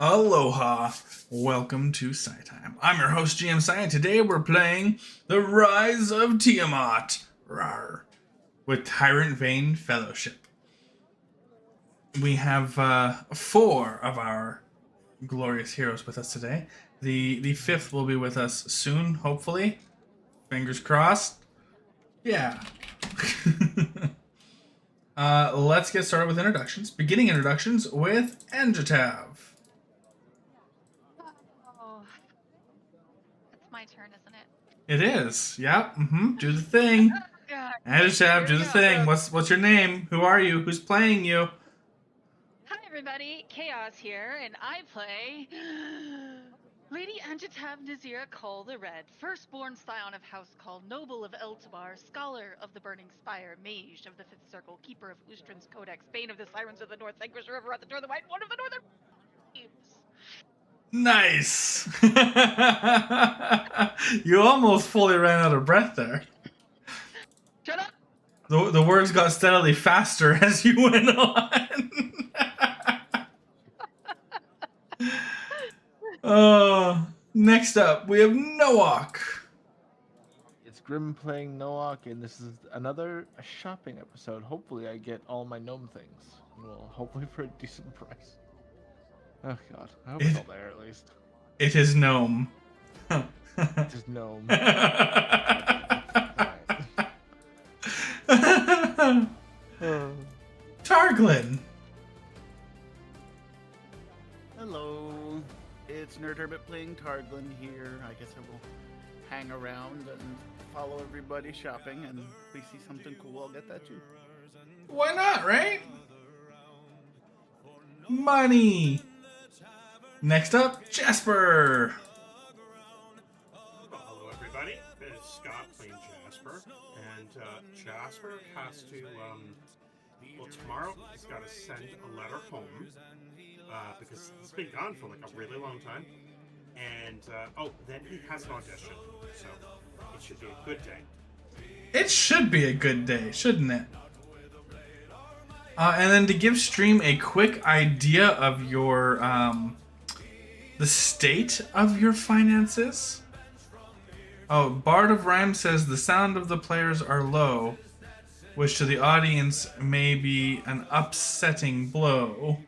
Aloha! Welcome to SciTime. I'm your host, GM Sci, and today we're playing The Rise of Tiamat Rawr, with Tyrantbane Fellowship. We have four of our glorious heroes with us today. The fifth will be with us soon, hopefully. Fingers crossed. Yeah. Let's get started with introductions. Beginning introductions with Anjatav. Oh, it's my turn, isn't it? It is. Yep. Do the thing. God. Anjatav, Here do we the go. thing. What's your name? Who are you? Who's playing you? Hi, everybody. Chaos here, and I play Lady Anjatav Nazira Call the Red, firstborn scion of House Call, noble of Eltabar, scholar of the Burning Spire, mage of the Fifth Circle, keeper of Ustrin's Codex, bane of the Sirens of the North, Vanquish River at the door of the White, one of the Northern Waves. Nice. You almost fully ran out of breath there. Shut up! The words got steadily faster as you went on. Next up, we have Noak. It's Grim playing Noak, and this is another shopping episode. Hopefully, I get all my gnome things. Well, hopefully for a decent price. Oh god, I hope it's all there at least. It is gnome. Just gnome. Targlin. Hello, it's Nerdherbert playing Targlin here. I guess I will hang around and follow everybody shopping, and if we see something cool, I'll get that too. Why not, right? Money. Next up, Jasper. Hello, everybody. It's Scott playing Jasper, and Jasper has to. Well, tomorrow he's got to send a letter home because he's been gone for like a really long time, and then he has an audition, so it should be a good day. It should be a good day, shouldn't it? And then to give stream a quick idea of your the state of your finances. Oh, Bard of Rhyme says the sound of the players are low, which to the audience may be an upsetting blow.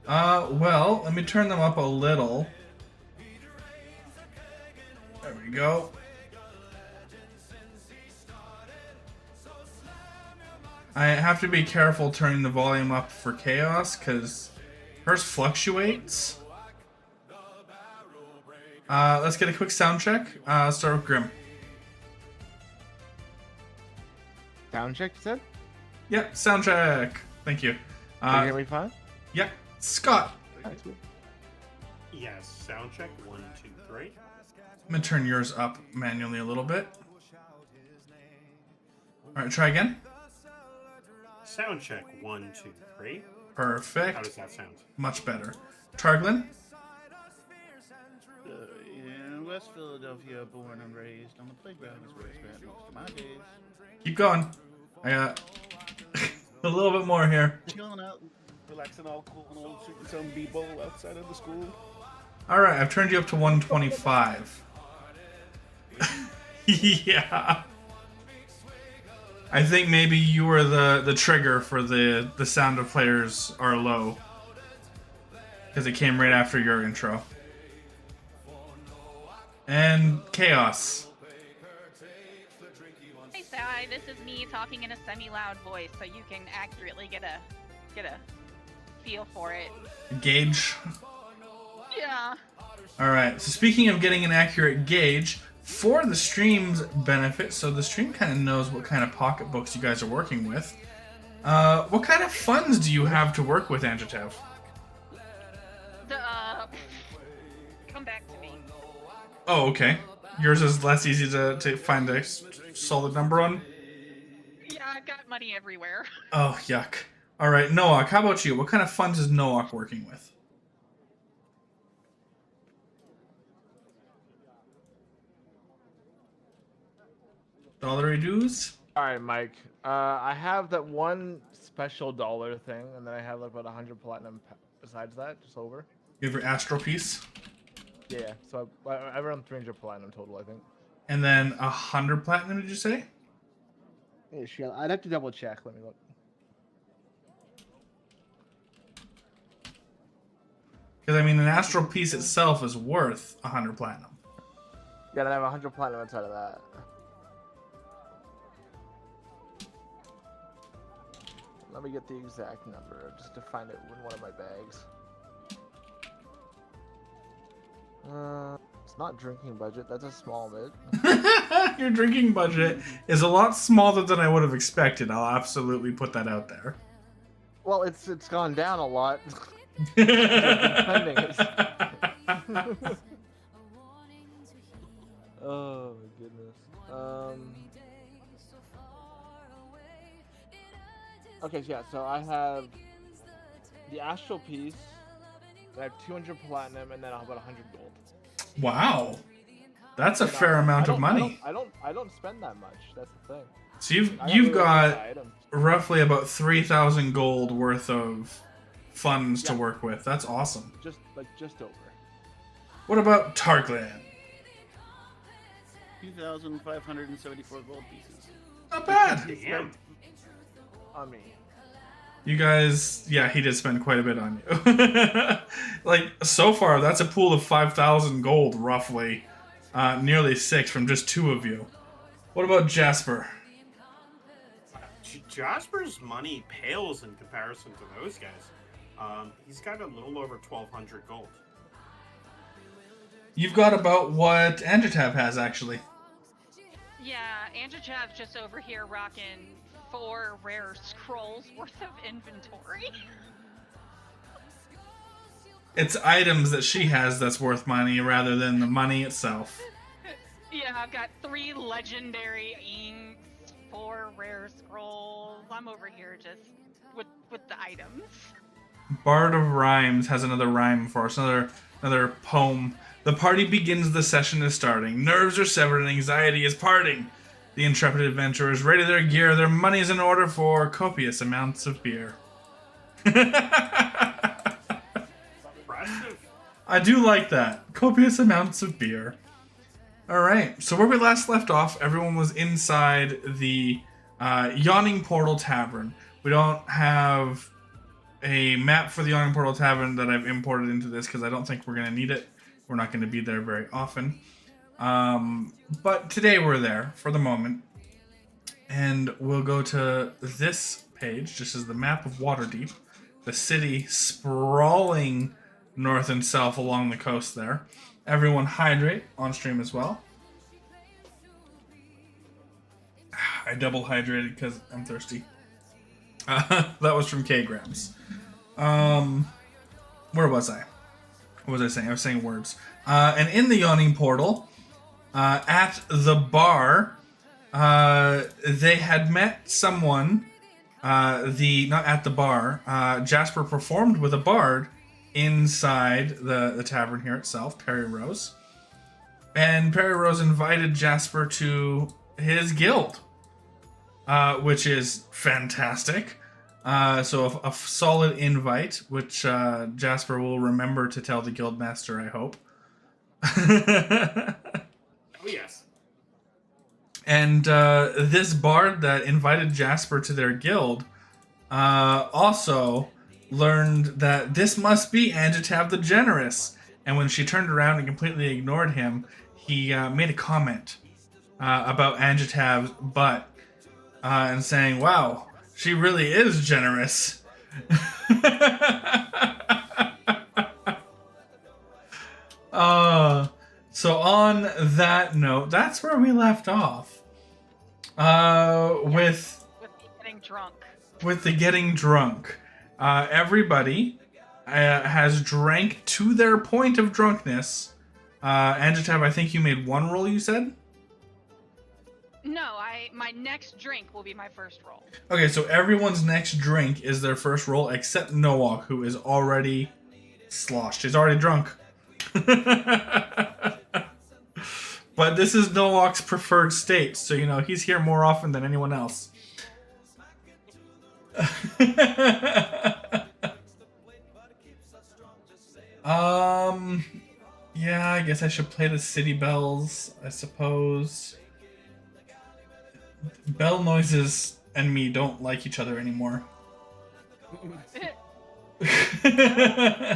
Well, let me turn them up a little. There we go. I have to be careful turning the volume up for Chaos, because hers fluctuates. Let's get a quick sound check. Start with Grim. Sound check, you said? Yep, sound check. Thank you. Can you hear me fine? Yep, Scott. That's good. Yes, sound check 1, 2, 3. I'm gonna turn yours up manually a little bit. Alright, try again. Sound check 1, 2, 3. Perfect. How does that sound? Much better. Targlin. In West Philadelphia, born and raised on the playground is where I spent most of my days. Keep going. I got a little bit more here. Chilling out, relaxing, all cool, and old shooting some b-bowl outside of the school. Alright, I've turned you up to 125. Yeah. I think maybe you were the trigger for the sound of players are low. Because it came right after your intro. And Chaos. Hey, Sai, this is me talking in a semi-loud voice, so you can accurately get a feel for it. Gauge. Yeah. Alright, so speaking of getting an accurate gauge, for the stream's benefit, so the stream kind of knows what kind of pocketbooks you guys are working with, what kind of funds do you have to work with, Anjatav? Come back to me. Oh, okay. Yours is less easy to find a solid number on? Yeah, I've got money everywhere. Oh, yuck. Alright, Noak, how about you? What kind of funds is Noak working with? Dollary dues? All right, Mike. I have that one special dollar thing, and then I have like about 100 platinum besides that, just over. You have your astral piece, Yeah, so I around 300 platinum total, I think. and then 100 platinum. Did you say? Yeah, sure. I'd have to double check. Let me look. Because I mean, an astral piece itself is worth 100 platinum. Yeah, then I have 100 platinum outside of that. Let me get the exact number just to find it in one of my bags. It's not drinking budget. That's a small bit. Your drinking budget is a lot smaller than I would have expected. I'll absolutely put that out there. Well, it's gone down a lot. I've been spending it. Oh my goodness. Okay, so yeah, so I have the astral piece. I have 200 platinum, and then I'll have about 100 gold. Wow, that's a fair amount of money. I don't spend that much. That's the thing. So you've got roughly about 3,000 gold worth of funds to work with. That's awesome. Just over. What about Targlin? 2,574 gold pieces. Not bad. Damn. On me. You guys, yeah, he did spend quite a bit on you. Like, so far, that's a pool of 5,000 gold, roughly. Nearly 6 from just 2 of you. What about Jasper? Jasper's money pales in comparison to those guys. He's got a little over 1,200 gold. You've got about what Anjatav has, actually. Yeah, Anjatav's just over here rocking 4 rare scrolls worth of inventory. It's items that she has that's worth money rather than the money itself. Yeah, I've got 3 legendary inks, 4 rare scrolls. I'm over here just with the items. Bard of Rhymes has another rhyme for us, another poem. The party begins, the session is starting. Nerves are severed and anxiety is parting. The intrepid adventurers ready their gear, their money is in order for copious amounts of beer. Impressive. I do like that. Copious amounts of beer. Alright, so where we last left off, everyone was inside the Yawning Portal Tavern. We don't have a map for the Yawning Portal Tavern that I've imported into this because I don't think we're going to need it. We're not going to be there very often. But today we're there for the moment. And we'll go to this page. This is the map of Waterdeep. The city sprawling north and south along the coast there. Everyone hydrate on stream as well. I double hydrated because I'm thirsty. That was from K-Grams. Where was I? What was I saying? I was saying words. And in the Yawning Portal, at the bar, they had met someone. Not at the bar. Jasper performed with a bard inside the tavern here itself, Perry Rose. And Perry Rose invited Jasper to his guild, which is fantastic. So a solid invite, which Jasper will remember to tell the guildmaster, I hope. Oh, yes. And this bard that invited Jasper to their guild also learned that this must be Anjatav the Generous. And when she turned around and completely ignored him, he made a comment about Anjatav's butt and saying, wow, she really is generous. So on that note, that's where we left off. With getting drunk. With the getting drunk. Everybody has drank to their point of drunkenness. Anjatav, I think you made 1 roll, you said? No, my next drink will be my first roll. Okay, so everyone's next drink is their first roll, except Noak, who is already sloshed. He's already drunk. But this is Nowak's preferred state, so you know he's here more often than anyone else. Yeah, I guess I should play the city bells, I suppose. Bell noises and me don't like each other anymore.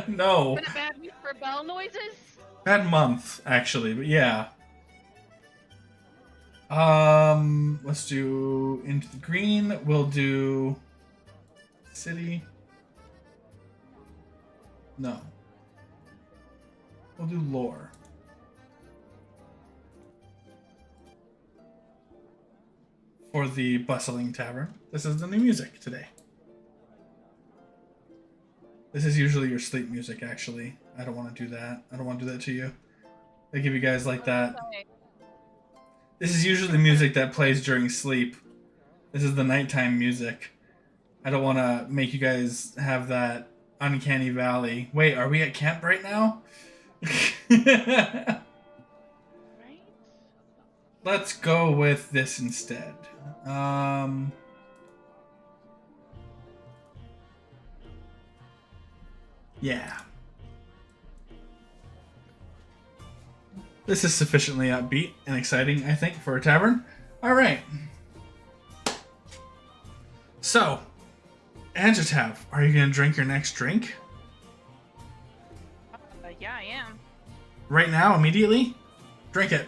No. Been a bad week for bell noises? Bad month, actually, but yeah. Let's do into the green. We'll do city. No. We'll do lore. For the bustling tavern. This is the new music today. This is usually your sleep music, actually. I don't want to do that. I don't want to do that to you. They give you guys like that. This is usually music that plays during sleep. This is the nighttime music. I don't want to make you guys have that uncanny valley. Wait, are we at camp right now? Right? Let's go with this instead. Yeah. This is sufficiently upbeat and exciting, I think, for a tavern. All right. So, Anjatav, are you going to drink your next drink? Yeah, I am. Right now, immediately? Drink it.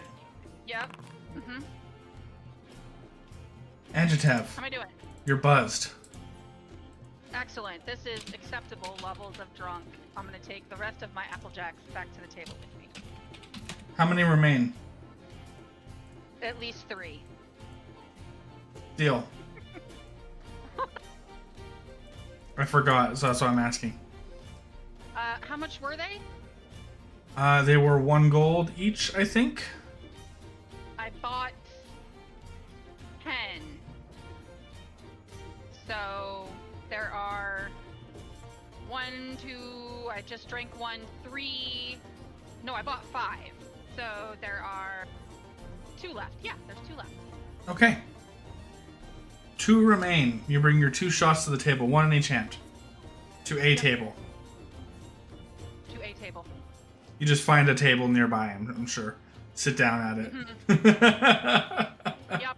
Yep. Mm-hmm. Anjatav, How am I doing? you're buzzed. Excellent. This is acceptable levels of drunk. I'm going to take the rest of my Apple Jacks back to the table with me. How many remain? At least 3. Deal. I forgot, so that's why I'm asking. How much were they? They were 1 gold each, I think. I bought 10. So there are 1, 2, I just drank 1, 3. No, I bought 5. So there are 2 left. Yeah, there's 2 left. Okay. 2 remain. You bring your 2 shots to the table, 1 in each hand. To a table. To a table. You just find a table nearby, I'm sure. Sit down at it. Yep.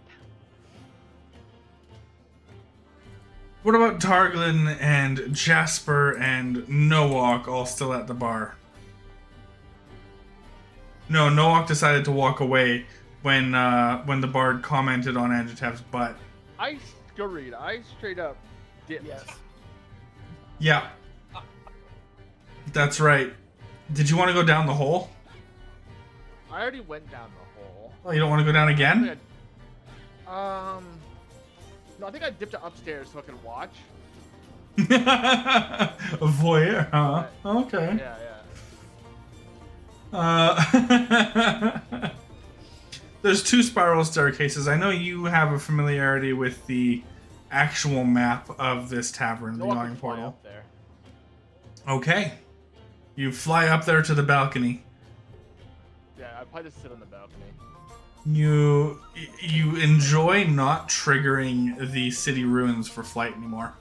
What about Targlin and Jasper and Nowak all still at the bar? No, Nowak decided to walk away when the bard commented on Anjatav's butt. I scurried. I straight up dipped. Yes. Yeah. That's right. Did you want to go down the hole? I already went down the hole. Oh, you don't want to go down again? No, I think I dipped upstairs so I could watch. A voyeur, huh? Okay. Yeah. There's 2 spiral staircases. I know you have a familiarity with the actual map of this tavern, the No one Yawning can fly Portal. up there. Okay. You fly up there to the balcony. Yeah, I probably just sit on the balcony. You enjoy not triggering the city ruins for flight anymore.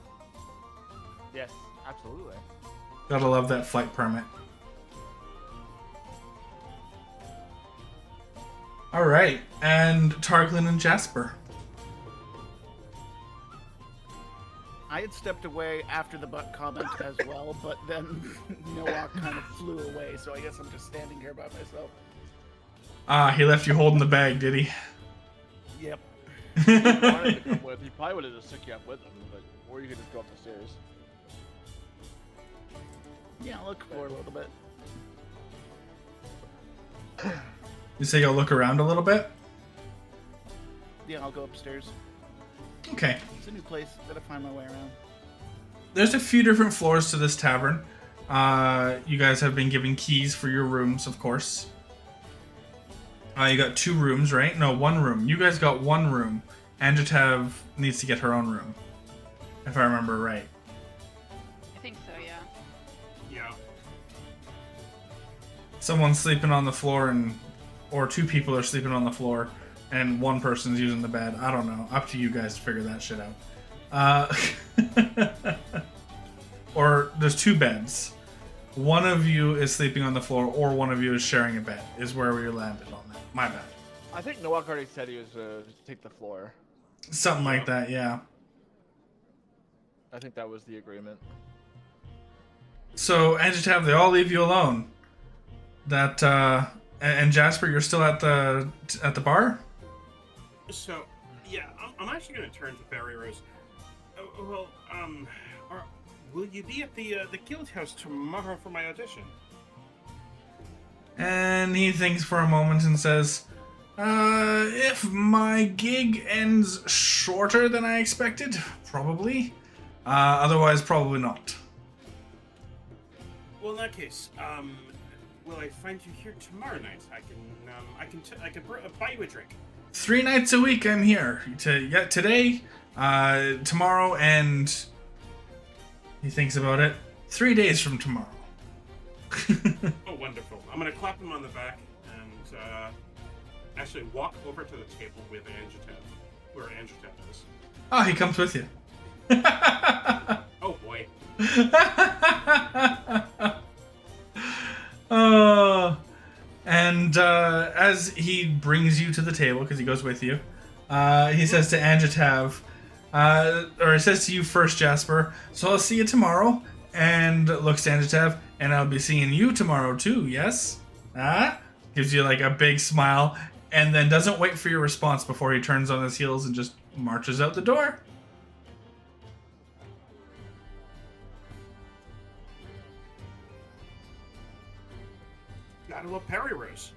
Yes, absolutely. Gotta love that flight permit. Alright, and Targlin and Jasper. I had stepped away after the butt comment as well, but then Noah kind of flew away, so I guess I'm just standing here by myself. He left you holding the bag, did he? Yep. If he wanted to come with, he probably would have just took you up with him, but or you could just go up the stairs. Yeah, I'll look for a little bit. You say go look around a little bit? Yeah, I'll go upstairs. Okay. It's a new place. Gotta find my way around. There's a few different floors to this tavern. You guys have been given keys for your rooms, of course. You got 2 rooms, right? No, 1 room. You guys got 1 room. Anjatav needs to get her own room, if I remember right. I think so, yeah. Yeah. Someone's sleeping on the floor in or 2 people are sleeping on the floor, and 1 person's using the bed. I don't know. Up to you guys to figure that shit out. Or there's 2 beds. One of you is sleeping on the floor, or one of you is sharing a bed. Is where we landed on that. My bad. I think Noak already said he was take the floor. Something like that, yeah. I think that was the agreement. So, Anjatav, they all leave you alone. That, and Jasper, you're still at the bar? So, yeah, I'm actually going to turn to Barry Rose. Will you be at the guild house tomorrow for my audition? And he thinks for a moment and says, if my gig ends shorter than I expected, probably. Otherwise, probably not. Well, in that case, will I find you here tomorrow night? I can buy you a drink. 3 nights a week I'm here. Today, tomorrow, and he thinks about it. 3 days from tomorrow. Oh, wonderful. I'm going to clap him on the back and actually walk over to the table with Anjatav, where Anjatav is. Oh, he comes with you. Oh, boy. And as he brings you to the table, because he goes with you, he says to Anjatav, or he says to you first, Jasper, so I'll see you tomorrow, and looks to Anjatav, and I'll be seeing you tomorrow too, yes? Gives you like a big smile, and then doesn't wait for your response before he turns on his heels and just marches out the door. Gotta love Perry Rose.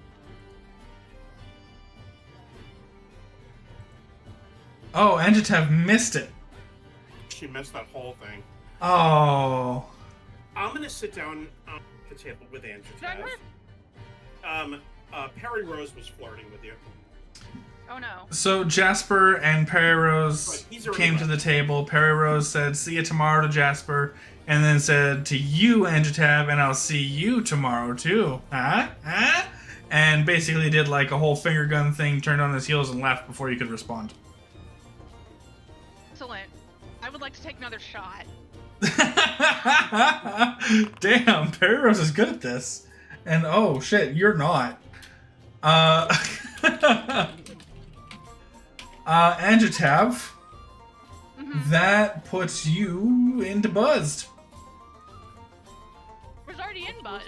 Oh, Anjatav missed it. She missed that whole thing. Oh. I'm gonna sit down at the table with Anjatav. Perry Rose was flirting with you. Oh no. So Jasper and Perry Rose Right, he's already came to left. the table. Perry Rose said, see you tomorrow to Jasper, and then said to you, Anjatav, and I'll see you tomorrow too. Huh? And basically did like a whole finger gun thing, turned on his heels and left before you could respond. Excellent. I would like to take another shot. Damn, Perry Rose is good at this. And oh shit, you're not. Anjatav, that puts you into buzzed. Was already in buzz.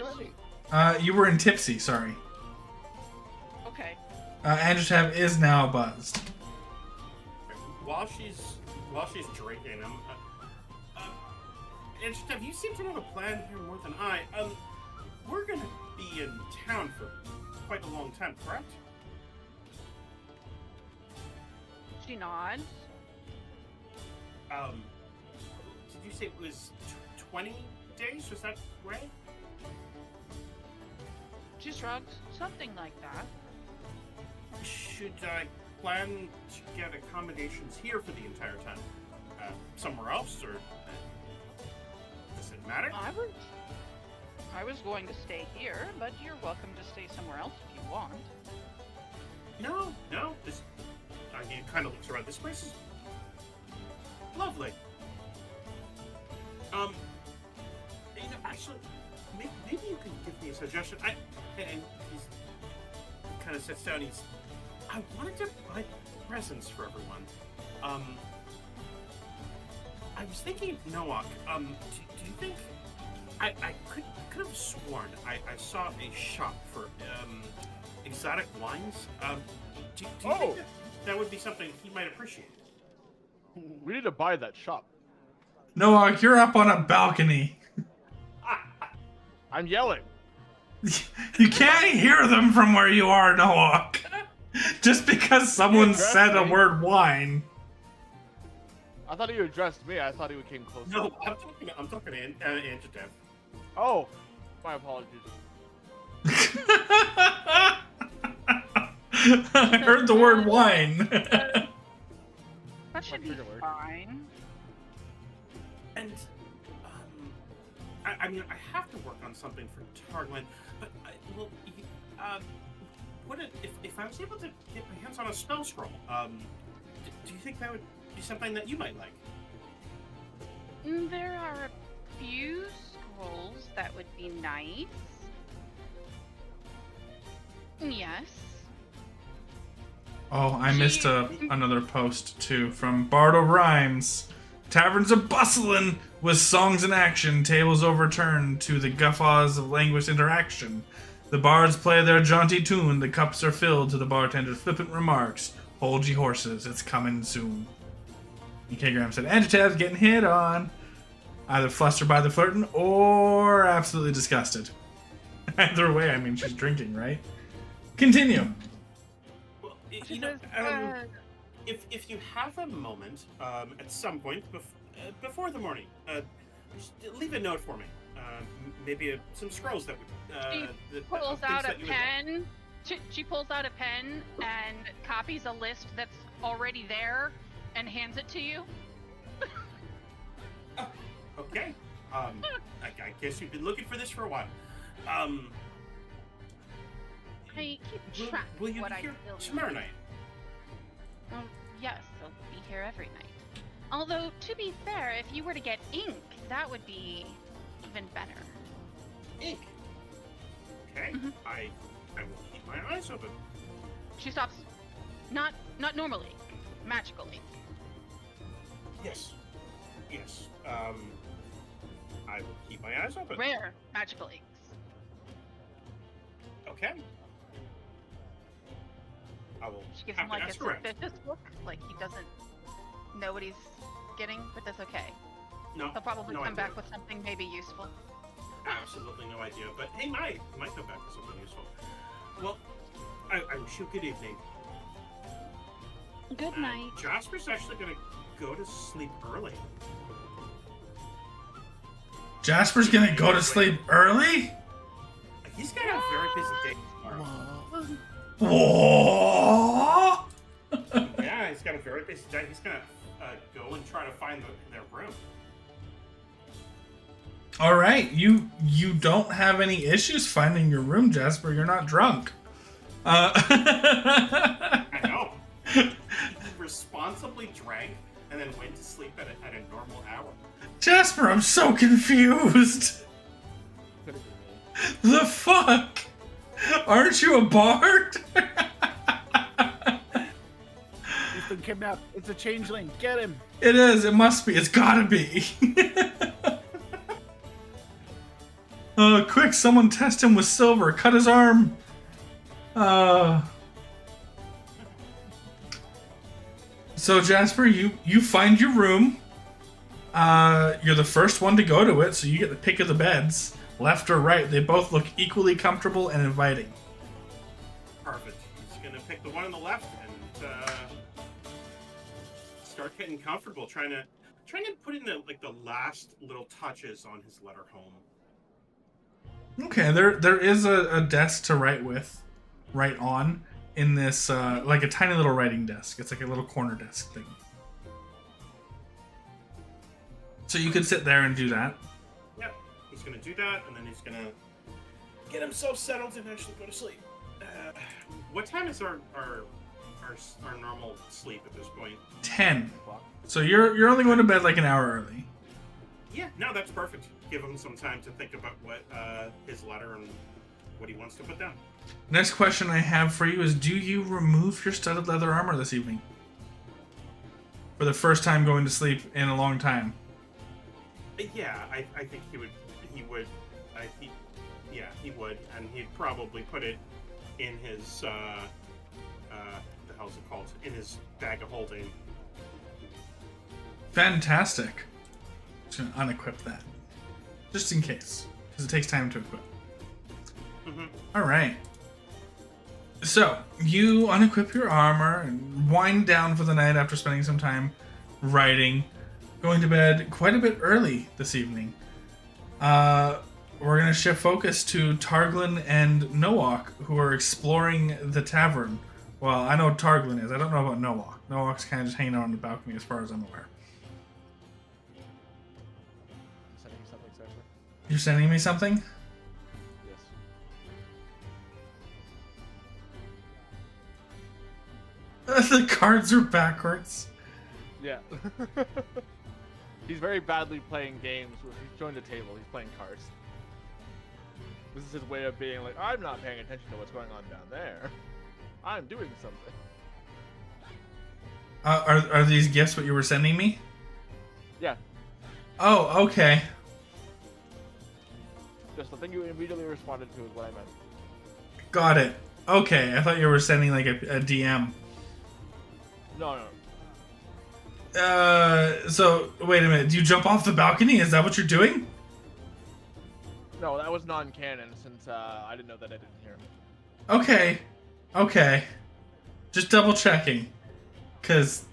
You were in tipsy, sorry. Okay. Anjatav is now buzzed. While she's drinking, Anjatav, you seem to have a plan here more than I. We're gonna be in town for quite a long time, correct? She nods. Did you say it was 20 days? Was that right? She shrugs. Something like that. Should I plan to get accommodations here for the entire time? Somewhere else, or does it matter? I was going to stay here, but you're welcome to stay somewhere else if you want. No. He kind of looks around. This place is lovely. Actually, maybe you can give me a suggestion. And he kind of sits down. I wanted to buy presents for everyone. I was thinking, Noak. Do you think I could have sworn I saw a shop for exotic wines? Do you think that would be something he might appreciate? We need to buy that shop. Noah, you're up on a balcony. I'm yelling. You can't hear them from where you are, Noah. Just because someone said a word wine. I thought you addressed me. I thought he came closer. No, I'm talking to Anjatav. Oh, my apologies. I heard the word wine. That should be fine. And I mean, I have to work on something for Targlin, but if I was able to get my hands on a spell scroll, do you think that would be something that you might like? There are a few scrolls that would be nice. Yes. Oh, I missed another post too from Bardo Rhymes. Taverns are bustling with songs in action, tables overturned to the guffaws of languished interaction. The bards play their jaunty tune, the cups are filled to the bartender's flippant remarks. Hold ye horses, it's coming soon. EK Graham said, Anjatav's getting hit on. Either flustered by the flirting or absolutely disgusted. Either way, I mean, she's drinking, right? Continue. Well, She you know, says, if you have a moment, at some point before the morning, just leave a note for me. Maybe some scrolls that would. She pulls out a pen. She pulls out a pen and copies a list that's already there and hands it to you. Oh, okay. I guess you've been looking for this for a while. I keep track Will you what be I here build. tomorrow night? Yes, I'll be here every night. Although, to be fair, if you were to get ink, that would be even better. Ink. Okay. Mhm. I will keep my eyes open. She stops. Not normally. Magical ink. Yes. Yes. I will keep my eyes open. Rare magical inks. Okay. I will. She gives have him to like a ask around. suspicious look, like he doesn't know what he's getting, but that's okay. No. He'll probably no come idea. back with something maybe useful. Absolutely no idea. But he might come back with something useful. Well, I wish you a good evening. Good night. Jasper's actually gonna go to sleep early. Jasper's gonna go to sleep early? He's got a very busy day tomorrow. Whoa! Yeah, he's got a very busy day. He's gonna go and try to find their room. All right, you don't have any issues finding your room, Jasper. You're not drunk. I know. He responsibly drank and then went to sleep at a normal hour. Jasper, I'm so confused. Could have been me. The fuck? Aren't you a bard? He's been kidnapped. It's a changeling. Get him. It is. It must be. It's gotta be. Quick, someone test him with silver. Cut his arm. So Jasper, you find your room. You're the first one to go to it, so you get the pick of the beds. Left or right, they both look equally comfortable and inviting. Perfect. He's gonna pick the one on the left and start getting comfortable, trying to put in the last little touches on his letter home. Okay, there is a desk to write on in this like a tiny little writing desk. It's like a little corner desk thing. So you could sit there and do that. Yep, he's gonna do that, and then he's gonna get himself settled and actually go to sleep. What time is our normal sleep at this point? 10. So you're only going to bed like an hour early. Yeah, no, that's perfect. Give him some time to think about what his letter and what he wants to put down. Next question I have for you is: do you remove your studded leather armor this evening? For the first time going to sleep in a long time. Yeah, I think he would. He would, and he'd probably put it in his the hell's it called? In his bag of holding. Fantastic. Just gonna unequip that, just in case, because it takes time to equip. Mm-hmm. All right. So you unequip your armor and wind down for the night after spending some time writing, going to bed quite a bit early this evening. We're gonna shift focus to Targlin and Noak, who are exploring the tavern. Well, I know Targlin is. I don't know about Noak. Noak's kind of just hanging out on the balcony, as far as I'm aware. Sending you something, Jasper? You're sending me something? Yes. The cards are backwards. Yeah. He's very badly playing games. He's joined the table. He's playing cards. This is his way of being like, I'm not paying attention to what's going on down there. I'm doing something. Are these gifts what you were sending me? Yeah. Oh, okay. Just the thing you immediately responded to is what I meant. Got it. Okay, I thought you were sending like a DM. No, no. So wait a minute. Do you jump off the balcony? Is that what you're doing? No, that was non-canon since I didn't know that I didn't hear him. Okay. Okay. Just double checking. Because,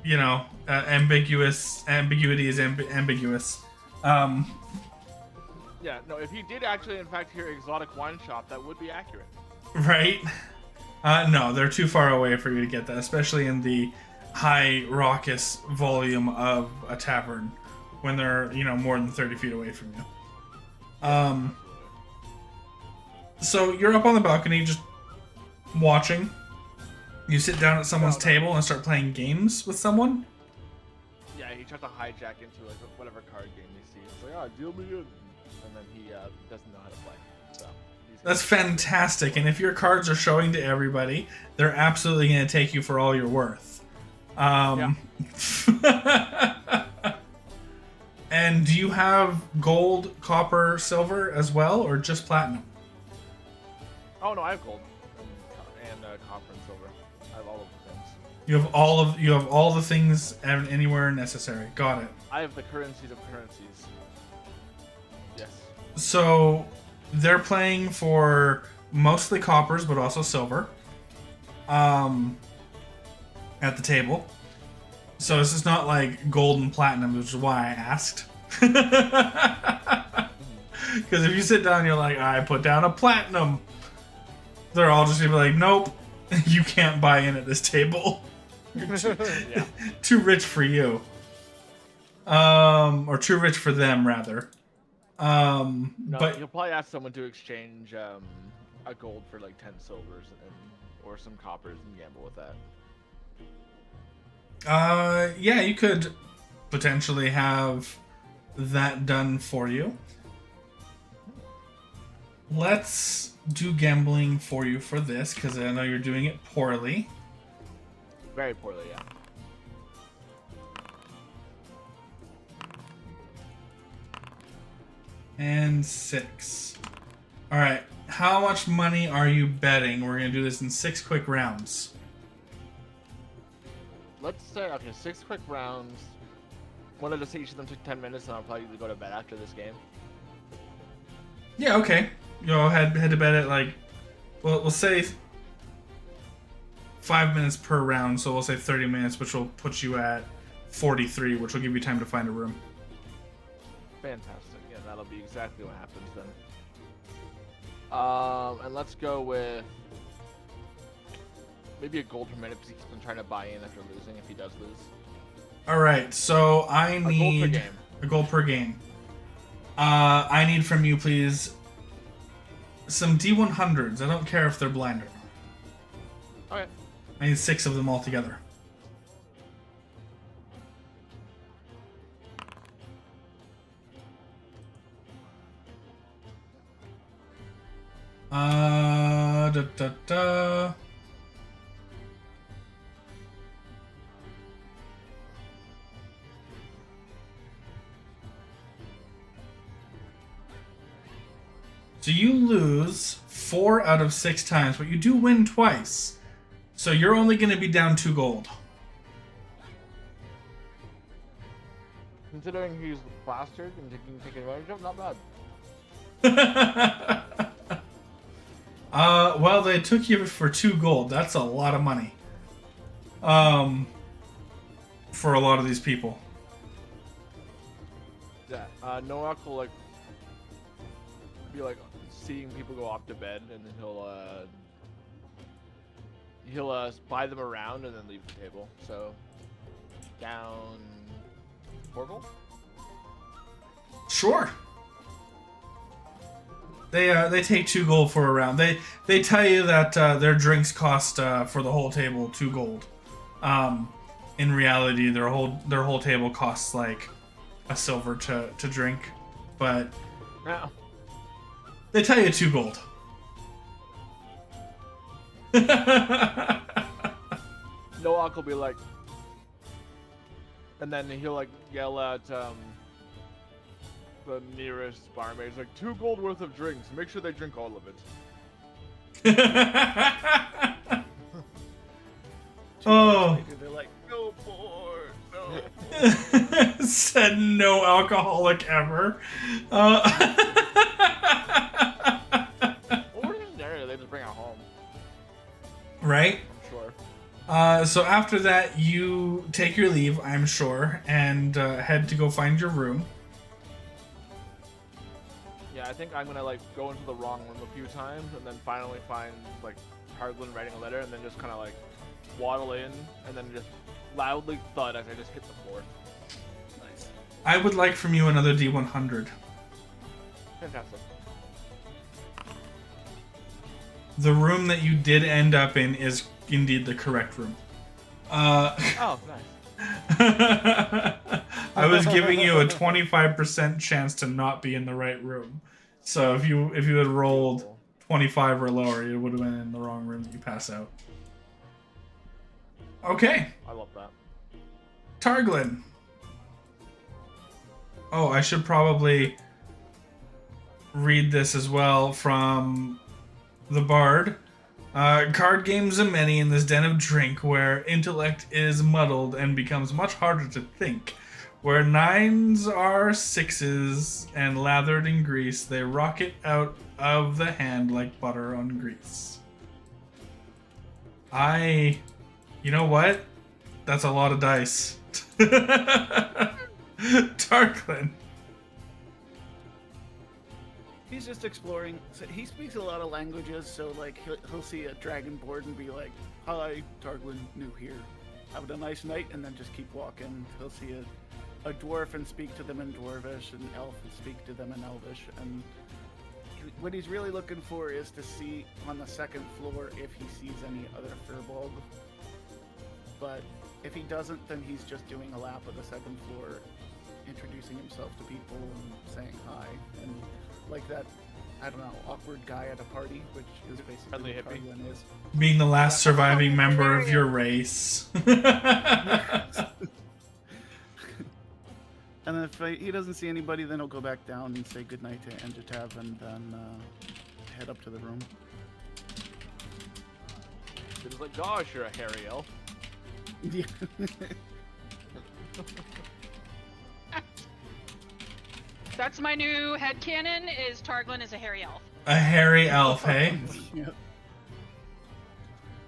you know, ambiguity is ambiguous. Yeah, no, if you did actually, in fact, hear exotic wine shop, that would be accurate. Right? No, they're too far away for you to get that, especially in the high raucous volume of a tavern when they're, you know, more than 30 feet away from you. So you're up on the balcony just watching. You sit down at someone's table and start playing games with someone. Yeah, he tries to hijack into like whatever card game he sees. It's like, oh, deal me in. And then he doesn't know how to play. So that's fantastic. And if your cards are showing to everybody, they're absolutely going to take you for all you're worth. And do you have gold, copper, silver as well, or just platinum? Oh no, I have gold and copper and silver. I have all of the things. You have all the things anywhere necessary. Got it. I have the currencies of currencies. Yes. So they're playing for mostly coppers, but also silver. At the table. So this is not like gold and platinum, which is why I asked. Because if you sit down and you're like, I put down a platinum, they're all just gonna be like, nope, you can't buy in at this table. Yeah. Too rich for you. Or too rich for them, rather. No, But you'll probably ask someone to exchange a gold for like 10 silvers or some coppers and gamble with that. yeah, you could potentially have that done for you. Let's do gambling for you for this, because I know you're doing it poorly. Very poorly, yeah. And 6. Alright, how much money are you betting? We're going to do this in 6 quick rounds. Let's say, okay, 6 quick rounds. One of each of them took 10 minutes, and I'll probably go to bed after this game. Yeah, okay. You'll head to bed at like, well, we'll say 5 minutes per round, so we'll say 30 minutes, which will put you at 43, which will give you time to find a room. Fantastic. Yeah, that'll be exactly what happens then. And let's go with maybe a gold per minute because he keeps on trying to buy in after losing if he does lose. Alright, so I need a gold per game. I need from you, please, some D100s. I don't care if they're blind or not. Okay. I need 6 of them all together. Da. So you lose 4 out of 6 times, but you do win twice. So you're only going to be down 2 gold. Considering he's plastered and taking advantage of, not bad. Well, they took you for 2 gold. That's a lot of money. For a lot of these people. Yeah. Noak will like be like seeing people go off to bed, and then he'll buy them around and then leave the table. So down 4 gold. Sure. They take 2 gold for a round. They tell you that their drinks cost for the whole table 2 gold. In reality, their whole table costs like a silver to drink, but Now, they tell you 2 gold. Noak will be like, and then he'll like yell at the nearest barmaid. He's like, 2 gold worth of drinks. Make sure they drink all of it. Oh. They're like, no more, no. Said no alcoholic ever. Or there, they just bring it home. Right? I'm sure. So after that, you take your leave, I'm sure, and head to go find your room. Yeah, I think I'm gonna like go into the wrong room a few times, and then finally find like Targlin writing a letter, and then just kind of like waddle in, and then just loudly thud as I just hit the floor. Nice. I would like from you another D100. Fantastic. The room that you did end up in is indeed the correct room. Oh, nice. I was giving you a 25% chance to not be in the right room. So if you had rolled 25 or lower, you would have been in the wrong room that you pass out. Okay, I love that. Targlin. Oh, I should probably read this as well from the Bard. Card games are many in this den of drink, where intellect is muddled and becomes much harder to think. Where 9s are 6s and lathered in grease, they rocket out of the hand like butter on grease. You know what? That's a lot of dice. Targlin. He's just exploring. So he speaks a lot of languages, so like he'll see a dragon board and be like, "Hi, Targlin, new here. Have a nice night," and then just keep walking. He'll see a dwarf and speak to them in Dwarvish, and elf and speak to them in Elvish. And what he's really looking for is to see on the second floor if he sees any other furbolg. But if he doesn't, then he's just doing a lap of the second floor, introducing himself to people and saying hi, and like that, I don't know, awkward guy at a party, which is basically Friendly what hippie. Targlin is. Being the last surviving member of your race. And if he doesn't see anybody, then he'll go back down and say goodnight to Anjatav, and then head up to the room. It's like, gosh, you're a hairy elf. Yeah. That's my new headcanon, is Targlin is a hairy elf. A hairy elf, hey? Yeah.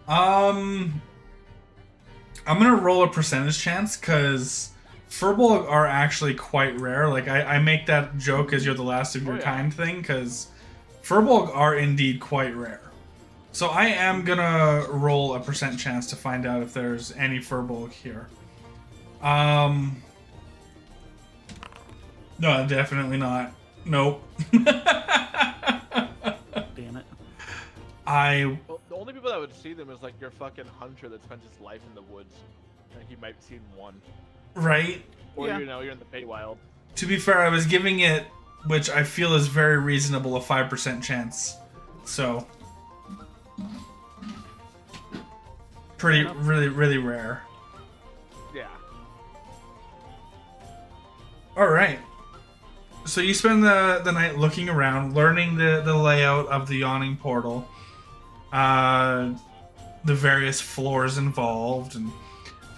I'm gonna roll a percentage chance, because Furbolg are actually quite rare. Like, I make that joke as you're the last of your kind thing, because Furbolg are indeed quite rare. So I am gonna roll a percent chance to find out if there's any Furbolg here. No, definitely not. Nope. Damn it. Well, the only people that would see them is like your fucking hunter that spends his life in the woods, and he might see one. Right? Or Yeah. you know, you're in the Feywild. To be fair, I was giving it, which I feel is very reasonable, a 5% chance. So, really, really rare. Yeah. Alright. So you spend the night looking around, learning the layout of the yawning portal, the various floors involved, and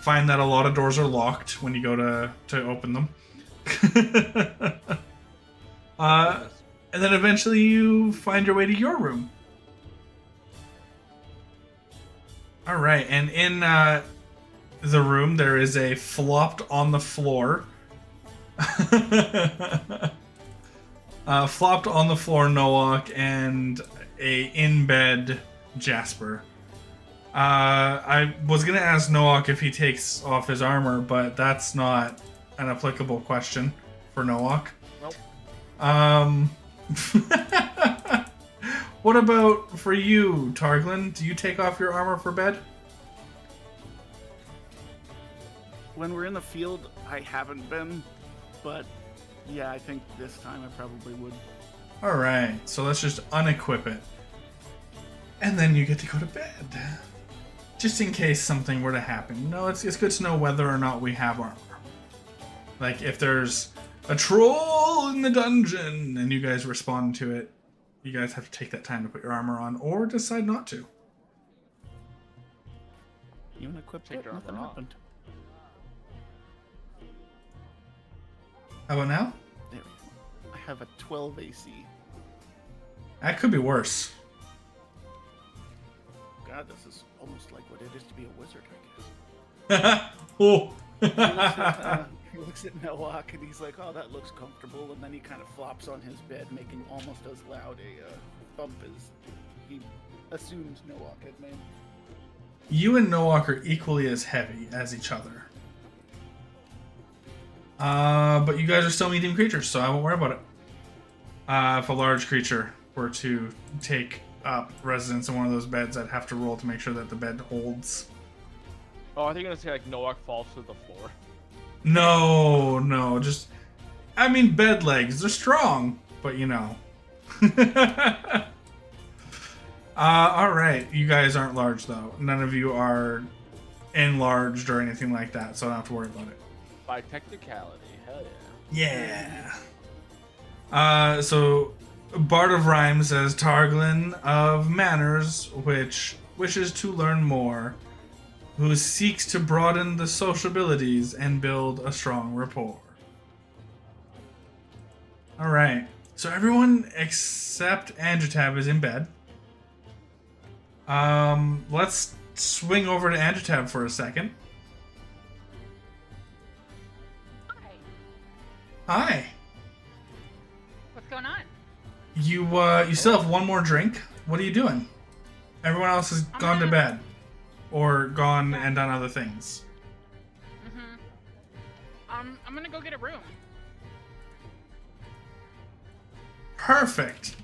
find that a lot of doors are locked when you go to open them. And then eventually you find your way to your room. Alright, and in the room there is a flopped on the floor. Flopped on the floor Noak and a in-bed Jasper. I was gonna ask Noak if he takes off his armor, but that's not an applicable question for Noak. Nope. What about for you, Targlin? Do you take off your armor for bed? when we're in the field, I haven't been, but yeah, I think this time I probably would. Alright, so let's just unequip it. And then you get to go to bed. Just in case something were to happen. No, it's good to know whether or not we have armor. Like, if there's a troll in the dungeon and you guys respond to it, you guys have to take that time to put your armor on, or decide not to. You unequipped Take it, your nothing armor off. happened. How about now? There we go. I have a 12 AC. That could be worse. God, this is almost like what it is to be a wizard, I guess. Oh. He looks at Noak and he's like, "Oh, that looks comfortable," and then he kind of flops on his bed, making almost as loud a thump as he assumed Noak had made. You and Noak are equally as heavy as each other. But you guys are still medium creatures, so I won't worry about it. If a large creature were to take up residence in one of those beds, I'd have to roll to make sure that the bed holds. Oh, I think you're gonna say like Noak falls to the floor. No, just... I mean, bed legs, they're strong, but you know. Alright, you guys aren't large though. None of you are enlarged or anything like that, so I don't have to worry about it. By technicality, hell yeah. Yeah. So Bard of Rhyme says Targlin of Manners, which wishes to learn more, who seeks to broaden the sociabilities and build a strong rapport. Alright, so everyone except Anjatav is in bed. Let's swing over to Anjatav for a second. Hi. Hi. What's going on? You still have one more drink. What are you doing? Everyone else has gone to bed. Or gone and done other things. I'm gonna go get a room. Perfect.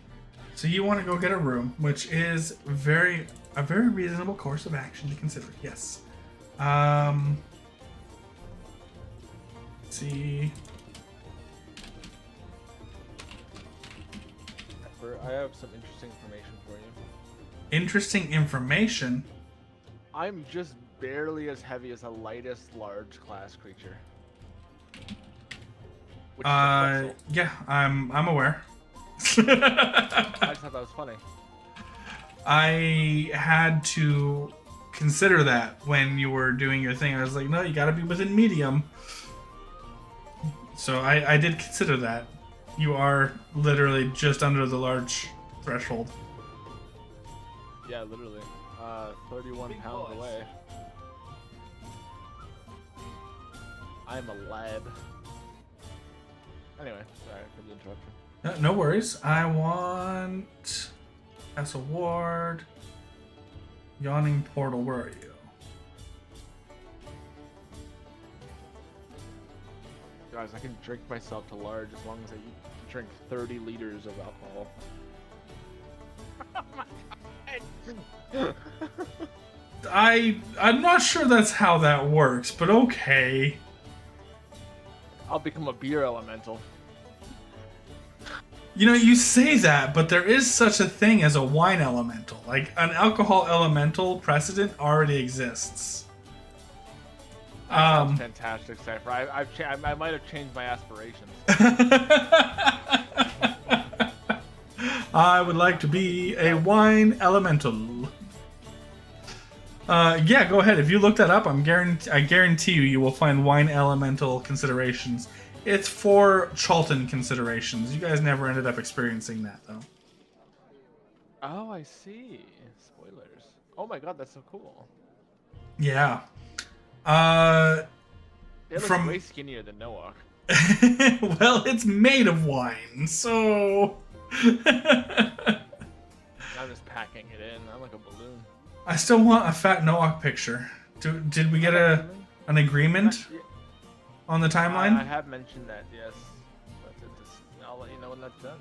So you want to go get a room, which is a very reasonable course of action to consider. Yes. Let's see. I have some interesting information for you. Interesting information. I'm just barely as heavy as the lightest large class creature. Which is a pretzel. Yeah, I'm aware. I just thought that was funny. I had to consider that when you were doing your thing. I was like, no, you gotta be within medium. So I did consider that. You are literally just under the large threshold. Yeah, literally. 31 pounds away. I'm a lad. Anyway, sorry for the interruption. No worries. I want Castle Ward. Yawning Portal. Where are you? Guys, I can drink myself to large as long as I drink 30 liters of alcohol. I'm not sure that's how that works, but okay. I'll become a beer elemental. You know, you say that, but there is such a thing as a wine elemental. Like, an alcohol elemental precedent already exists. That sounds fantastic, Cypher. I might have changed my aspirations. I would like to be a wine elemental. Yeah, go ahead. If you look that up, I guarantee you will find wine elemental considerations. It's for Chalton considerations. You guys never ended up experiencing that, though. Oh, I see. Spoilers. Oh my god, that's so cool. Yeah. They look From- way skinnier than Noak. Well, it's made of wine, so... I'm just packing it in. I'm like a balloon. I still want a fat Noak picture. Did we get an agreement on the timeline? I have mentioned that, yes. But I'll let you know when that's done.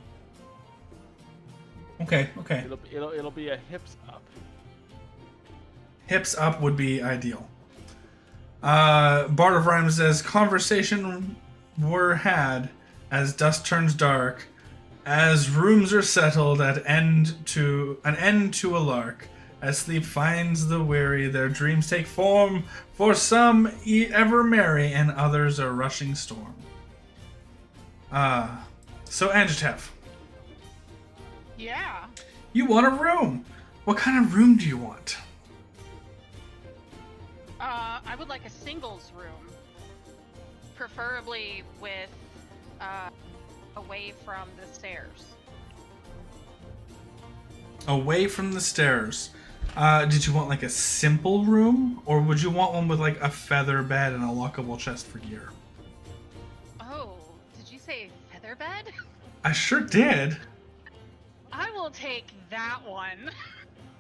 Okay. It'll be a hips up. Hips up would be ideal. Bard of Rhymes says, conversation were had as dusk turns dark, as rooms are settled at an end to a lark, as sleep finds the weary, their dreams take form, for some ever merry, and others a rushing storm. So Anjatav, Yeah. you want a room. What kind of room do you want? I would like a singles room, preferably with away from the stairs. Away from the stairs. Did you want like a simple room, or would you want one with like a feather bed and a lockable chest for gear? Oh, did you say feather bed? I sure did. I will take that one.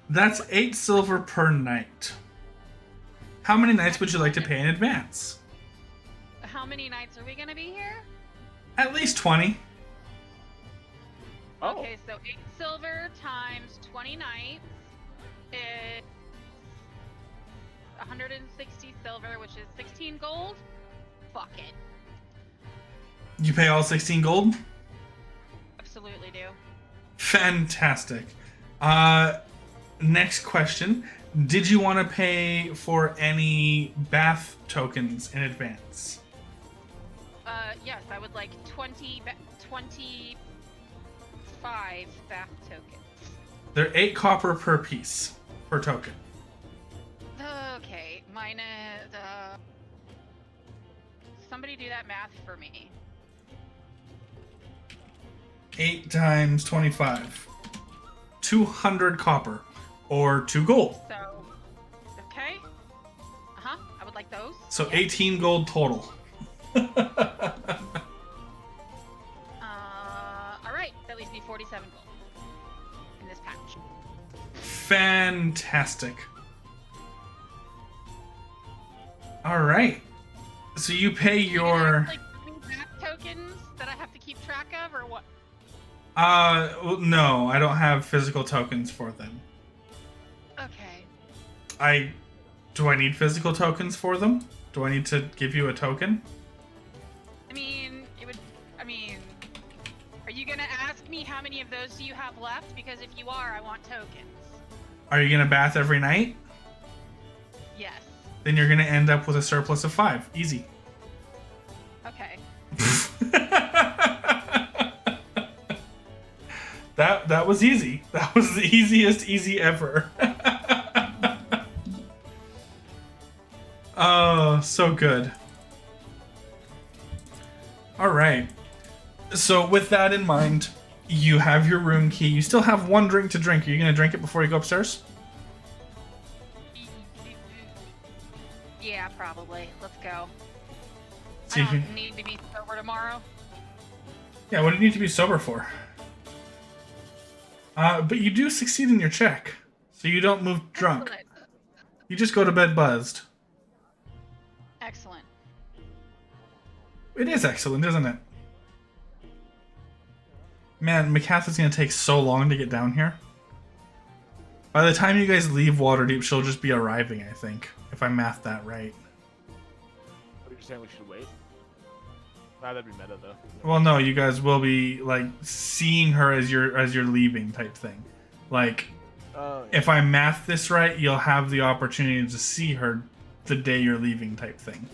That's 8 silver per night. How many nights would you like to pay in advance? How many nights are we gonna be here? At least 20. Oh. Okay, so 8 silver times 20 nights is 160 silver, which is 16 gold. Fuck it. You pay all 16 gold? Absolutely do. Fantastic. Next question. Did you want to pay for any bath tokens in advance? Yes, I would like 25 bath tokens. They're 8 copper per piece, per token. Okay, somebody do that math for me. 8 times 25. 200 copper, or 2 gold. So, okay. I would like those. So Yeah. 18 gold total. Alright, that leaves me 47 gold in this pouch. Fantastic. Alright. So you pay your... Like, bath tokens that I have to keep track of, or what? well, no, I don't have physical tokens for them. Okay. Do I need physical tokens for them? Do I need to give you a token? Are you gonna ask me how many of those do you have left? Because if you are, I want tokens. Are you gonna bath every night? Yes. Then you're gonna end up with a surplus of 5. Easy. Okay. That was easy. That was the easiest easy ever. Oh, so good. All right. So with that in mind, you have your room key. You still have 1 drink to drink. Are you going to drink it before you go upstairs? Yeah, probably. Let's go. See I if you- don't need to be sober tomorrow. Yeah, what do you need to be sober for? But you do succeed in your check, so you don't move drunk. Excellent. You just go to bed buzzed. Excellent. It is excellent, isn't it? Man, McCaffrey's gonna take so long to get down here. By the time you guys leave Waterdeep, she'll just be arriving, I think, if I mathed that right. What are you saying? We should wait? Nah, that'd be meta though. Well, no, you guys will be like seeing her as you're leaving, type thing. Like, Yeah. if I math this right, you'll have the opportunity to see her the day you're leaving, type thing.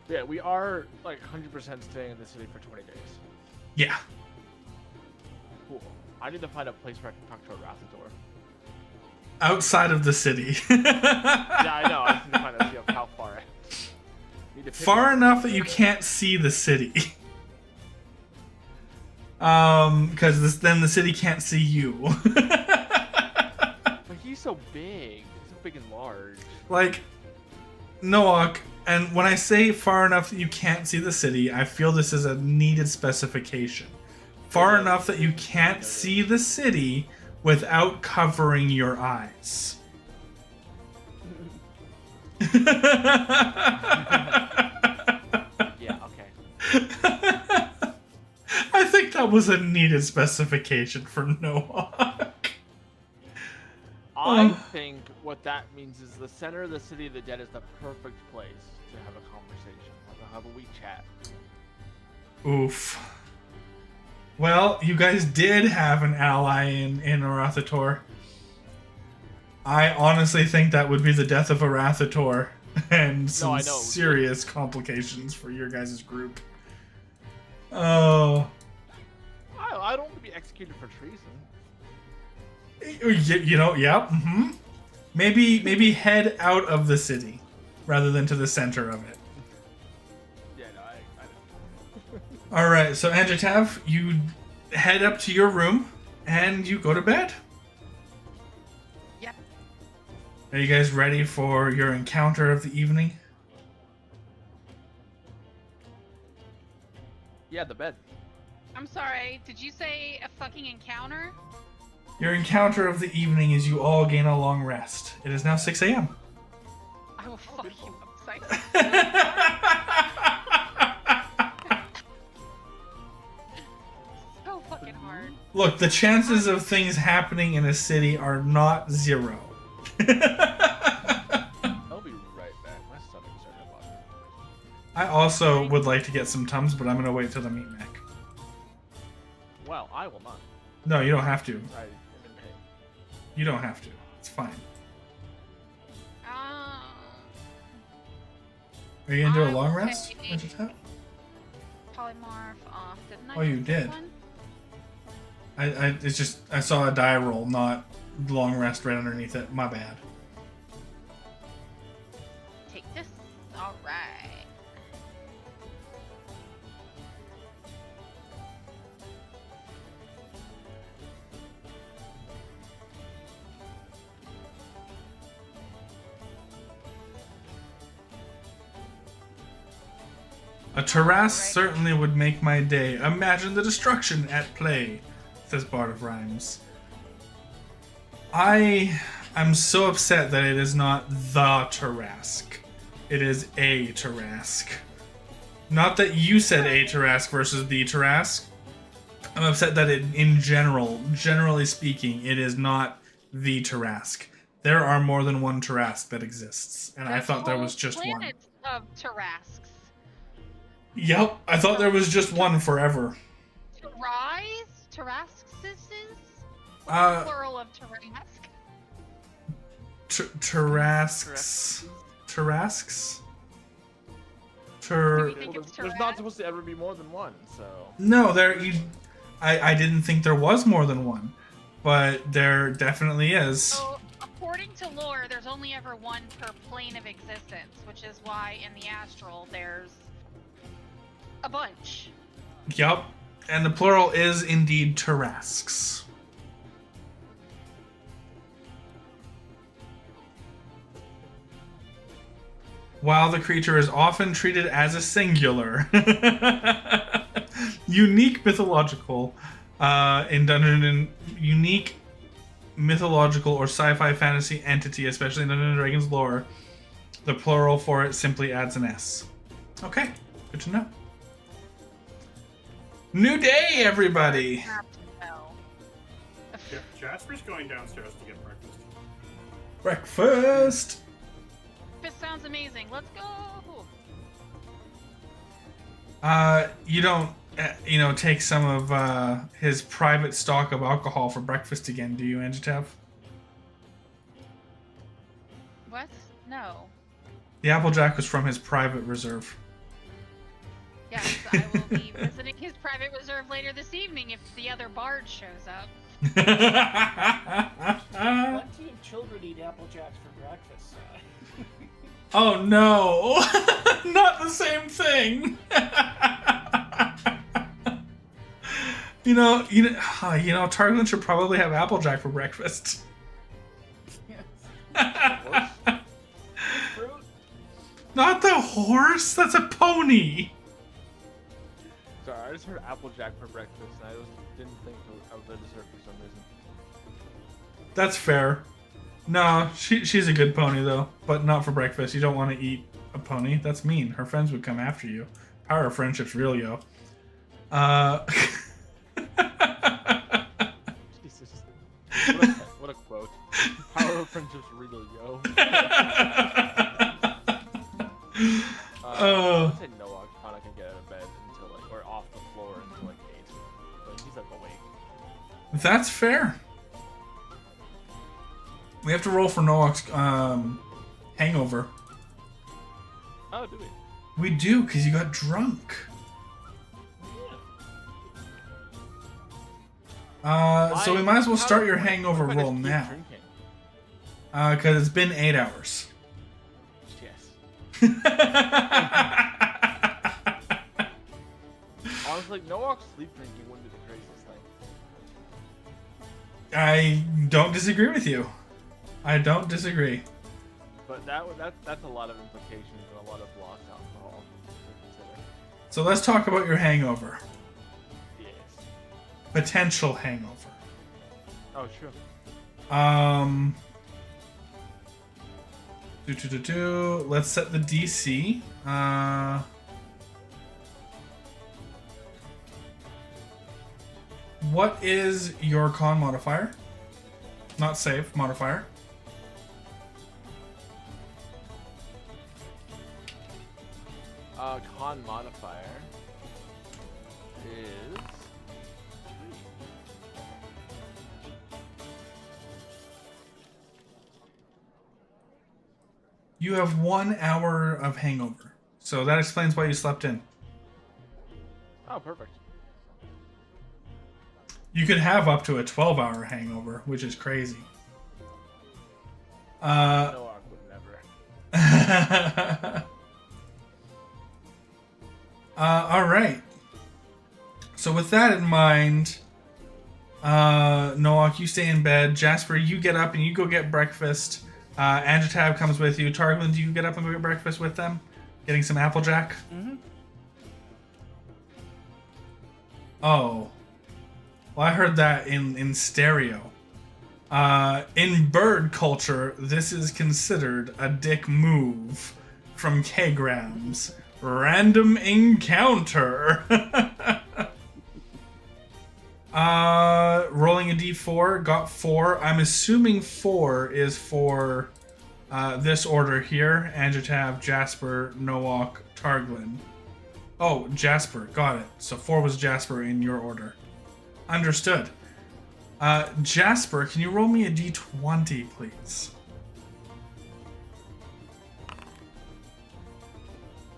Yeah, we are like 100% staying in the city for 20 days. Yeah. Cool. I need to find a place where I can talk to a Rathador. Outside of the city. Yeah, I know. I need to find out how far. Need to pick Far up- enough that you can't see the city. Because then the city can't see you. But he's so big. He's so big and large. Like, Noak, and when I say far enough that you can't see the city, I feel this is a needed specification. Far Yeah. enough that you can't see the city without covering your eyes. Yeah, okay. I think that was a needed specification for Noak. I think what what that means is the center of the city of the dead is the perfect place to have a conversation, have a wee chat. Oof. Well, you guys did have an ally in Arathator. I honestly think that would be the death of Arathator and some serious complications for your guys' group. Oh. I don't want to be executed for treason. You know, yeah. Mm-hmm. Maybe head out of the city rather than to the center of it. Yeah, no, I don't. All right, so Anjatav, you head up to your room and you go to bed. Yep. Are you guys ready for your encounter of the evening? Yeah, the bed. I'm sorry, did you say a fucking encounter? Your encounter of the evening is you all gain a long rest. It is now 6 a.m. I will fuck you upside so fucking hard. Look, the chances of things happening in a city are not 0. I'll be right back. My stomach's starting to bother. I also would like to get some Tums, but I'm going to wait till the meat Mac. Well, I will not. No, you don't have to. I am in pain. You don't have to. It's fine. Are you going to do a long rest? Polymorph off, didn't I? Oh, you use this did. one? It's just, I saw a die roll, not long rest right underneath it. My bad. Take this. All right. A terrace certainly would make my day. Imagine the destruction at play, says Bard of Rhymes. I'm so upset that it is not the Tarrasque. It is a Tarrasque. Not that you said a Tarrasque versus the Tarrasque. I'm upset that in generally speaking, it is not the Tarrasque. There are more than one Tarrasque that exists, and I thought there was just one. Planets of Tarrasques. Yep, I thought there was just one forever. Tarrasques? What's the plural of Tarrasque? Tarrasques? Do we think it's There's not supposed to ever be more than one, so... No, I didn't think there was more than one, but there definitely is. So, according to lore, there's only ever one per plane of existence, which is why in the astral there's a bunch. Yup, and the plural is indeed Tarrasques. While the creature is often treated as a singular, unique mythological unique mythological or sci-fi fantasy entity, especially in Dungeons & Dragons lore, the plural for it simply adds an S. Okay, good to know. New day, everybody! Jasper's going downstairs to get breakfast. Breakfast! This sounds amazing. Let's go! You don't, take some of his private stock of alcohol for breakfast again, do you, Anjatav? What? No. The Applejack was from his private reserve. Yes, I will be visiting his private reserve later this evening if the other bard shows up. Plenty of children eat Apple Jacks for breakfast. Oh no! Not the same thing! Targlin should probably have Applejack for breakfast. Fruit? Not the horse! That's a pony! Sorry, I just heard Applejack for breakfast, and I just didn't think of the dessert for some reason. That's fair. No, she's a good pony, though. But not for breakfast. You don't want to eat a pony. That's mean. Her friends would come after you. Power of friendship's real, yo. Jesus. What a quote. Power of friendship's real, yo. Oh. I'd say Noah probably can get out of bed until like, or off the floor until like 8. But he's like awake. That's fair. We have to roll for Noak's hangover. Oh, do we? We do, because you got drunk. So we might as well start your hangover roll now. Because it's been 8 hours. Yes. Honestly, Noak's sleep drinking wouldn't be the craziest thing. I don't disagree with you. I don't disagree. But that's a lot of implications and a lot of lost alcohol to consider. So let's talk about your hangover. Yes. Potential hangover. Oh, sure. Let's set the DC. What is your con modifier? Not save modifier. Con modifier is 3. You have 1 hour of hangover. So that explains why you slept in. Oh, perfect. You could have up to a 12-hour hangover, which is crazy. Noak would never. All right. So with that in mind, Noak, you stay in bed. Jasper, you get up and you go get breakfast. Anjatav comes with you. Targlin, do you get up and go get breakfast with them? Getting some Applejack? Mm-hmm. Oh. Well, I heard that in stereo. In bird culture, this is considered a dick move from K-Grams. Random encounter. Rolling a d4, got 4. I'm assuming 4 is for this order here. Anjatav, Jasper, Noak, Targlin. Oh, Jasper, got it. So 4 was Jasper in your order. Understood. Jasper, can you roll me a d20, please?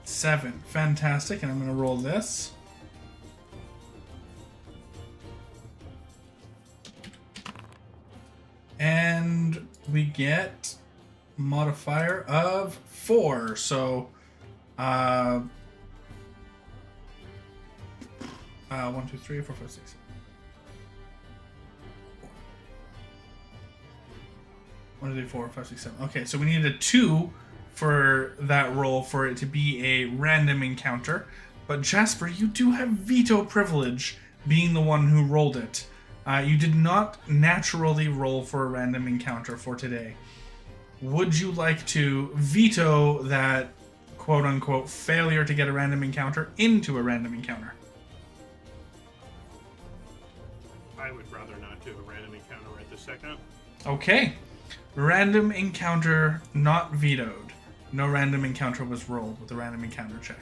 7. Fantastic, and I'm going to roll this. And we get modifier of 4. So, 1, 2, 3, 4, 5, 6. 1, 2, 3, 4, 5, 6, 7. Okay, so we need a 2 for that roll for it to be a random encounter. But Jasper, you do have veto privilege, being the one who rolled it. You did not naturally roll for a random encounter for today. Would you like to veto that quote-unquote failure to get a random encounter into a random encounter? I would rather not do a random encounter right this second. Okay. Random encounter not vetoed. No random encounter was rolled with a random encounter check.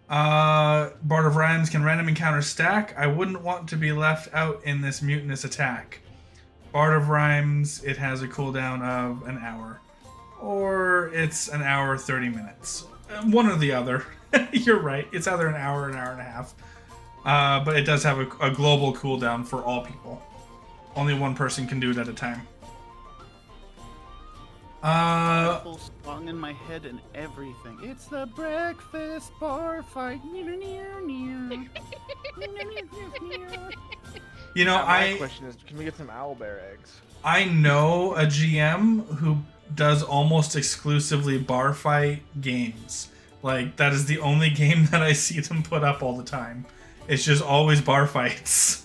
Bard of Rhymes, can random encounter stack? I wouldn't want to be left out in this mutinous attack. Bard of Rhymes, it has a cooldown of an hour. Or it's an hour, 30 minutes. One or the other. You're right. It's either an hour and a half. But it does have a global cooldown for all people. Only one person can do it at a time. Full song in my head and everything. It's the breakfast bar fight. You know, my question is, can we get some owlbear eggs? I know a GM who does almost exclusively bar fight games. Like, that is the only game that I see them put up all the time. It's just always bar fights.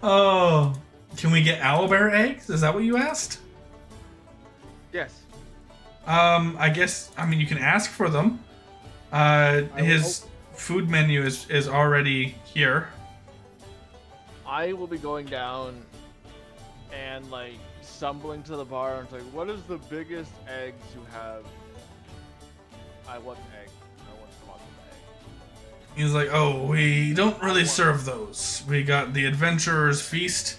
Oh, can we get owlbear eggs? Is that what you asked? Yes. I guess, I mean, you can ask for them. His food menu is already here. I will be going down and like stumbling to the bar and it's like, what is the biggest eggs you have? I want egg. I want some egg. He's like, oh, we don't really serve those. We got the Adventurer's Feast,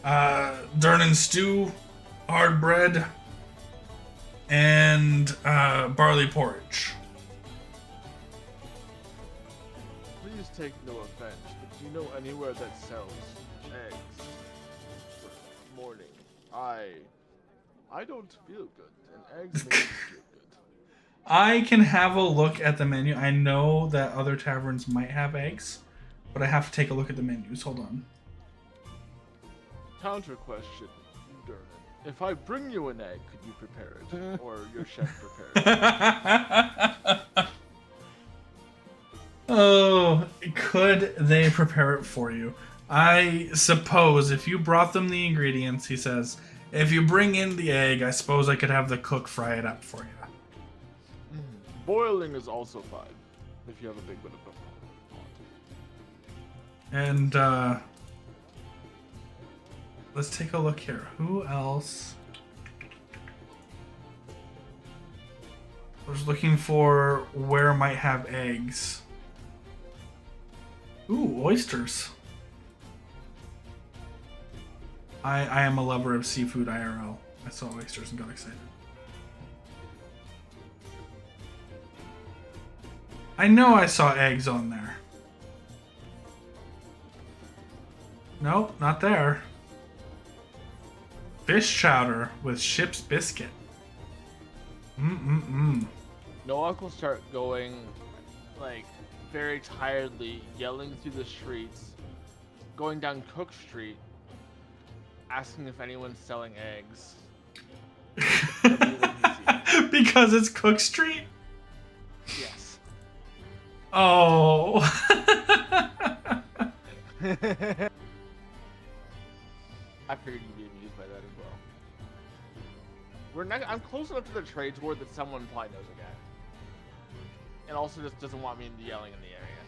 Durnan Stew, hard bread, and barley porridge. Please take no offense, but do you know anywhere that sells eggs for morning? I don't feel good, and eggs make me feel good. I can have a look at the menu. I know that other taverns might have eggs, but I have to take a look at the menus. Hold on. Counter question, Durnan. If I bring you an egg, could you prepare it? Or your chef prepare it? Oh, could they prepare it for you? I suppose if you brought them the ingredients, he says, if you bring in the egg, I suppose I could have the cook fry it up for you. Boiling is also fine, if you have a big bit of butter. And, let's take a look here. Who else? I was looking for where might have eggs. Ooh, oysters. I am a lover of seafood IRL. I saw oysters and got excited. I know I saw eggs on there. Nope, not there. Fish chowder with ship's biscuit. Noak will start going, like, very tiredly, yelling through the streets, going down Cook Street, asking if anyone's selling eggs. Because it's Cook Street? Yes. Oh. I figured you'd be amused by that as well. I'm close enough to the trades ward that someone probably knows a guy. And also just doesn't want me yelling in the area.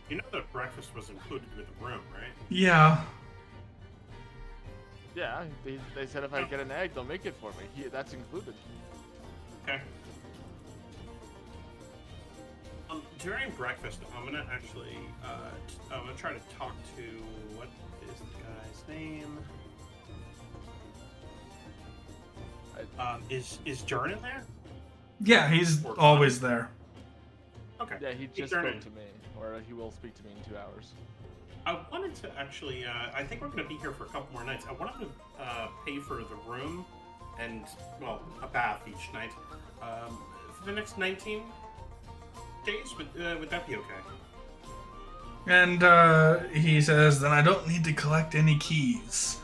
You know that breakfast was included with the room, right? Yeah. Yeah, they said if I get an egg, they'll make it for me. That's included. Okay. During breakfast, I'm gonna actually, I'm gonna try to talk to, what is the guy's name? Is Durnan there? Yeah, he's always there. Okay. Yeah, he just spoke to me, or he will speak to me in 2 hours. I wanted to actually, I think we're gonna be here for a couple more nights. I wanted to pay for the room and, well, a bath each night for the next 19 days. Would that be okay? And he says, then I don't need to collect any keys.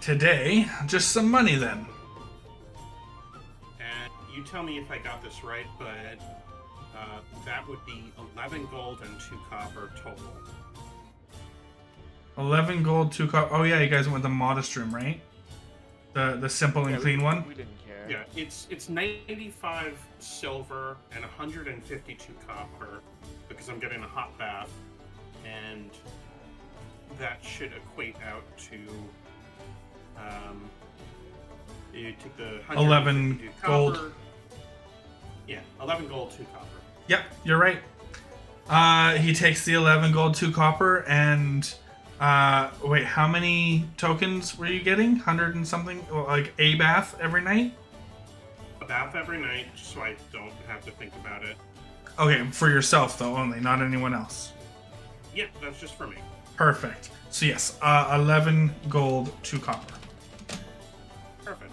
Today, just some money then. And you tell me if I got this right, but that would be 11 gold and 2 copper total. 11 gold, 2 copper. Oh yeah, you guys went with the modest room, right? The simple and clean one? We didn't care. Yeah, it's 95 silver and 152 copper because I'm getting a hot bath, and that should equate out to you take the 11 gold. Copper. Yeah, 11 gold, 2 copper. Yep, you're right. He takes the 11 gold, 2 copper, and wait, how many tokens were you getting? 100 and something? Well, like a bath every night? A bath every night, just so I don't have to think about it. Okay, for yourself though only, not anyone else. Yeah, that's just for me. Perfect. So yes, 11 gold, 2 copper. Perfect.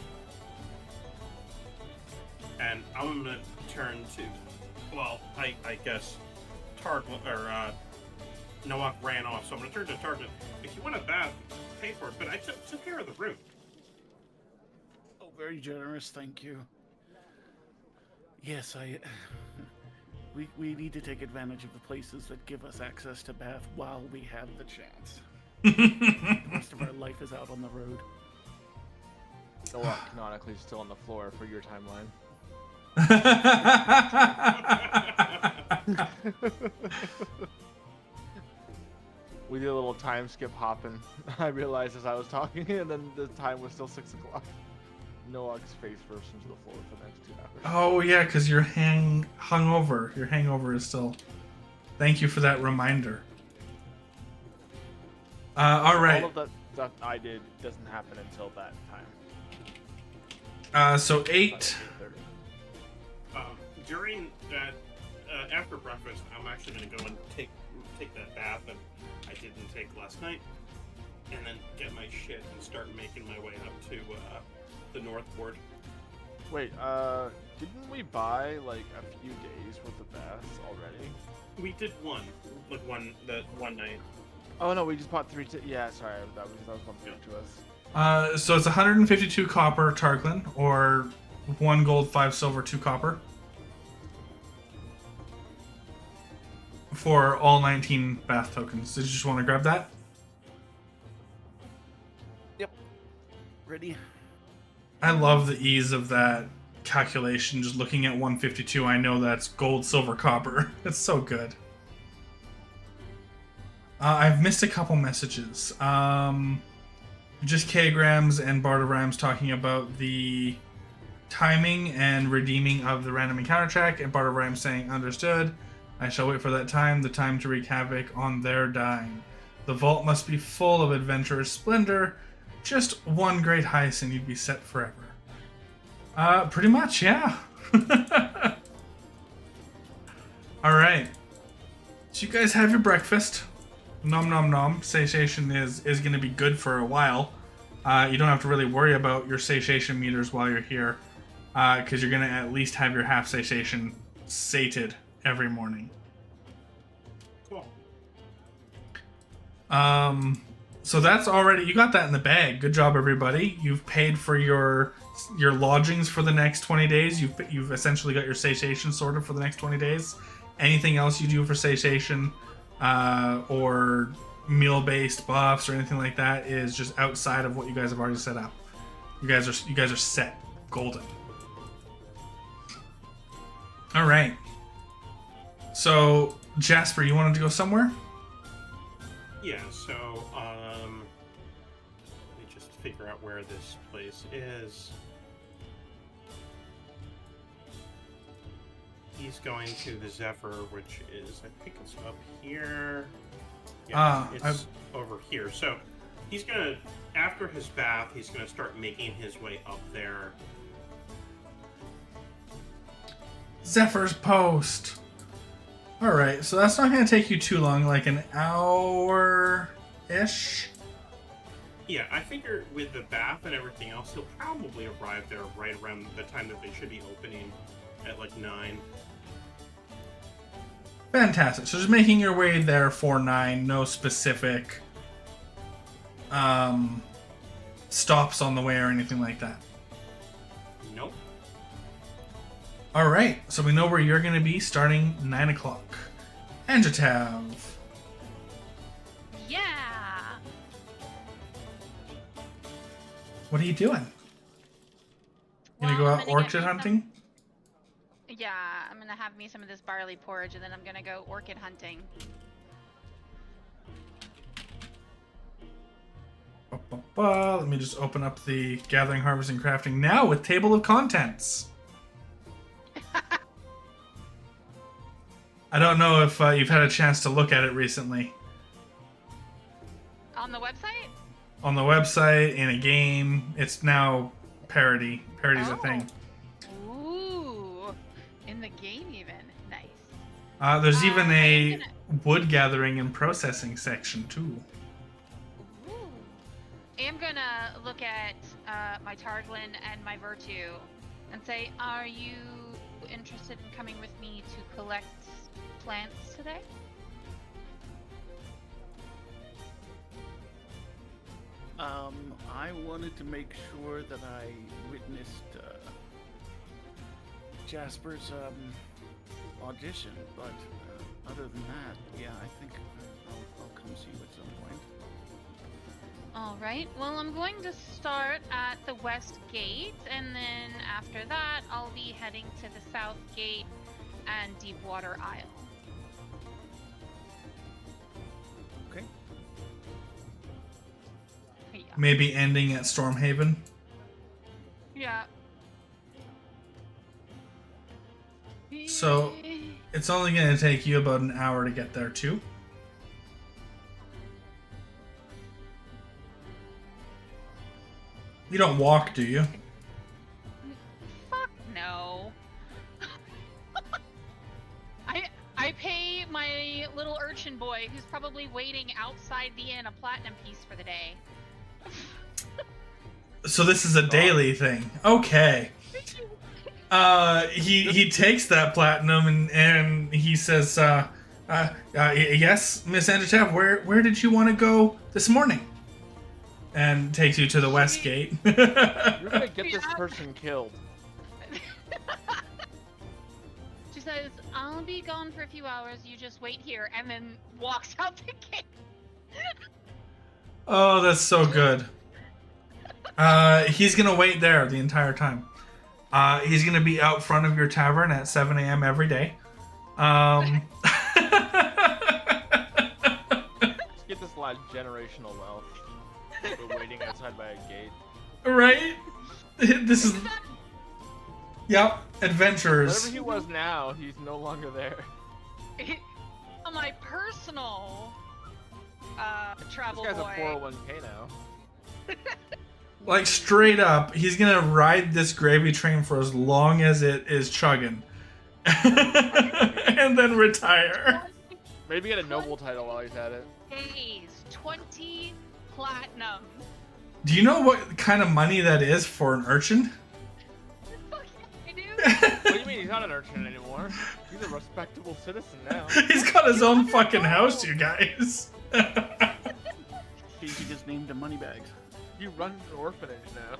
And I'm gonna turn to, well, I guess Targlin, or Noak ran off, so I'm gonna turn to Targlin. If you want a bath, pay for it, but I took care of the room. Oh, very generous, thank you. Yes, we need to take advantage of the places that give us access to bath while we have the chance. The rest of our life is out on the road. Noah canonically still on the floor for your timeline. We did a little time skip hopping. I realized as I was talking, and then the time was still 6 o'clock. Noak's face first into the floor for the next 2 hours. Oh yeah, because you're hungover. Your hangover is still. Thank you for that reminder. All right. All of that stuff I did doesn't happen until that time. So 8. During that, after breakfast, I'm actually going to go and take that bath that I didn't take last night, and then get my shit and start making my way up to the North Ward. Wait, didn't we buy like a few days worth of baths already? We did one night. Oh no, we just bought 3. Yeah, sorry, that was one thing to us. So it's 152 copper Targlin, or 1 gold, 5 silver, 2 copper. For all 19 bath tokens. Did you just want to grab that? Yep. Ready? I love the ease of that calculation. Just looking at 152, I know that's gold, silver, copper. It's so good. I've missed a couple messages. Just Kgrams and Barterrams talking about the timing and redeeming of the random encounter check, and Barterrams saying, understood. I shall wait for that time, the time to wreak havoc on their dying. The vault must be full of adventurous splendor. Just one great heist and you'd be set forever. Pretty much, yeah. Alright. So you guys have your breakfast. Nom nom nom. Satiation is going to be good for a while. You don't have to really worry about your satiation meters while you're here. Because you're going to at least have your half satiation sated every morning. Cool. So that's already, you got that in the bag. Good job, everybody. You've paid for your lodgings for the next 20 days. You've essentially got your satiation sorted for the next 20 days. Anything else you do for satiation or meal-based buffs or anything like that is just outside of what you guys have already set up. You guys are set. Golden. All right. So, Jasper, you wanted to go somewhere? Yeah, so, let me just figure out where this place is. He's going to the Zephyr, which is, I think it's up here. Yeah, it's over here. So, he's gonna, after his bath, he's gonna start making his way up there. Zephyr's Post. Alright, so that's not going to take you too long, like an hour-ish? Yeah, I figure with the bath and everything else, he'll probably arrive there right around the time that they should be opening at like 9. Fantastic. So just making your way there for 9, no specific stops on the way or anything like that. Nope. Alright, so we know where you're going to be starting 9 o'clock. Anjatav. Yeah. What are you doing? You gonna Well, go I'm out gonna get orchid me hunting? Yeah, I'm gonna have me some of this barley porridge, and then I'm gonna go orchid hunting. Let me just open up the Gathering, Harvesting, Crafting now with Table of Contents. I don't know if you've had a chance to look at it recently. On the website? On the website, in a game, it's now parody. Parody's a thing. Ooh, in the game even. Nice. There's even I a am gonna- wood gathering and processing section too. Ooh. I am gonna look at my Targlin and my Virtue and say, are you interested in coming with me to collect plants today? I wanted to make sure that I witnessed Jasper's audition, but other than that, yeah, I think I'll come see you at some point. All right. Well, I'm going to start at the west gate, and then after that, I'll be heading to the south gate and Deepwater Isle. Okay. maybe ending at Stormhaven. Yeah. So it's only going to take you about an hour to get there too. You don't walk, do you? Fuck no. I pay my little urchin boy, who's probably waiting outside the inn, a platinum piece for the day. So this is a daily thing. Okay. He takes that platinum and he says, yes, Miss Anjatav, where did you want to go this morning? And takes you to the west gate. You're gonna get this person killed. She says, I'll be gone for a few hours, you just wait here, and then walks out the gate. Oh, that's so good. He's gonna wait there the entire time. He's gonna be out front of your tavern at 7 a.m. every day. Let's get this lad generational wealth. We're waiting outside by a gate. Right? This is... Yep, adventurers. Whatever he was now, he's no longer there. My personal travel This guy's boy. a 401k now. Like, straight up, he's gonna ride this gravy train for as long as it is chugging. And then retire. Maybe get a noble title while he's at it. Days, 20 platinum. Do you know what kind of money that is for an urchin? Fuck yeah, I do. What do you mean he's not an urchin anymore? He's a respectable citizen now. He's got his own fucking house, you guys. He just named him Moneybags. He runs an orphanage now.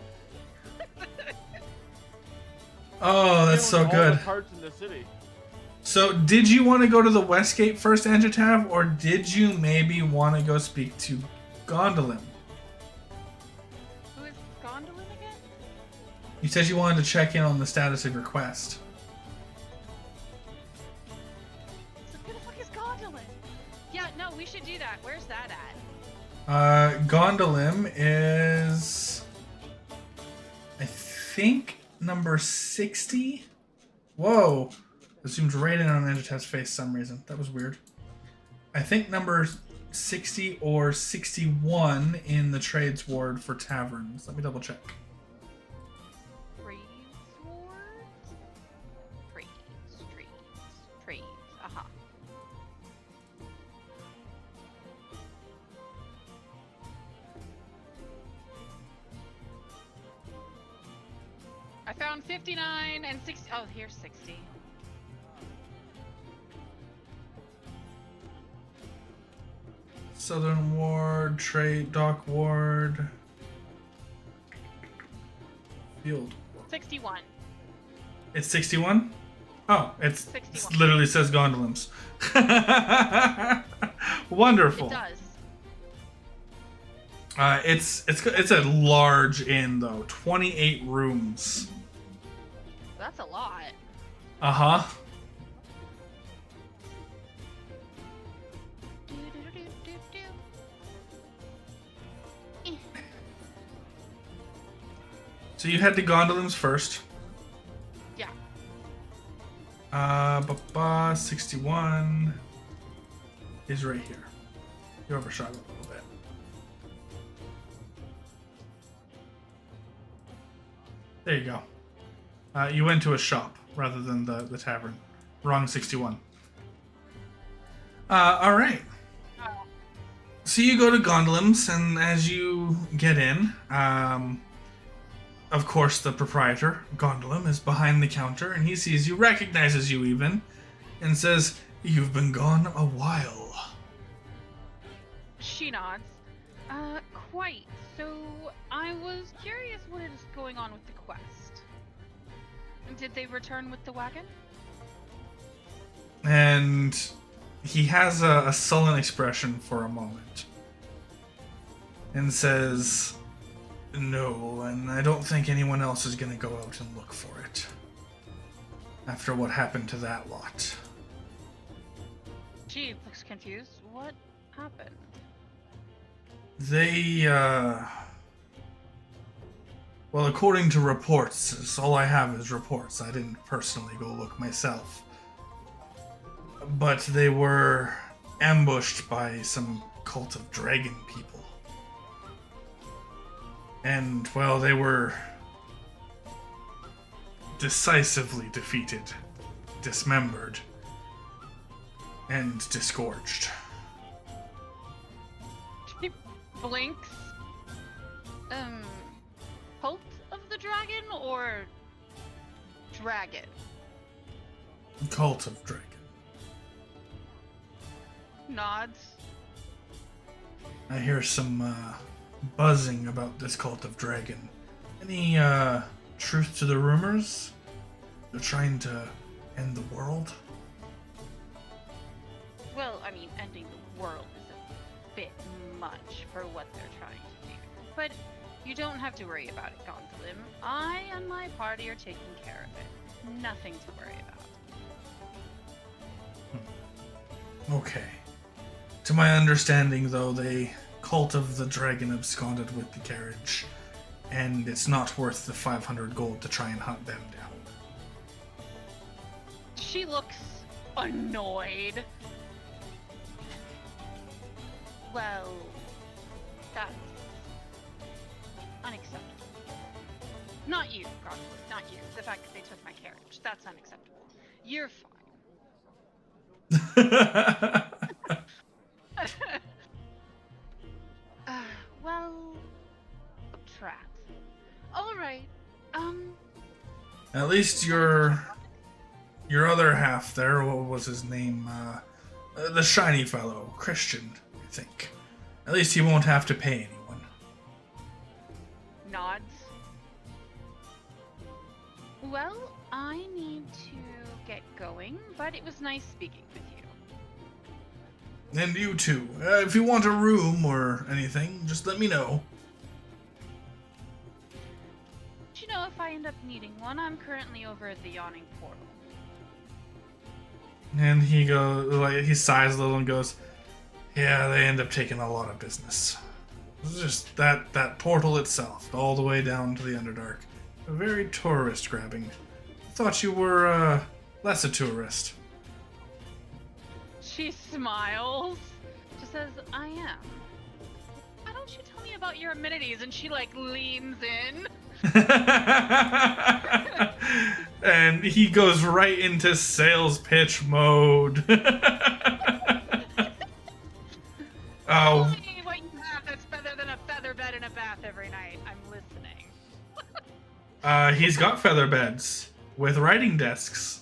Oh, that's He so owns all good. the parts in the city. So, did you want to go to the West Gate first, Anjatav, or did you maybe want to go speak to Gondolin? Who is Gondolin again? You said you wanted to check in on the status of your quest. So who the fuck is Gondolin? Yeah, no, we should do that. Where's that at? Gondolin is, I think, number 60. Whoa. It zoomed right in on Anjatav's face for some reason. That was weird. I think number 60 or 61 in the trades ward for taverns. Let me double check. Trades Ward? Trades. Aha. I found 59 and 60. Oh, here's 60. Southern Ward, Trade, Dock Ward, Field. 61. It's 61? Oh, it 61. literally says Gondolins. Wonderful. It does. It's a large inn though. 28 rooms. That's a lot. Uh-huh. So you head to Gondolin's first. Yeah. 61 is right here. You overshot it a little bit. There you go. You went to a shop rather than the tavern. Wrong 61. All right. So you go to Gondolin's, and as you get in, of course, the proprietor, Gondolin, is behind the counter, and he sees you, recognizes you even, and says, "You've been gone a while." She nods. Quite. So, I was curious what is going on with the quest. Did they return with the wagon? And he has a sullen expression for a moment, and says, "No, and I don't think anyone else is gonna go out and look for it. After what happened to that lot." She looks confused. What happened? They Well, according to reports, all I have is reports. I didn't personally go look myself. But they were ambushed by some cult of dragon people. And, well, they were decisively defeated, dismembered, and disgorged. She blinks. Cult of the dragon or dragon? Cult of dragon. Nods. I hear some buzzing about this cult of dragon. Any truth to the rumors? They're trying to end the world? Well, I mean, ending the world is a bit much for what they're trying to do. But you don't have to worry about it, Gondolim. I and my party are taking care of it. Nothing to worry about. Okay. To my understanding, though, the cult of the dragon absconded with the carriage, and it's not worth the 500 gold to try and hunt them down. She looks annoyed. Well, that's unacceptable. Not you, Gondolin, not you. The fact that they took my carriage, that's unacceptable. You're fine. Well, Trat. All right. At least your other half there, what was his name? The shiny fellow, Christian, I think. At least he won't have to pay anyone. Nods. Well, I need to get going, but it was nice speaking with you. And you too. If you want a room or anything, just let me know. Do you know if I end up needing one? I'm currently over at the Yawning Portal. And he goes, like, he sighs a little and goes, "Yeah, they end up taking a lot of business. It's just that portal itself, all the way down to the Underdark. Very tourist grabbing. Thought you were less a tourist." She smiles. She says, I am. Why don't you tell me about your amenities? And she, like, leans in. And he goes right into sales pitch mode. Tell me what you have that's better than a feather bed and a bath every night. I'm listening. He's got feather beds with writing desks,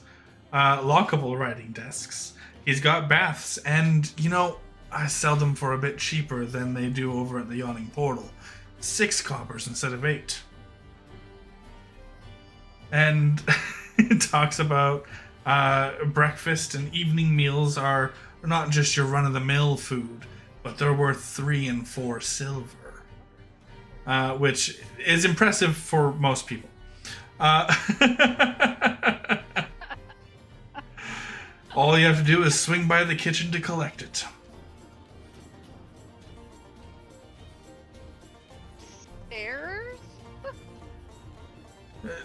lockable writing desks. He's got baths, and, you know, I sell them for a bit cheaper than they do over at the Yawning Portal. 6 coppers instead of 8. And it talks about breakfast and evening meals are not just your run-of-the-mill food, but they're worth 3 and 4 silver, which is impressive for most people. All you have to do is swing by the kitchen to collect it. Stairs?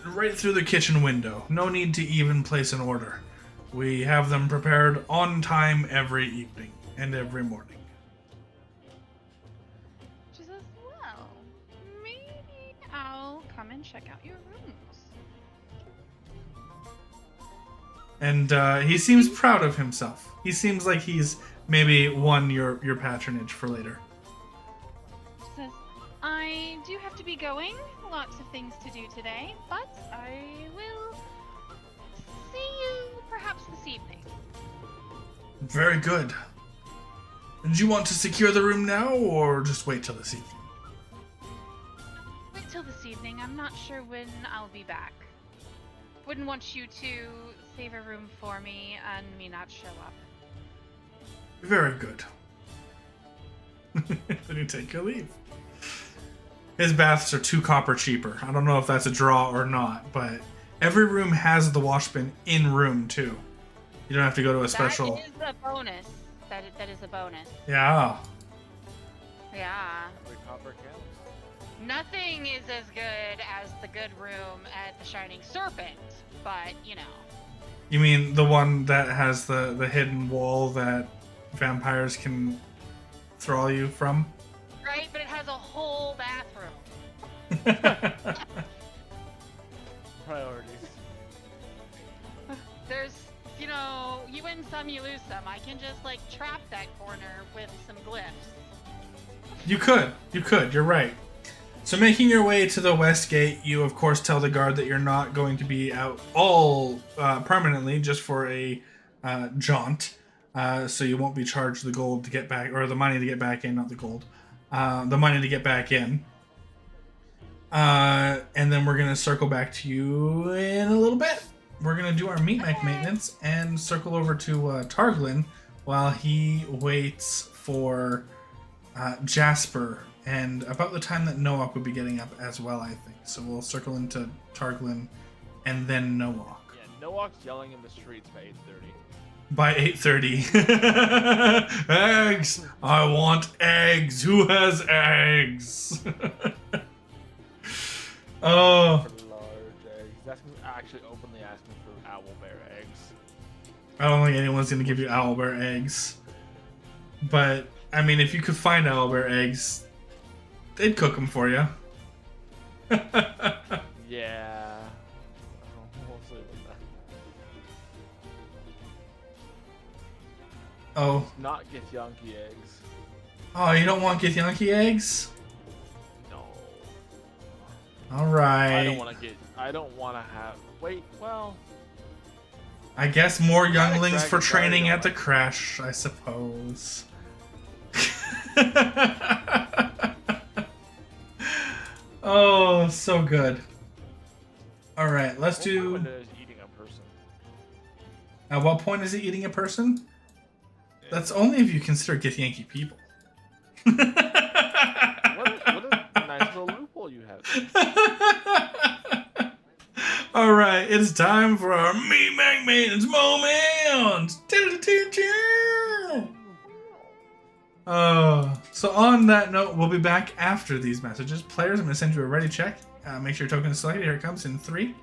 Right through the kitchen window. No need to even place an order. We have them prepared on time every evening and every morning. She says, well, maybe I'll come and check out your rooms. And he seems proud of himself. He seems like he's maybe won your patronage for later. She says, I do have to be going. Lots of things to do today, but I will see you perhaps this evening. Very good. Did you want to secure the room now, or just wait till this evening? Wait till this evening. I'm not sure when I'll be back. Wouldn't want you to save a room for me and me not show up. Very good. Then you take your leave. His baths are 2 copper cheaper. I don't know if that's a draw or not, but every room has the wash bin in room too. You don't have to go to a special. That is a bonus. That is a bonus. Yeah. Yeah. Every copper counts. Nothing is as good as the good room at the Shining Serpent, but You mean the one that has the hidden wall that vampires can throw you from? right? But it has a whole bathroom. Priorities. There's, you win some, you lose some. I can just trap that corner with some glyphs. You could. You're right. So making your way to the west gate, you of course tell the guard that you're not going to be out all permanently, just for a jaunt. So you won't be charged the gold to get back, or the money to get back in, not the gold. The money to get back in. And then we're going to circle back to you in a little bit. We're going to do our meat mech maintenance and circle over to Targlin while he waits for Jasper, and about the time that Noak would be getting up as well, I think. So we'll circle into Targlin and then Noak. Yeah, Noak's yelling in the streets By by 8:30. 8:30. Eggs! I want eggs! Who has eggs? Oh, For large eggs. He's actually openly asking for owlbear eggs. I don't think anyone's going to give you owlbear eggs. But, I mean, if you could find owlbear eggs, they'd cook them for you. Yeah. We'll see with that. Oh. Not Githyanki eggs. Oh, you don't want Githyanki eggs? No. Alright. I don't want to have. Wait, well. I guess more younglings for Dragon training Guard, at the crash, I suppose. Oh, so good. Alright, let's do... When is eating a person? At what point is it eating a person? That's only if you consider Githyanki people. What a nice little loophole you have. Alright, it's time for our Meat Mac Maintenance moment! So on that note, we'll be back after these messages. Players, I'm going to send you a ready check. Make sure your token is selected. Here it comes in 3,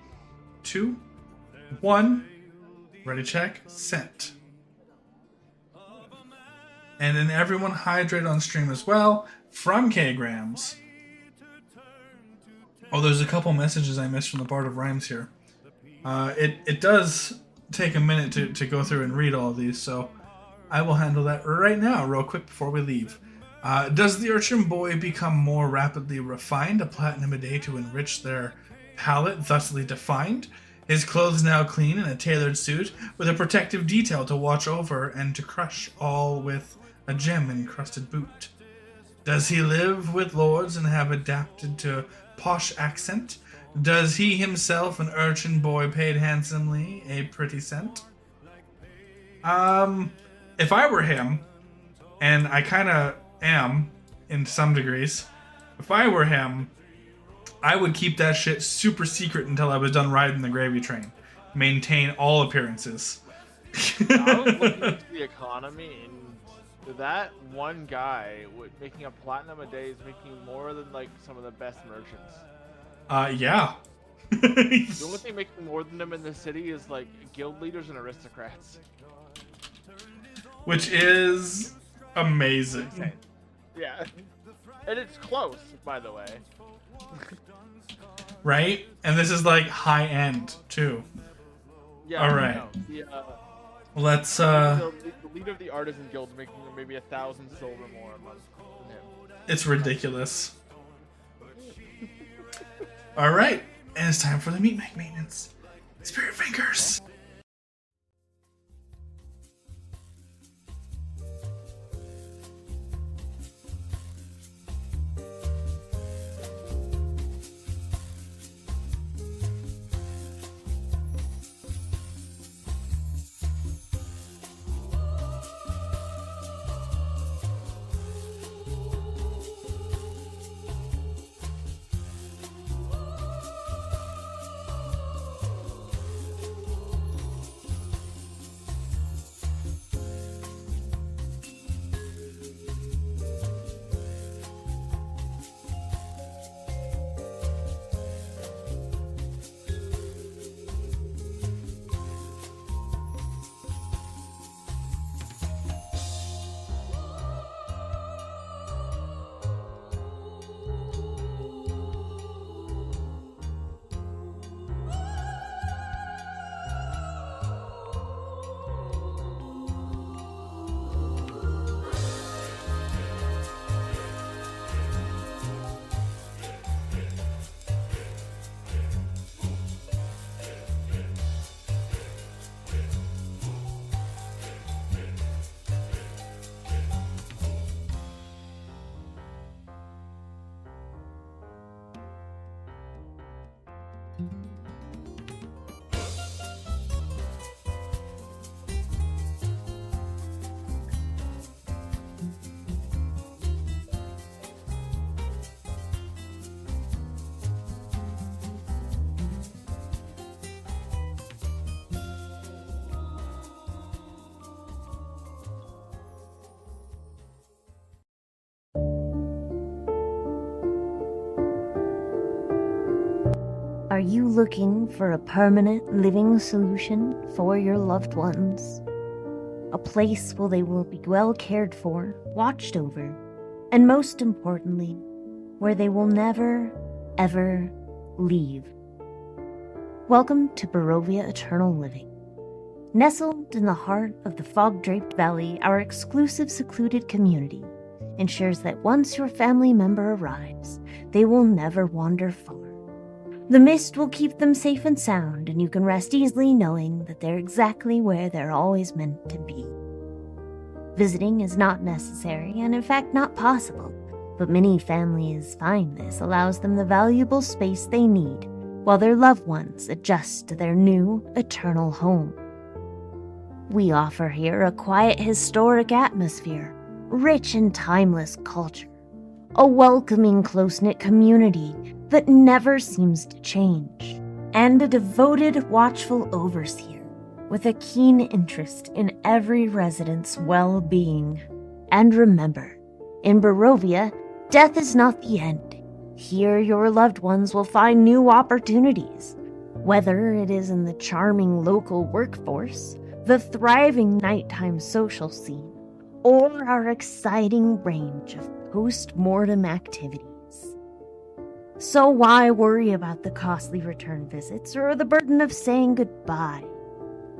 2, 1. Ready check, sent. And then everyone hydrate on stream as well from K-Grams. Oh, there's a couple messages I missed from the Bard of Rhymes here. It does take a minute to go through and read all of these, so I will handle that right now, real quick before we leave. Does the urchin boy become more rapidly refined, a platinum a day to enrich their palate, thusly defined? His clothes now clean in a tailored suit, with a protective detail to watch over and to crush, all with a gem-encrusted boot. Does he live with lords and have adapted to posh accent? Does he himself, an urchin boy paid handsomely, a pretty cent? If I were him, and I kind of am, in some degrees, if I were him, I would keep that shit super secret until I was done riding the gravy train. Maintain all appearances. I was looking into the economy, and that one guy making a platinum a day is making more than some of the best merchants. Yeah. The only thing making more than them in the city is guild leaders and aristocrats. Which is amazing. Insane. Yeah. And it's close, by the way. Right? And this is high end too. Yeah. All right. No, Let's the leader of the artisan guild is making maybe 1,000 silver more a month than him. It's ridiculous. All right, and it's time for the meat mech maintenance. Spirit fingers. you looking for a permanent living solution for your loved ones? A place where they will be well cared for, watched over, and most importantly, where they will never, ever leave. Welcome to Barovia Eternal Living. Nestled in the heart of the fog-draped valley, our exclusive secluded community ensures that once your family member arrives, they will never wander far. The mist will keep them safe and sound, and you can rest easily knowing that they're exactly where they're always meant to be. Visiting is not necessary, and in fact not possible, but many families find this allows them the valuable space they need while their loved ones adjust to their new, eternal home. We offer here a quiet, historic atmosphere, rich in timeless culture, a welcoming, close-knit community that never seems to change, and a devoted, watchful overseer with a keen interest in every resident's well-being. And remember, in Barovia, death is not the end. Here your loved ones will find new opportunities, whether it is in the charming local workforce, the thriving nighttime social scene, or our exciting range of post-mortem activities. So why worry about the costly return visits or the burden of saying goodbye?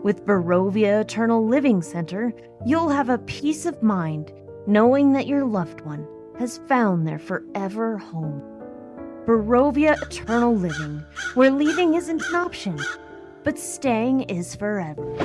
With Barovia Eternal Living Center, you'll have a peace of mind knowing that your loved one has found their forever home. Barovia Eternal Living, where leaving isn't an option, but staying is forever.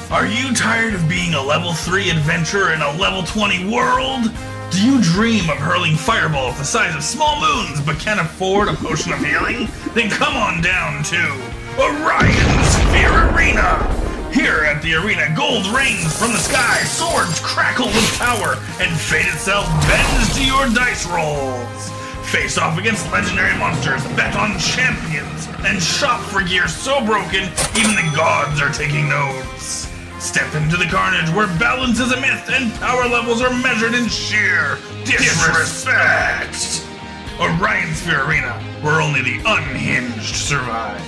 Are you tired of being a level 3 adventurer in a level 20 world? Do you dream of hurling fireballs the size of small moons but can't afford a potion of healing? Then come on down to Orion's Sphere Arena! Here at the arena, gold rains from the sky, swords crackle with power, and fate itself bends to your dice rolls. Face off against legendary monsters, bet on champions, and shop for gear so broken even the gods are taking notes. Step into the carnage where balance is a myth and power levels are measured in sheer disrespect. Orion Sphere Arena, where only the unhinged survive.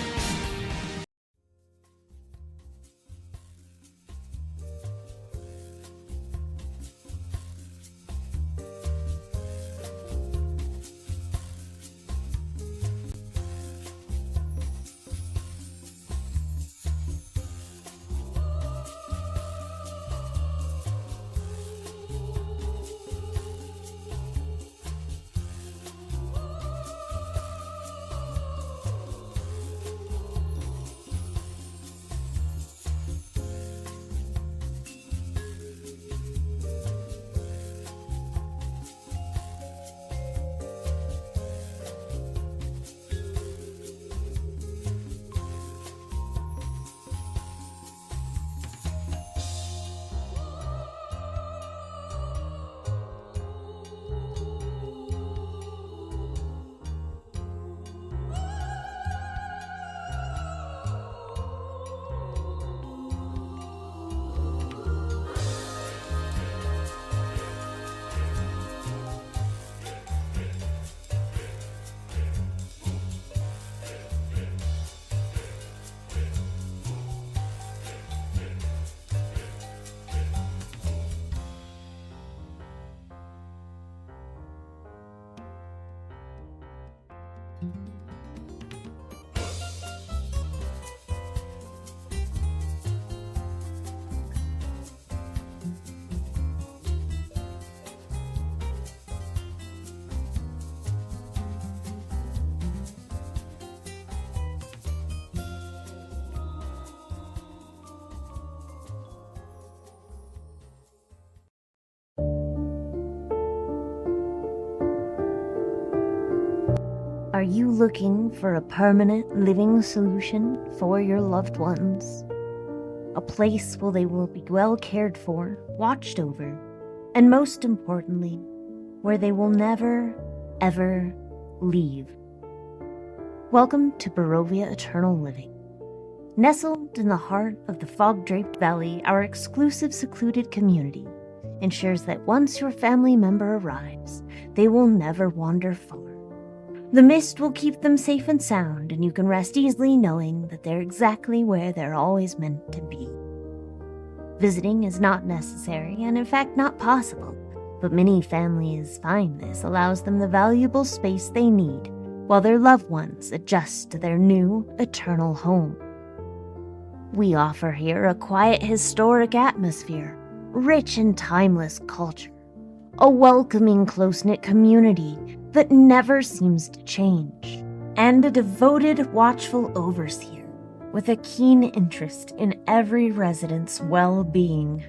Are you looking for a permanent living solution for your loved ones? A place where they will be well cared for, watched over, and most importantly, where they will never, ever leave. Welcome to Barovia Eternal Living. Nestled in the heart of the fog-draped valley, our exclusive secluded community ensures that once your family member arrives, they will never wander far. The mist will keep them safe and sound, and you can rest easily knowing that they're exactly where they're always meant to be. Visiting is not necessary, and in fact not possible, but many families find this allows them the valuable space they need while their loved ones adjust to their new, eternal home. We offer here a quiet, historic atmosphere, rich in timeless culture, a welcoming, close-knit community that never seems to change, and a devoted, watchful overseer with a keen interest in every resident's well-being.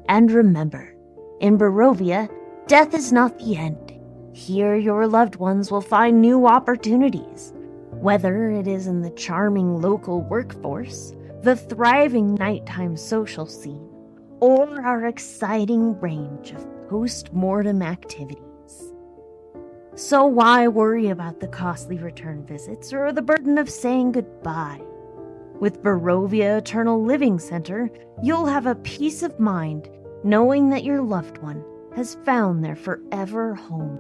And remember, in Barovia, death is not the end. Here your loved ones will find new opportunities, whether it is in the charming local workforce, the thriving nighttime social scene, or our exciting range of post-mortem activities. So why worry about the costly return visits or the burden of saying goodbye? With Barovia Eternal Living Center, you'll have a peace of mind knowing that your loved one has found their forever home.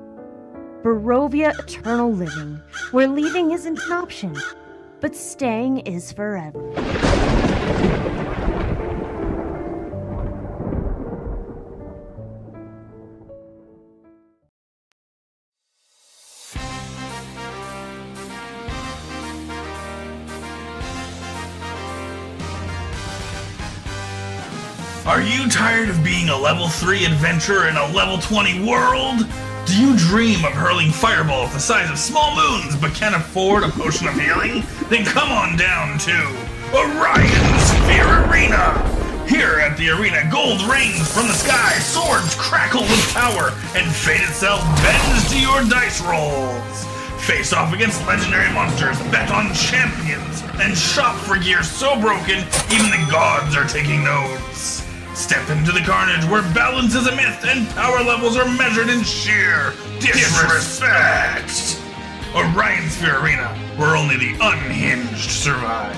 Barovia Eternal Living, where leaving isn't an option, but staying is forever. Are you tired of being a level 3 adventurer in a level 20 world? Do you dream of hurling fireballs the size of small moons but can't afford a potion of healing? Then come on down to Orion's Sphere Arena! Here at the arena, gold rains from the sky, swords crackle with power, and fate itself bends to your dice rolls. Face off against legendary monsters, bet on champions, and shop for gear so broken even the gods are taking notes. Step into the carnage where balance is a myth and power levels are measured in sheer disrespect. Orion Sphere Arena, where only the unhinged survive.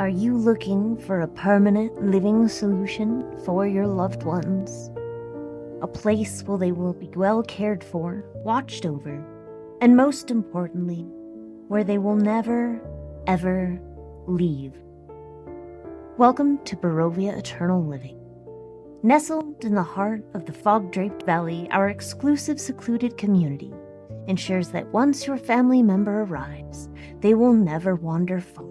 Are you looking for a permanent living solution for your loved ones? A place where they will be well cared for, watched over, and most importantly, where they will never, ever leave. Welcome to Barovia Eternal Living. Nestled in the heart of the fog-draped valley, our exclusive secluded community ensures that once your family member arrives, they will never wander far.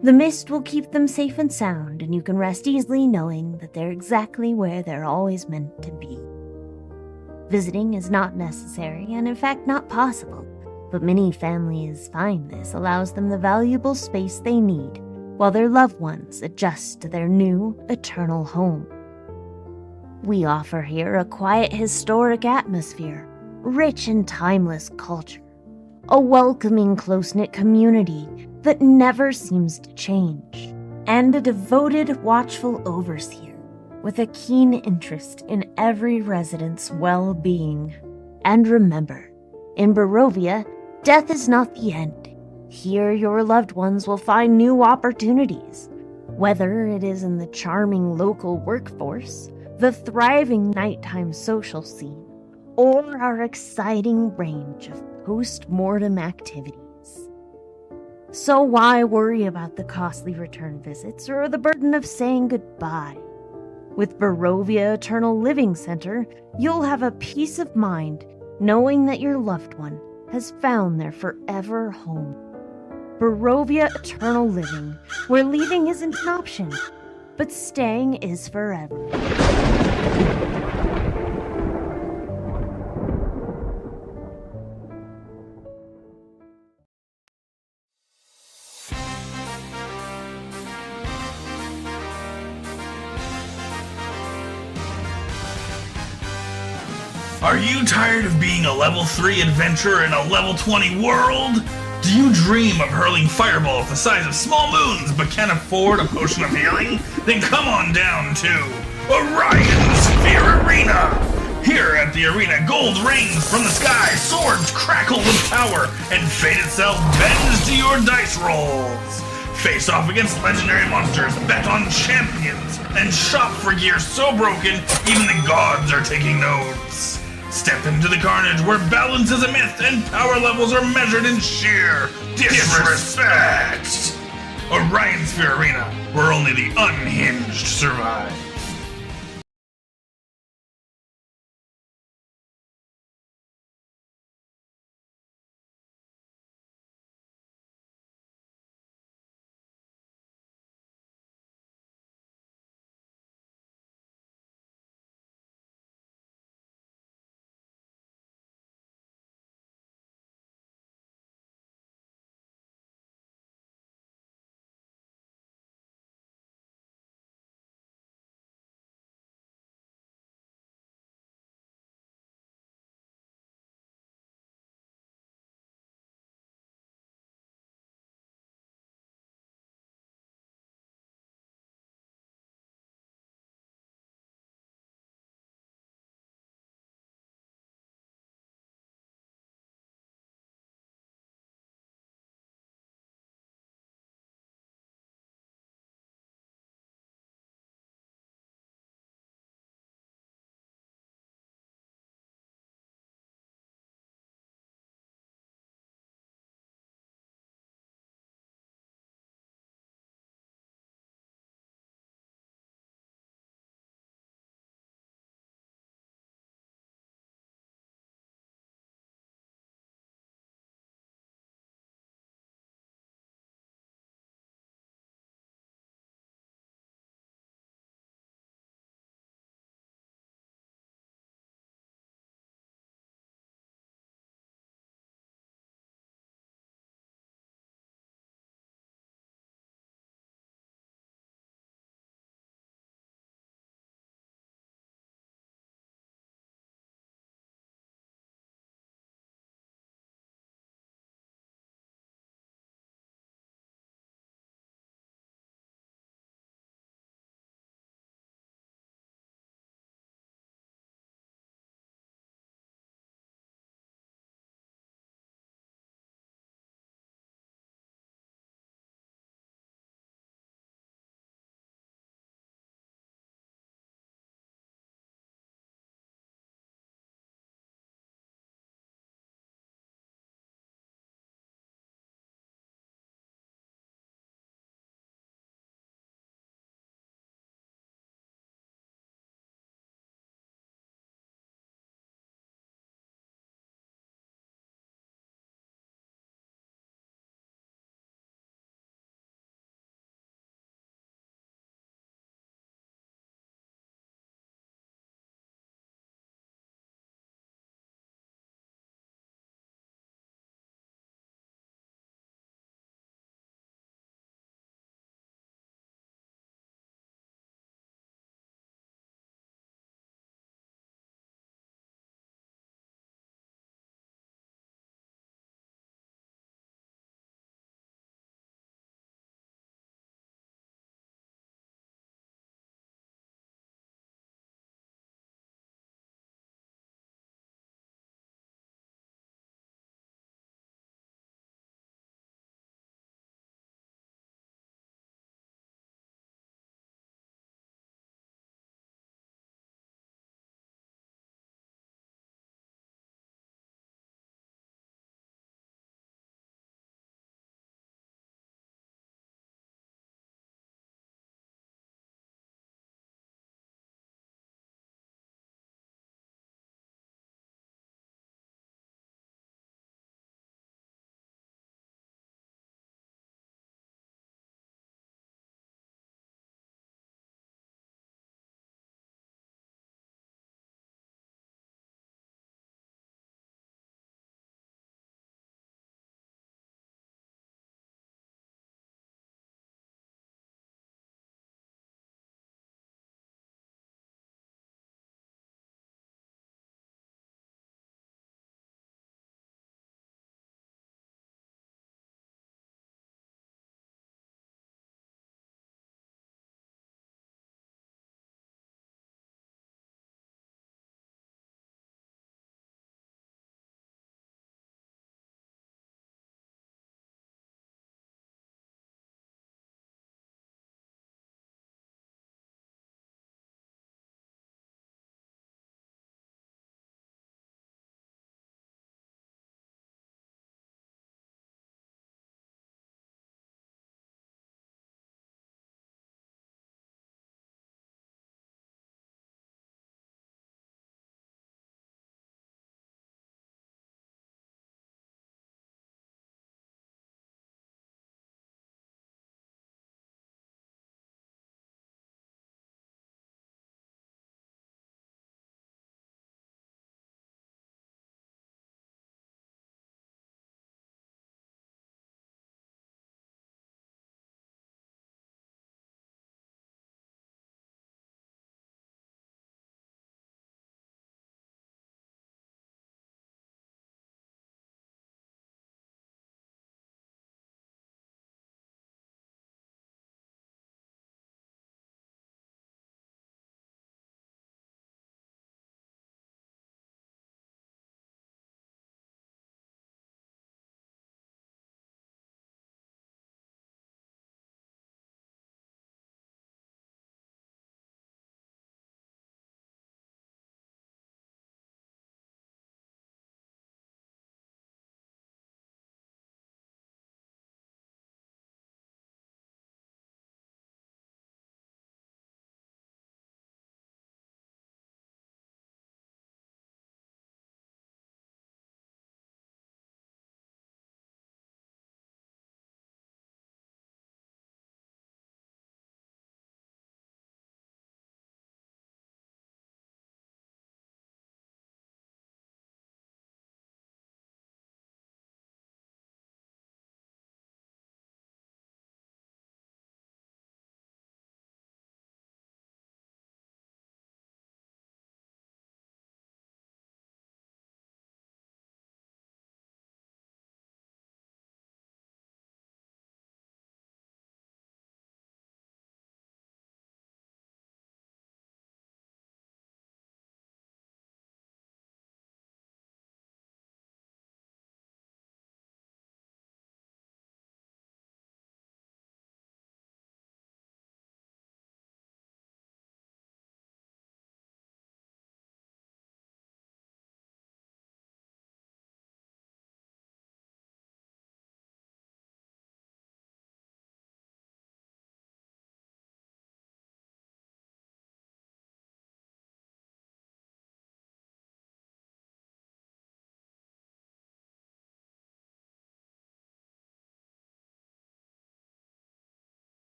The mist will keep them safe and sound, and you can rest easily knowing that they're exactly where they're always meant to be. Visiting is not necessary, and in fact not possible, but many families find this allows them the valuable space they need while their loved ones adjust to their new, eternal home. We offer here a quiet, historic atmosphere, rich in timeless culture, a welcoming, close-knit community that never seems to change, and a devoted, watchful overseer with a keen interest in every resident's well-being. And remember, in Barovia, death is not the end. Here your loved ones will find new opportunities, whether it is in the charming local workforce, the thriving nighttime social scene, or our exciting range of post-mortem activities. So why worry about the costly return visits or the burden of saying goodbye? With Barovia Eternal Living Center, you'll have a peace of mind knowing that your loved one has found their forever home. Barovia Eternal Living, where leaving isn't an option, but staying is forever. Are you tired of being a level 3 adventurer in a level 20 world? Do you dream of hurling fireballs the size of small moons but can't afford a potion of healing? Then come on down to Orion's Sphere Arena! Here at the arena, gold rains from the sky, swords crackle with power, and fate itself bends to your dice rolls. Face off against legendary monsters, bet on champions, and shop for gear so broken even the gods are taking notes. Step into the carnage where balance is a myth and power levels are measured in sheer disrespect. Orion Sphere Arena, where only the unhinged survive.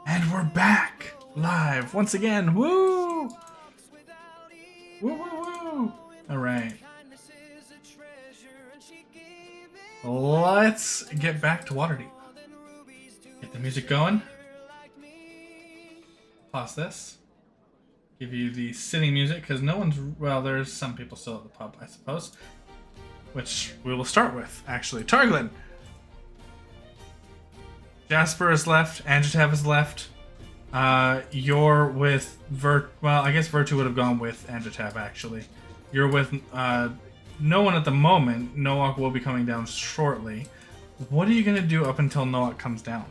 And we're back live once again. Woo! Woo, woo, woo! All right. Let's get back to Waterdeep. Get the music going. Pause this. Give you the sitting music because no one's. Well, there's some people still at the pub, I suppose. Which we will start with, actually. Targlin! Jasper is left. Anjatav is left. You're with Well, I guess Virtue would have gone with Anjatav, actually. You're with no one at the moment. Noak will be coming down shortly. What are you going to do up until Noak comes down?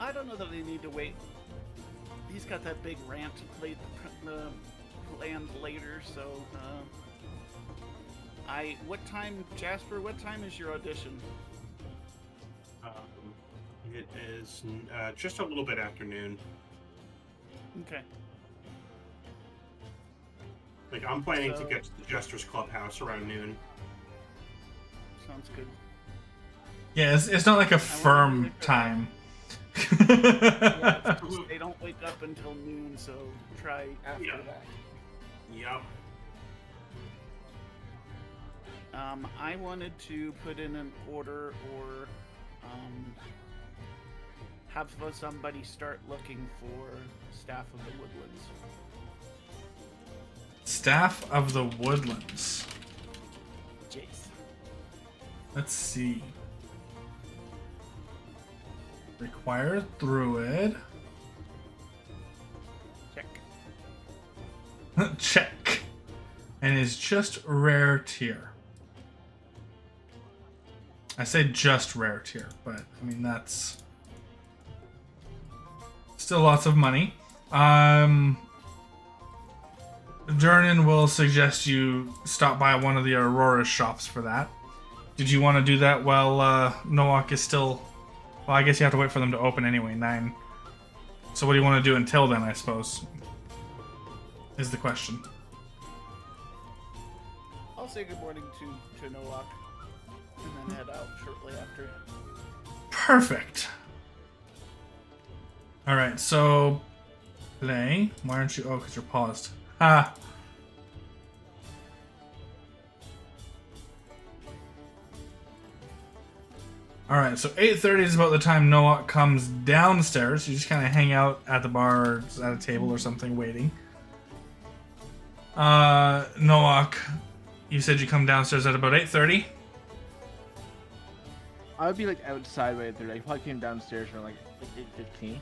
I don't know that they need to wait. He's got that big rant planned later, so what time, Jasper? What time is your audition? It is just a little bit after noon. Okay. Like, I'm planning to get to the Jester's Clubhouse around noon. Sounds good. Yeah, it's not like a firm time. Yeah, they don't wake up until noon, so try after that. Yep. I wanted to put in an order or have somebody start looking for Staff of the Woodlands. Staff of the Woodlands. Jace. Let's see. Requires Druid. Check. Check. And is just rare tier. I say just rare tier, but I mean that's still lots of money. Jernan will suggest you stop by one of the Aurora shops for that. Did you want to do that while Noak is still... Well, I guess you have to wait for them to open anyway, 9. So what do you want to do until then, I suppose? Is the question. I'll say good morning to Noak and then head out shortly after. Perfect. Alright, so... Play. Why aren't you... Oh, because you're paused. Ah. Alright, so 8:30 is about the time Noak comes downstairs. You just kind of hang out at the bar or at a table or something waiting. Noak, you said you come downstairs at about 8:30? I would be like outside by 8:30. I probably came downstairs around like 8:15.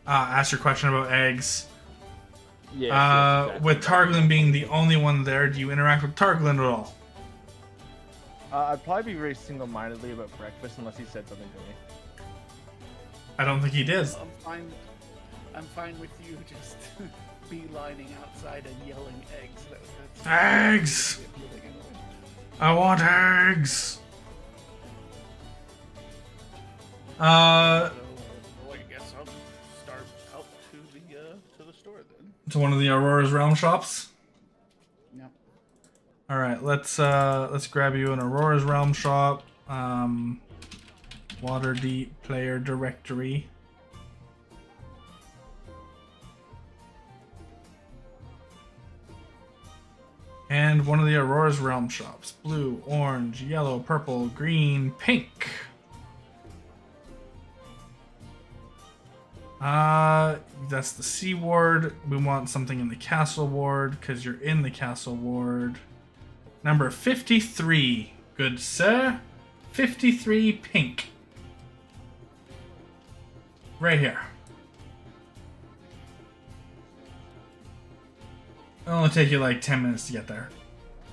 Ask your question about eggs. Yeah. Exactly. With Targlin being the only one there, do you interact with Targlin at all? I'd probably be very single-mindedly about breakfast unless he said something to me. I don't think he did. I'm fine with you just beelining outside and yelling eggs. That's Eggs! I want eggs! So, I guess I'll start out to the store then. To one of the Aurora's Realm shops? Yep. Alright, let's grab you an Aurora's Realm shop. Waterdeep player directory. And one of the Aurora's Realm shops. Blue, orange, yellow, purple, green, pink. That's the Sea Ward. We want something in the Castle Ward, because you're in the Castle Ward. Number 53, good sir. 53 pink. Right here. It'll only take you like 10 minutes to get there.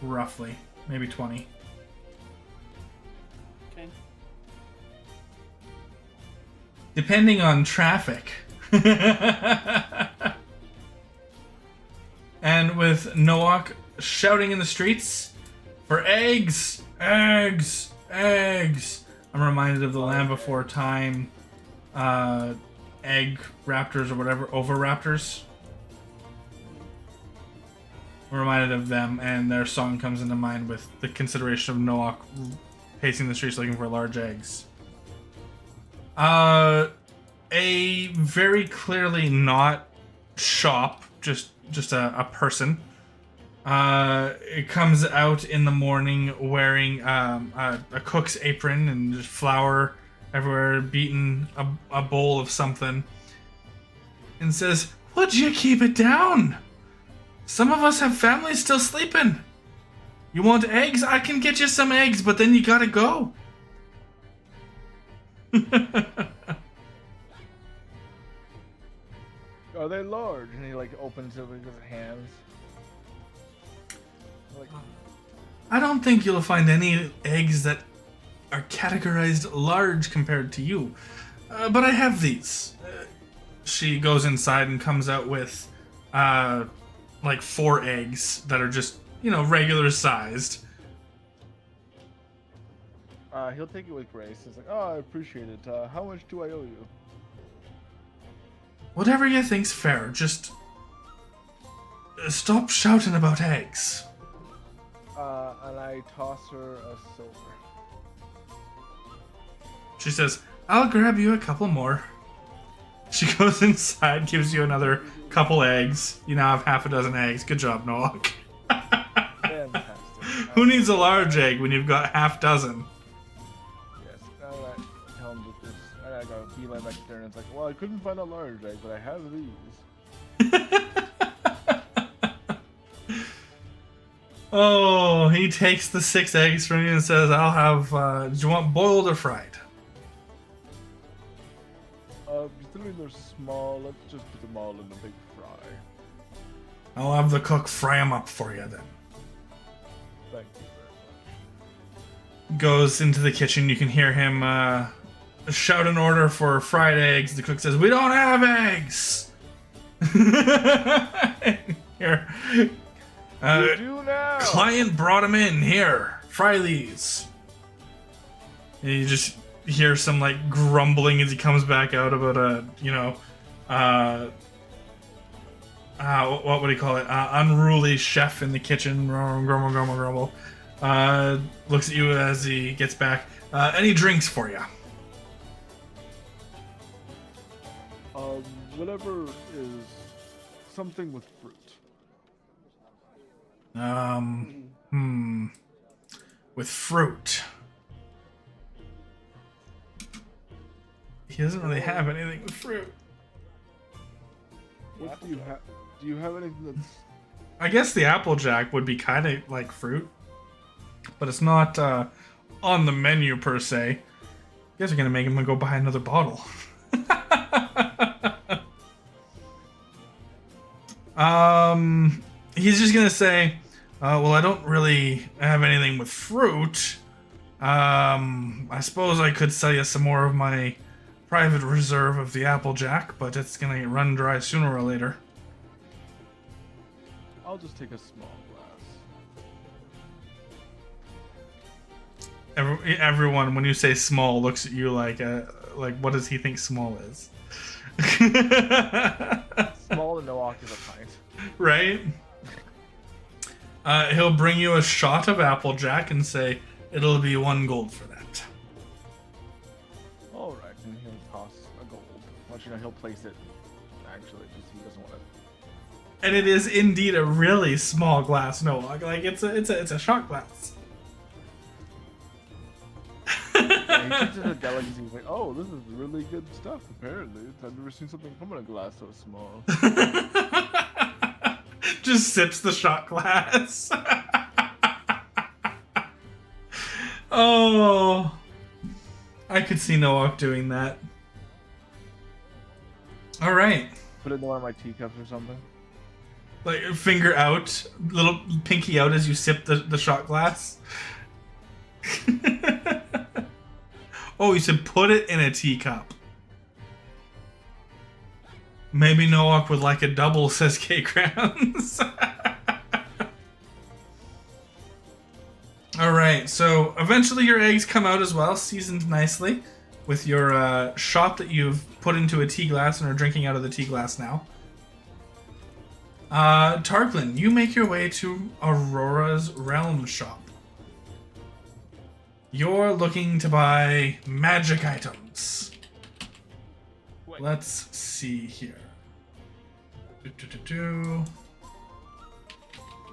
Roughly. Maybe 20. Okay. Depending on traffic. And with Noak shouting in the streets for eggs, eggs, eggs. I'm reminded of the Land Before Time egg raptors or whatever, oviraptors. I'm reminded of them, and their song comes into mind with the consideration of Noak pacing the streets looking for large eggs. A very clearly not shop, just a person. It comes out in the morning wearing a cook's apron and just flour everywhere, beating a bowl of something, and says, "Would you keep it down? Some of us have families still sleeping. You want eggs? I can get you some eggs, but then you gotta go." Are they large? And he like opens it with his hands. Like, I don't think you'll find any eggs that are categorized large compared to you. But I have these. She goes inside and comes out with like 4 eggs that are just, regular sized. he'll take it with grace. He's like, "Oh, I appreciate it. How much do I owe you?" Whatever you think's fair, just stop shouting about eggs. And I toss her a silver. She says, "I'll grab you a couple more." She goes inside, gives you another couple eggs. You now have half a dozen eggs. Good job, Noak. Fantastic. Who needs a large egg when you've got half dozen? Yes, I tell him that this. I go beeline back there, and it's like, "Well, I couldn't find a large egg, but I have these." Oh, he takes the 6 eggs from you and says, "I'll have, do you want boiled or fried?" Considering they're small, let's just put them all in a big fry. I'll have the cook fry them up for you then. Thank you very much. Goes into the kitchen. You can hear him shout an order for fried eggs. The cook says, "We don't have eggs." Here. You do now. Client brought him in. Here, fry these. And you just hear some like grumbling as he comes back out about what would he call it? Unruly chef in the kitchen. Grumble, grumble, grumble. Looks at you as he gets back. Any drinks for you? Whatever is something with fruit. With fruit. He doesn't really have anything with fruit. What do you have? Do you have anything that's... I guess the Applejack would be kind of like fruit, but it's not on the menu per se. You guys are gonna make him go buy another bottle. He's just gonna say, "Well, I don't really have anything with fruit. I suppose I could sell you some more of my private reserve of the Applejack, but it's gonna run dry sooner or later." I'll just take a small glass. Everyone, when you say small, looks at you like what does he think small is? Small and no is a pint. Right? He'll bring you a shot of Applejack and say, "It'll be 1 gold for that." Alright, and he'll toss a gold. Once you know, he'll place it, actually, because he doesn't want to... And it is indeed a really small glass, no, like it's a shot glass. Yeah, he takes it as a delicacy. He's like, "Oh, this is really good stuff, apparently. I've never seen something come in a glass so small." Just sips the shot glass. Oh, I could see Noak doing that. All right, Put it in one of my teacups or something. like finger out, little pinky out as you sip the shot glass. Oh, you said put it in a teacup. Maybe Noak would like a double, says K Crowns. Alright, so eventually your eggs come out as well, seasoned nicely, with your shot that you've put into a tea glass and are drinking out of the tea glass now. Targlin, you make your way to Aurora's Realm shop. You're looking to buy magic items. let's see here. Do.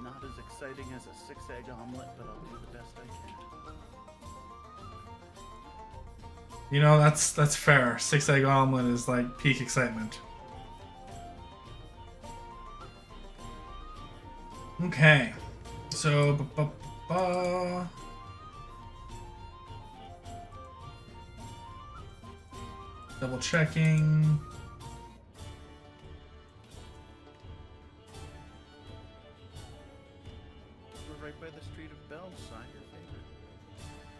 Not as exciting as a 6-egg omelet, but I'll do the best I can. You know, that's fair. 6-egg omelet is like peak excitement. Okay, so double checking. We're right by the Street of Bells, sign your favorite.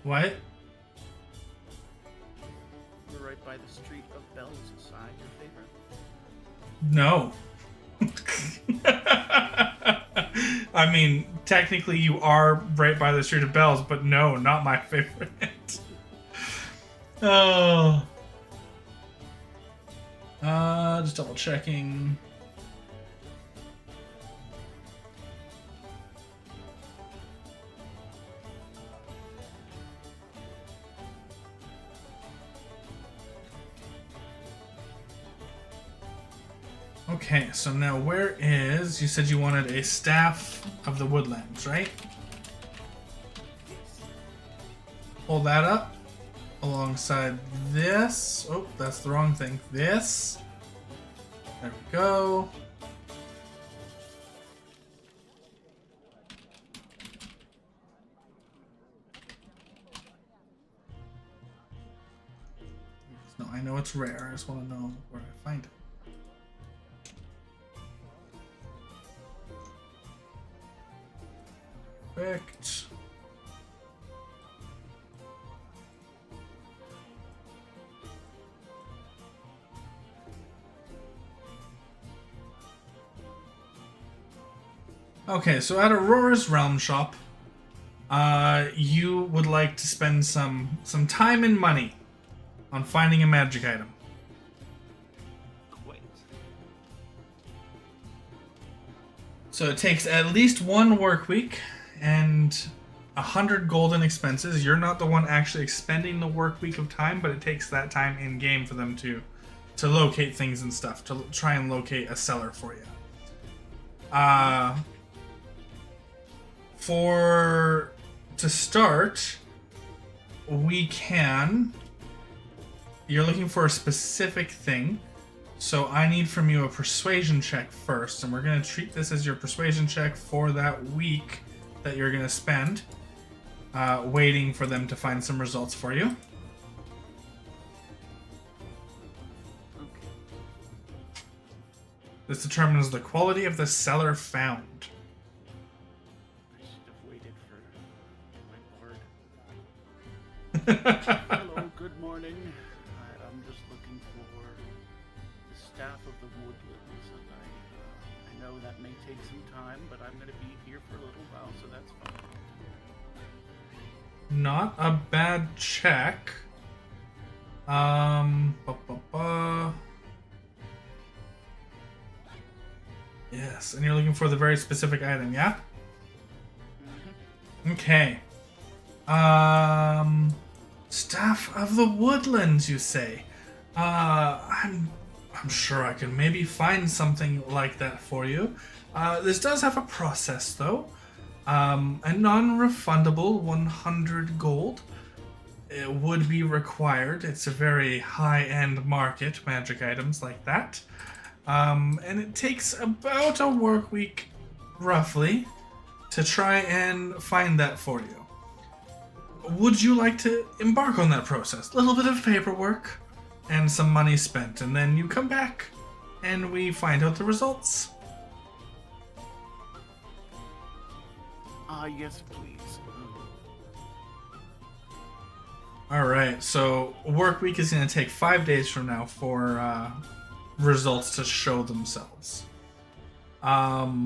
What? We're right by the Street of Bells, sign your favorite. No. I mean, technically you are right by the Street of Bells, but no, not my favorite. Oh. Just double checking. Okay, so now where is... You said you wanted a Staff of the Woodlands, right? Pull that up alongside this. Oh, that's the wrong thing. This. There we go. No, I know it's rare. I just want to know where I find it. Perfect. Okay, so at Aurora's Realm Shop, you would like to spend some time and money on finding a magic item. Quite. So it takes at least 1 work week and 100 golden expenses. You're not the one actually expending the work week of time, but it takes that time in game for them to locate things and stuff, to try and locate a seller for you. To start, you're looking for a specific thing, so I need from you a persuasion check first, and we're going to treat this as your persuasion check for that week that you're going to spend waiting for them to find some results for you. Okay. This determines the quality of the seller found. I should have waited for my board. Hello, good morning. I'm just looking for the Staff of the Woodlands, and I know that may take some time, but I'm going to be here for a little while, so that's fine. Not a bad check. Yes, and you're looking for the very specific item, yeah? Okay. Staff of the Woodlands, you say? I'm sure I can maybe find something like that for you. This does have a process, though. A non-refundable 100 gold. It would be required. It's a very high-end market, magic items like that. And it takes about a work week, roughly, to try and find that for you. Would you like to embark on that process? A little bit of paperwork and some money spent, and then you come back and we find out the results. Yes, please. Alright, so work week is going to take 5 days from now for results to show themselves. Alright,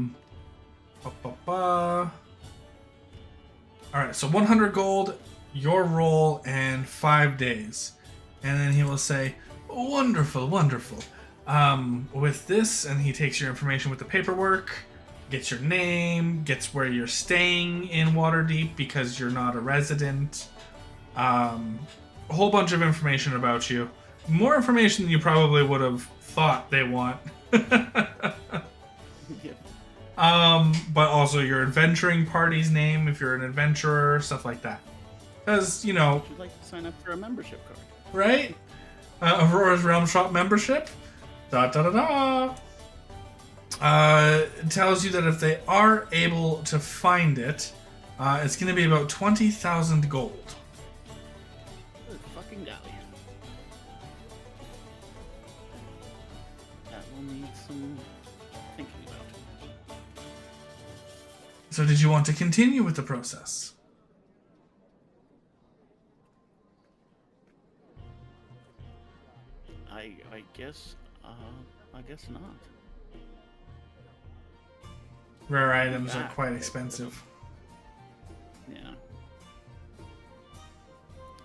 so 100 gold, your roll, and 5 days. And then he will say, wonderful, wonderful. With this, and he takes your information with the paperwork, gets your name, gets where you're staying in Waterdeep because you're not a resident. A whole bunch of information about you. more information than you probably would have thought they want. Yeah. But also your adventuring party's name if you're an adventurer, stuff like that. Because, you know, Would you like to sign up for a membership card? right? Aurora's Realm Shop membership. Da da da da. It tells you that if they are able to find it, it's going to be about 20,000 gold. Good fucking value. That will need some thinking about. So, did you want to continue with the process? I guess not. Rare items are That- quite expensive. Yeah. I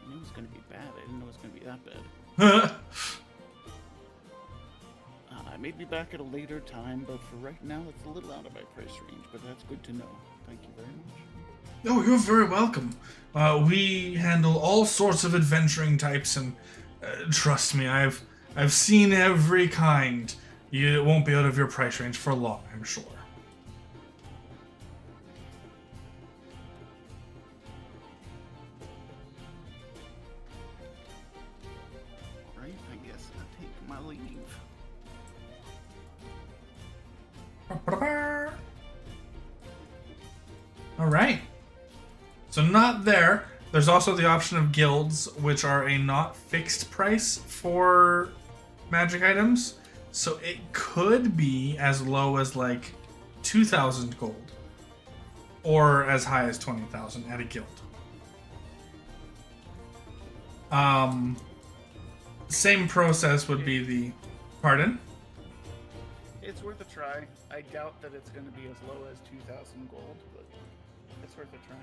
knew it was gonna be bad. I didn't know it was gonna be that bad. I may be back at a later time, but for right now, it's a little out of my price range. But that's good to know. Thank you very much. Oh, you're very welcome. We handle all sorts of adventuring types, and trust me, I've seen every kind. You won't be out of your price range for long, I'm sure. Right? I guess I'll take my leave. All right. So not there. There's also the option of guilds, which are a not fixed price for magic items. So it could be as low as like 2,000 gold, or as high as 20,000 at a guild. Same process would be the pardon. It's worth a try. I doubt that it's going to be as low as 2,000 gold, but it's worth a try.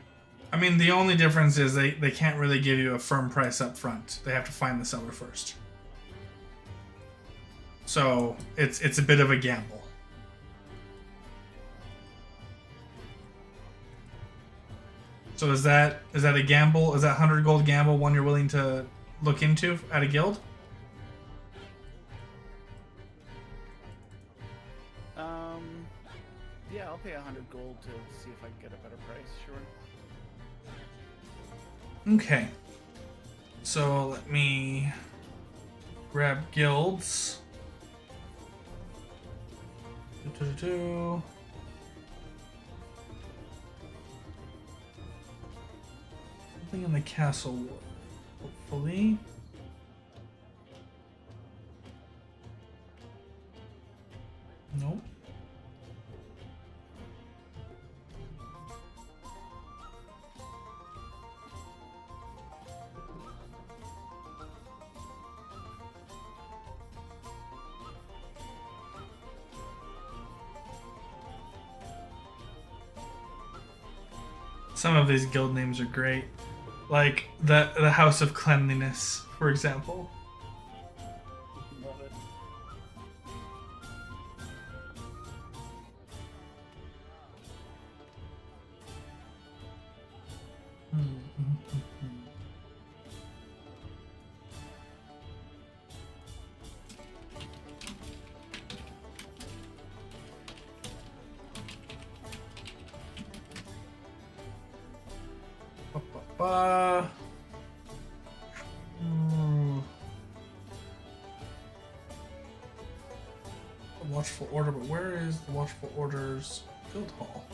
I mean, the only difference is they can't really give you a firm price up front. They have to find the seller first. So it's a bit of a gamble. So is that a gamble? Is that 100 gold gamble one you're willing to look into at a guild? Yeah, I'll pay 100 gold to see if I can get a better price. Sure. Okay. So let me grab guilds. Do-do-do-do. Something in the castle ward, hopefully. Nope. Some of these guild names are great. Like the House of Cleanliness, for example. Love it. Ba-ba-ba. The Watchful Order, but where is the Watchful Order's guild hall?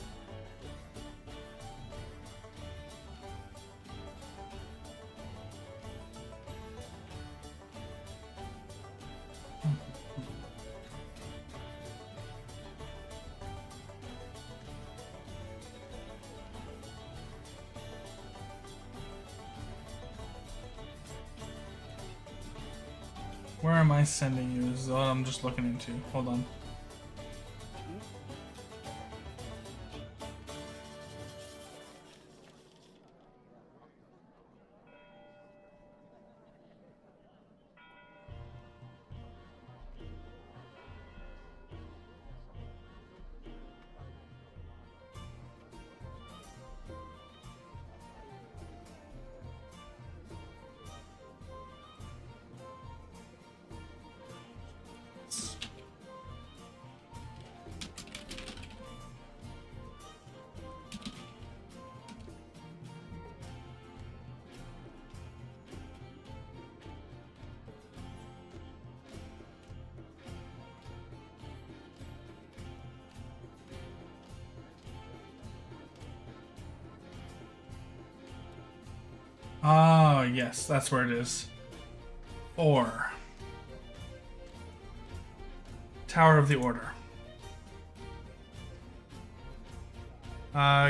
Where am I sending you? Is what I'm just looking into. Hold on. Ah, yes, that's where it is. 4. Tower of the Order.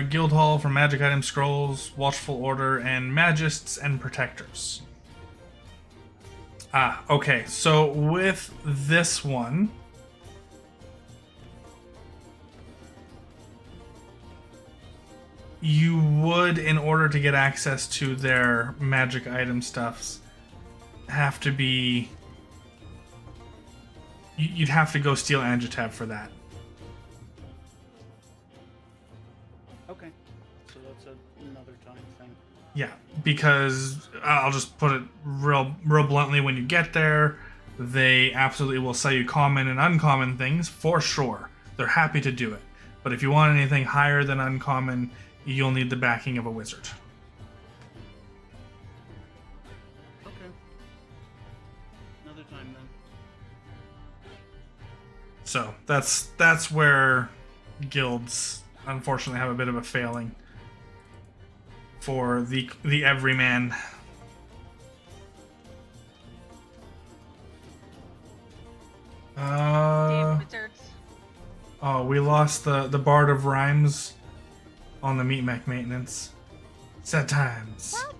Guild Hall for magic item scrolls, Watchful Order, and Magists and Protectors. Ah, okay, so with this one, you would, in order to get access to their magic item stuffs, have to be... You'd have to go steal Anjatav for that. Okay. So that's another time thing. Yeah, because I'll just put it real bluntly, when you get there, they absolutely will sell you common and uncommon things, for sure. They're happy to do it. But if you want anything higher than uncommon, you'll need the backing of a wizard. Okay. Another time then. So that's where guilds unfortunately have a bit of a failing for the everyman. Damn wizards. Oh, we lost the Bard of Rhymes on the meat mech maintenance. Sad times. What?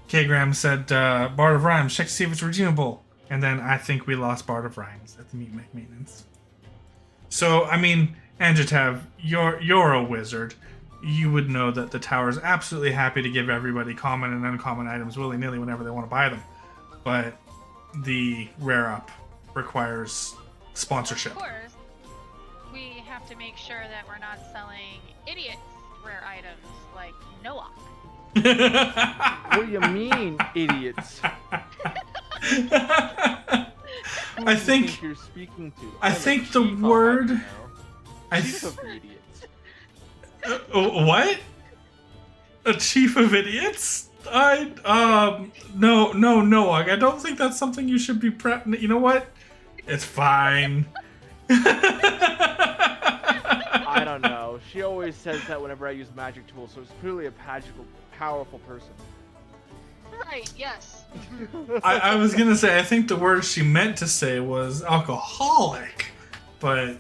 K-Gram said, Bard of Rhymes, check to see if it's redeemable. And then I think we lost Bard of Rhymes at the meat mech maintenance. So, I mean, Anjatav, you're a wizard. You would know that the tower is absolutely happy to give everybody common and uncommon items willy-nilly whenever they want to buy them. But the rare up requires sponsorship. Of course, we have to make sure that we're not selling idiots rare items like Noah. What do you mean, idiots? Who I do you think you're speaking to. I I'm a think the chief, I'll word- have you know. I Chief th- of idiots. What? A chief of idiots? No, I don't think that's something you should be You know what? It's fine. I don't know. She always says that whenever I use magic tools, so it's clearly a powerful person. Right, yes. I was gonna say, I think the word she meant to say was alcoholic, but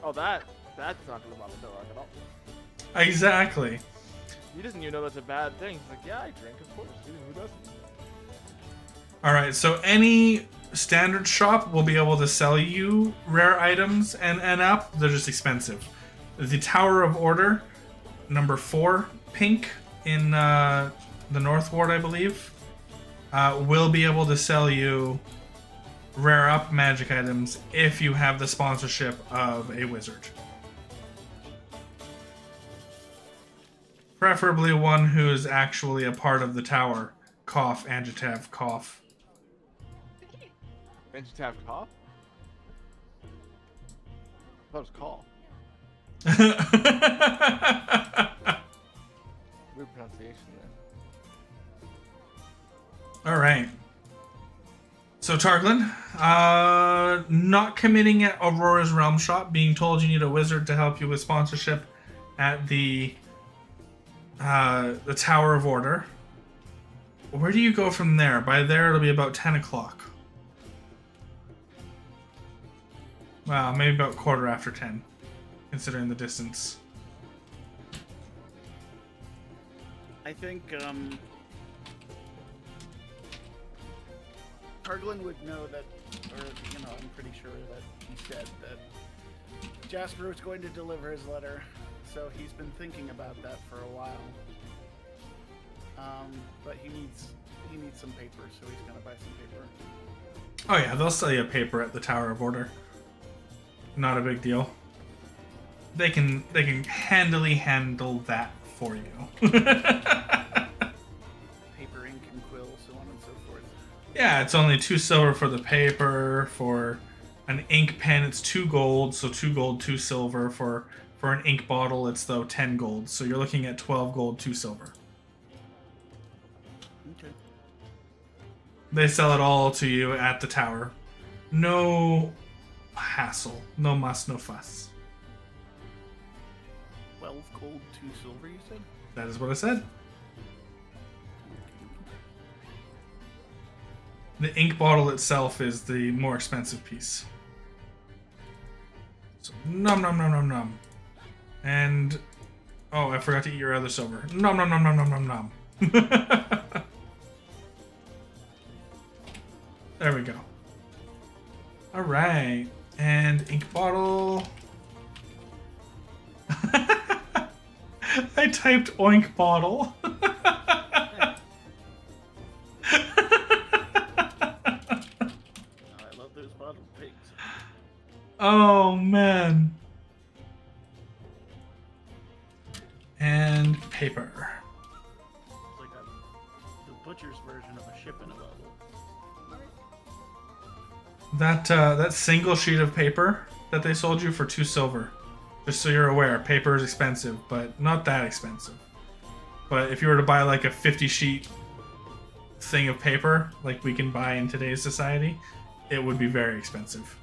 Oh, that's not gonna bother Noah at all. exactly. He doesn't even know that's a bad thing. He's like, yeah, I drink, of course. Who doesn't? All right, so any standard shop will be able to sell you rare items and up. They're just expensive. The Tower of Order, number 4, pink in the North Ward, I believe, will be able to sell you rare up magic items if you have the sponsorship of a wizard. Preferably one who is actually a part of the tower. Cough, Anjatav, cough. Anjatav cough? I thought it was call. Weird pronunciation there. All right. So Targlin, not committing at Aurora's Realm Shop, being told you need a wizard to help you with sponsorship at the Tower of Order. Where do you go from there? By there, it'll be about 10 o'clock. Well, maybe about 10:15, considering the distance. I think Targlin would know that, or I'm pretty sure that he said that Jasper was going to deliver his letter, so he's been thinking about that for a while. But he needs some paper, so he's gonna buy some paper. Oh yeah, they'll sell you a paper at the Tower of Order. Not a big deal. They can handily handle that for you. Paper, ink, and quill, so on and so forth. Yeah, it's only 2 silver for the paper. For an ink pen, it's 2 gold, so 2 gold, 2 silver. For an ink bottle, it's 10 gold. So you're looking at 12 gold, 2 silver. Okay. They sell it all to you at the tower. No hassle. No muss, no fuss. 12 gold, 2 silver, you said? That is what I said. The ink bottle itself is the more expensive piece. So, nom nom nom nom nom. And, oh, I forgot to eat your other silver. Nom nom nom nom nom nom nom. There we go. Alright. And ink bottle. I typed oink bottle. I love those bottled pigs. Oh, man. And paper. It's like the butcher's version of a ship in a bottle. That single sheet of paper that they sold you for 2 silver. Just so you're aware, paper is expensive, but not that expensive. But if you were to buy like a 50-sheet thing of paper, like we can buy in today's society, it would be very expensive.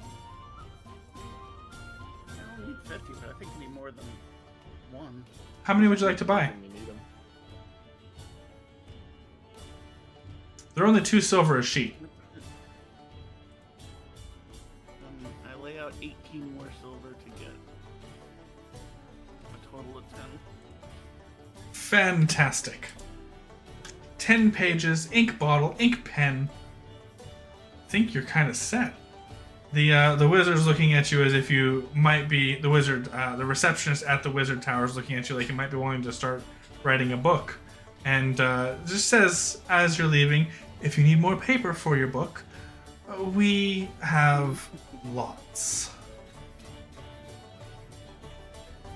I don't need 50, but I think you need more than one. How many would you like to buy? You need 'em. They're only 2 silver a sheet. I lay out 18 more silver to get a total of 10. Fantastic. 10 pages, ink bottle, ink pen. I think you're kind of set. The wizard's looking at you as if you might be the wizard. The receptionist at the wizard tower is looking at you like you might be wanting to start writing a book, and just says as you're leaving, if you need more paper for your book, we have lots.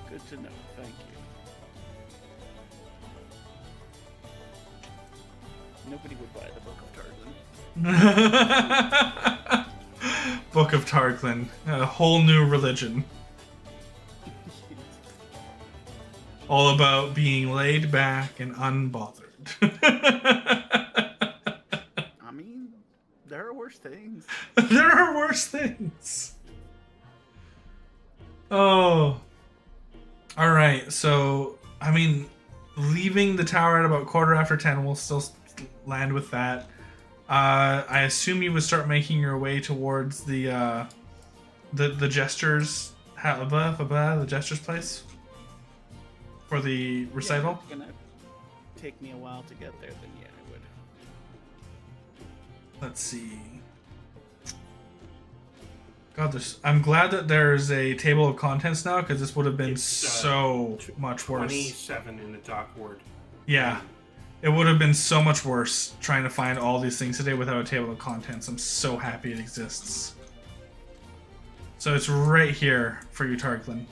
Good to know. Thank you. Nobody would buy the Book of Targlin. Book of Targlin, a whole new religion. All about being laid back and unbothered. I mean, there are worse things. There are worse things. Oh. Alright, so, I mean, leaving the tower at about 10:15, we'll still land with that. I assume you would start making your way towards the jester's the jester's place for the recital. Yeah, if it's gonna take me a while to get there, then yeah, I would. Let's see. God, I'm glad that there's a table of contents now, because this would have been It's, so much worse. 27 in the dock ward. Yeah. It would have been so much worse trying to find all these things today without a table of contents. I'm so happy it exists. So it's right here for you, Targlin.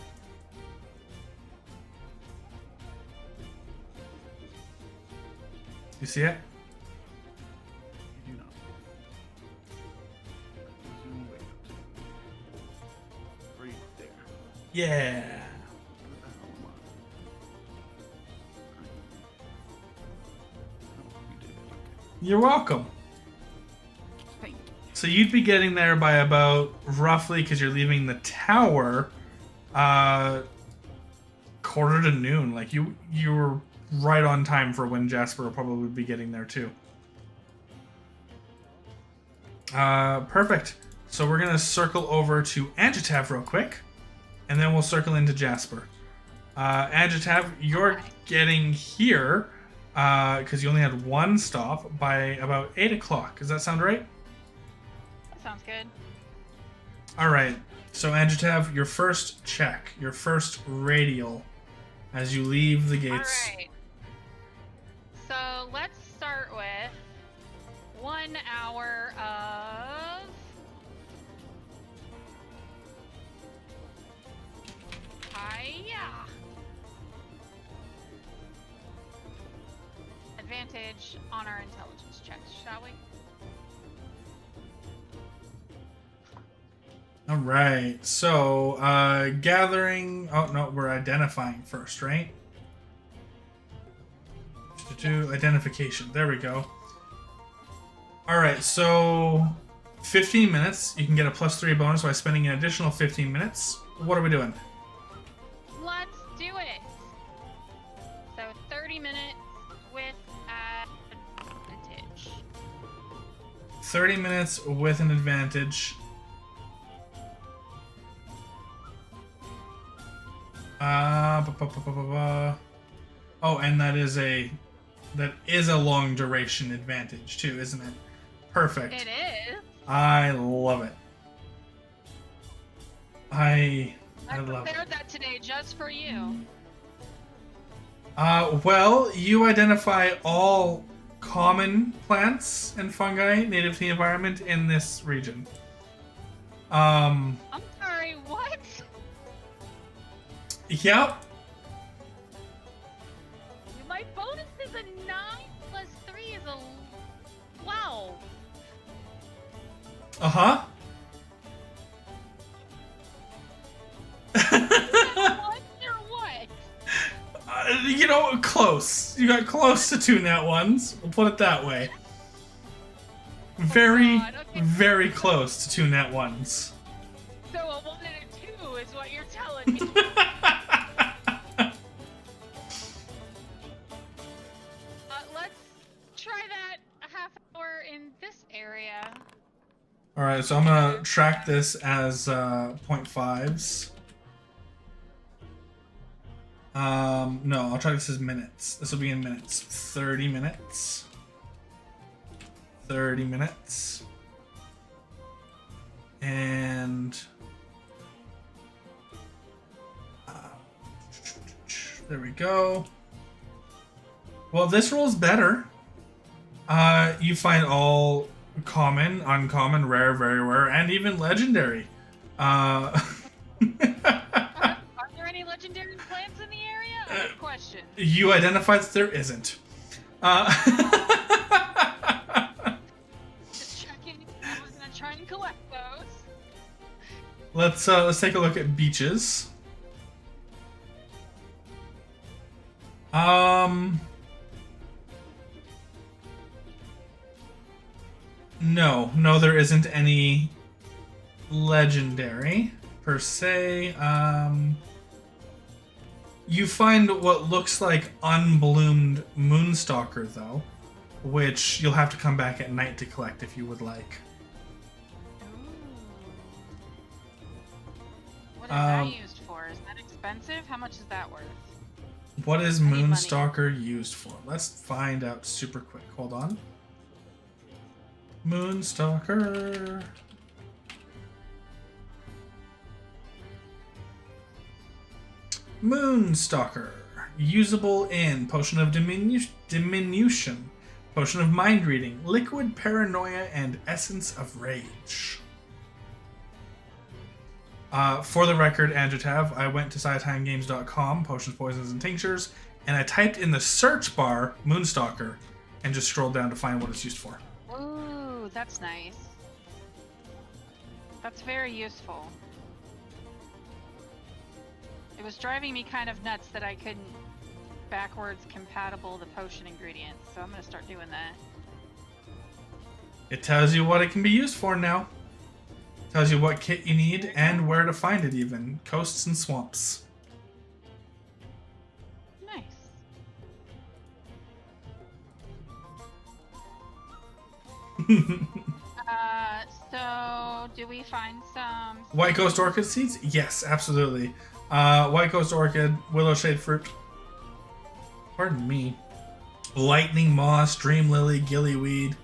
You see it? You do not. Zoom way out. Right there. Yeah. Where the hell am I? Oh, you did it. Okay. You're welcome. Thank you. So you'd be getting there by about roughly, because you're leaving the tower, 12:45. Like you were right on time for when Jasper will probably be getting there too. Perfect. So we're gonna circle over to Anjatav real quick, and then we'll circle into Jasper. Anjatav, you're getting here because you only had one stop by about 8 o'clock. Does that sound right? That sounds good. All right. So Anjatav, your first check, your first radial, as you leave the gates. All right. So let's start with 1 hour of advantage on our intelligence checks, shall we? All right. So gathering. Oh no, we're identifying first, right? To identification. There we go. All right. So 15 minutes. You can get a +3 bonus by spending an additional 15 minutes. What are we doing? Let's do it. So 30 minutes 30 minutes with an advantage. Oh, and that is a long duration advantage too, isn't it? Perfect. It is. I love it. I love it. prepared that today just for you. Well, you identify all common plants and fungi native to the environment in this region. I'm sorry, what? Yep. My bonus is a 9 plus 3 is a 12. Uh-huh. What or what? You know, close. You got close to 2 nat ones. We'll put it that way. Very, God, okay. very close to 2 nat ones. So a 1 and a 2 is what you're telling me. Let's try that a half hour in this area. Alright, so I'm gonna track this as 0.5s. No, I'll track this as minutes. This will be in minutes. 30 minutes. 30 minutes. And there we go. Well, this roll's better. You find all common, uncommon, rare, very rare, and even legendary. Are there any legendary plants in the area? I have a question. You identified that there isn't. Just checking. I was gonna try and collect those. Let's take a look at beaches. No, there isn't any legendary per se. You find what looks like unbloomed moonstalker though, which you'll have to come back at night to collect if you would like. What is that used for? Is that expensive? How much is that worth? What is I need money. moonstalker used for? Let's find out super quick. Hold on. Moonstalker. Moonstalker. Usable in Potion of Diminution, Potion of Mind Reading, Liquid Paranoia, and Essence of Rage. For the record, Anjatav, I went to SciTimeGames.com, Potions, Poisons, and Tinctures, and I typed in the search bar Moonstalker and just scrolled down to find what it's used for. Ooh, that's nice. That's very useful. It was driving me kind of nuts that I couldn't backwards compatible the potion ingredients, so I'm gonna start doing that. It tells you what it can be used for now. Tells you what kit you need and where to find it even. Coasts and swamps. Nice. So do we find some White Ghost Orchid seeds? Yes, absolutely. White Ghost Orchid, Willow Shade Fruit. Pardon me. Lightning Moss, Dream Lily, Gillyweed.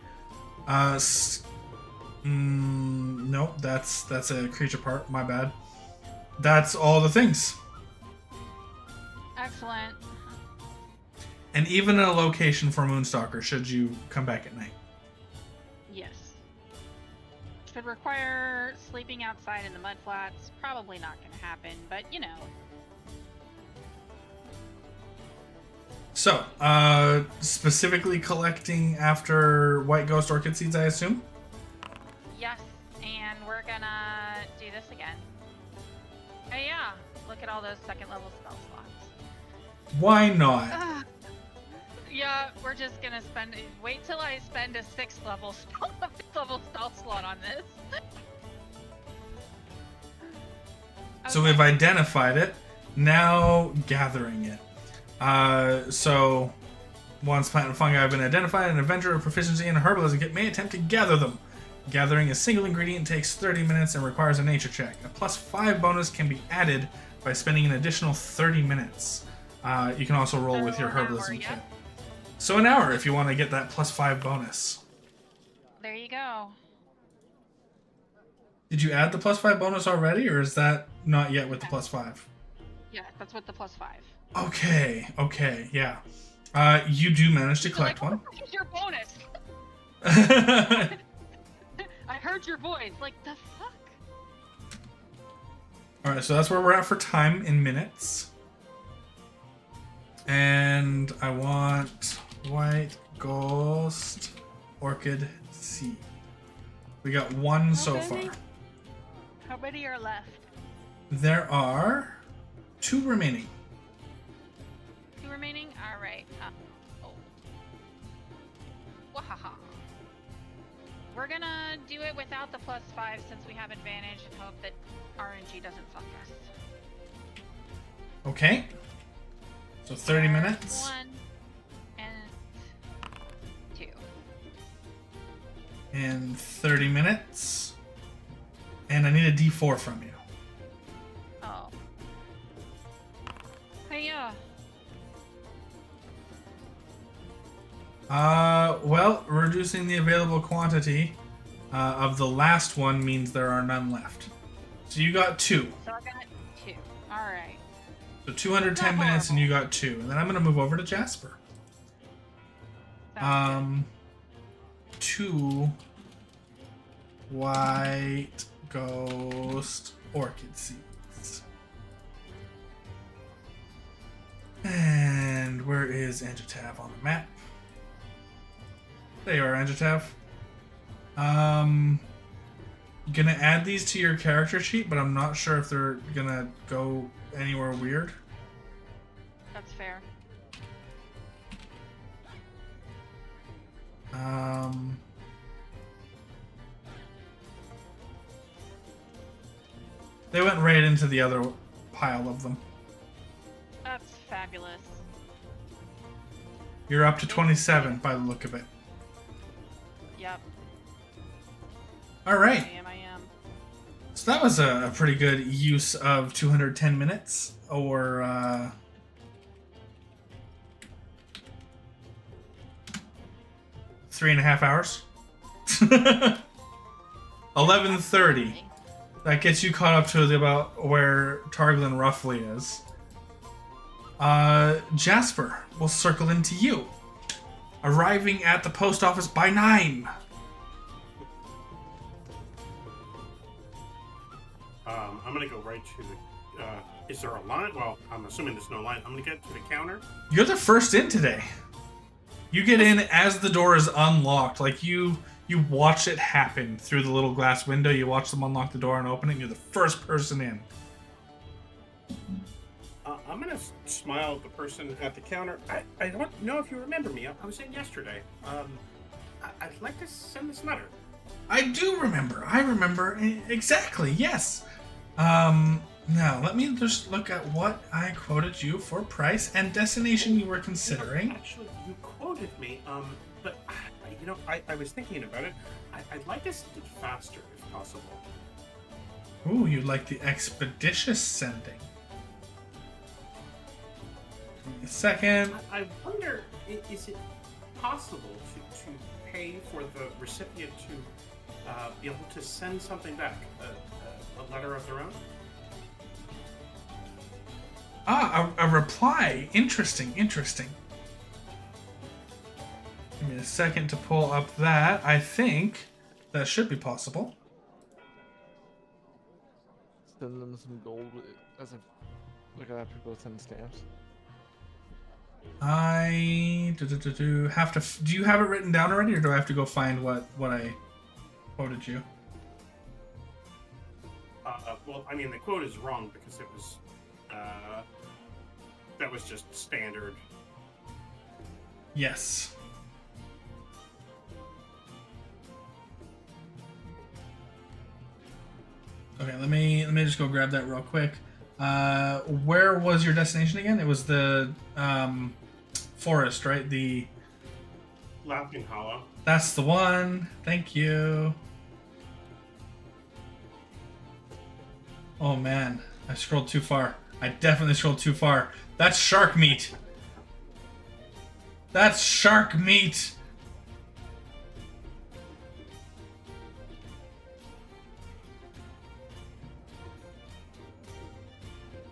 Nope, that's a creature part. My bad. That's all the things. excellent? And even a location for Moonstalker should you come back at night. Yes. Should require sleeping outside in the mudflats. Probably not gonna happen, but you know. So, specifically collecting after White Ghost Orchid seeds, I assume? Yes, and we're gonna do this again. Hey, yeah, look at all those second level spell slots. Why not? Yeah, we're just gonna wait till I spend a 6th level spell slot on this. So Okay. we've identified it. Now gathering it. Once plant and fungi have been identified, an adventurer of proficiency in herbalism kit may attempt to gather them. Gathering a single ingredient takes 30 minutes and requires a nature check. A +5 bonus can be added by spending an additional 30 minutes. You can also roll with your an hour, herbalism yeah. kit. So an hour if you want to get that +5 bonus. There you go. Did you add the +5 bonus already, or is that not yet with the +5? Yeah, that's with the +5. Okay, yeah. You do manage to collect like, one. What is your bonus? I heard your voice. Like, the fuck? Alright, so that's where we're at for time in minutes. And I want white ghost orchid seed. We got one so far. How many are left? There are 2 remaining. 2 remaining? Alright. Oh. Wahaha. We're gonna do it without the +5 since we have advantage and hope that RNG doesn't fuck us. Okay. So 30 minutes. 1 and 2. And 30 minutes. And I need a D4 from you. Oh. Hey, yeah. Well, reducing the available quantity of the last one means there are none left. So you got 2. So I got 2. Alright. So 210 Not minutes and you horrible. got 2. And then I'm going to move over to Jasper. Sounds 2 white ghost orchid seeds. And where is Anjatav on the map? There you are, Anjatav. Gonna add these to your character sheet, but I'm not sure if they're gonna go anywhere weird. That's fair. They went right into the other pile of them. That's fabulous. You're up to 27 by the look of it. Yep. All right. I am. So that was a pretty good use of 210 minutes, or 3.5 hours. 11:30. That gets you caught up to about where Targlin roughly is. Jasper will circle into you, arriving at the post office by 9. I'm gonna go right to the. Is there a line? Well, I'm assuming there's no line. I'm gonna get to the counter. You're the first in today. You get in as the door is unlocked. Like you watch it happen through the little glass window. You watch them unlock the door and open it. You're the first person in. I'm gonna smile at the person at the counter. I don't know if you remember me. I was in yesterday. I'd like to send this letter. I do remember. I remember exactly. Yes. Now let me just look at what I quoted you for price and destination you were considering. Actually, you quoted me. But I was thinking about it. I'd like to send it faster if possible. Ooh, you like the expeditious sending. Give me a second. I wonder, is it possible to pay for the recipient to be able to send something back, a letter of their own? A reply. Interesting. Give me a second to pull up that. I think that should be possible. Send them some gold as a like I have to go send stamps. I have to. Do you have it written down already, or do I have to go find what I quoted you? Well, I mean, the quote is wrong because it was that was just standard. Yes. Okay, let me just go grab that real quick. Where was your destination again? It was the forest, right? The Laughing Hollow. That's the one. Thank you. Oh man, I scrolled too far. I definitely scrolled too far. That's shark meat. That's shark meat.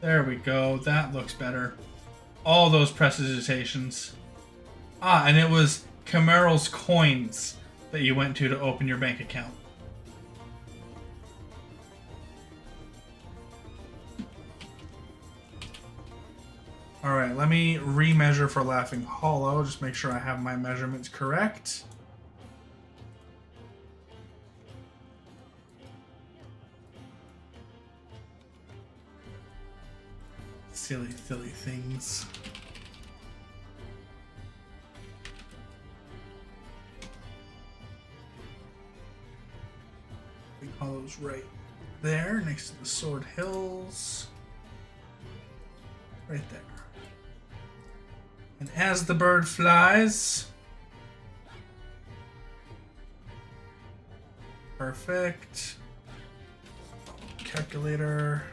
There we go. That looks better. All those prestidigitations. Ah, and it was Cameral's coins that you went to open your bank account. Alright, let me remeasure for Laughing Hollow. Just make sure I have my measurements correct. Silly things. Laughing Hollow's right there, next to the Sword Hills. Right there. And as the bird flies... Perfect. Calculator.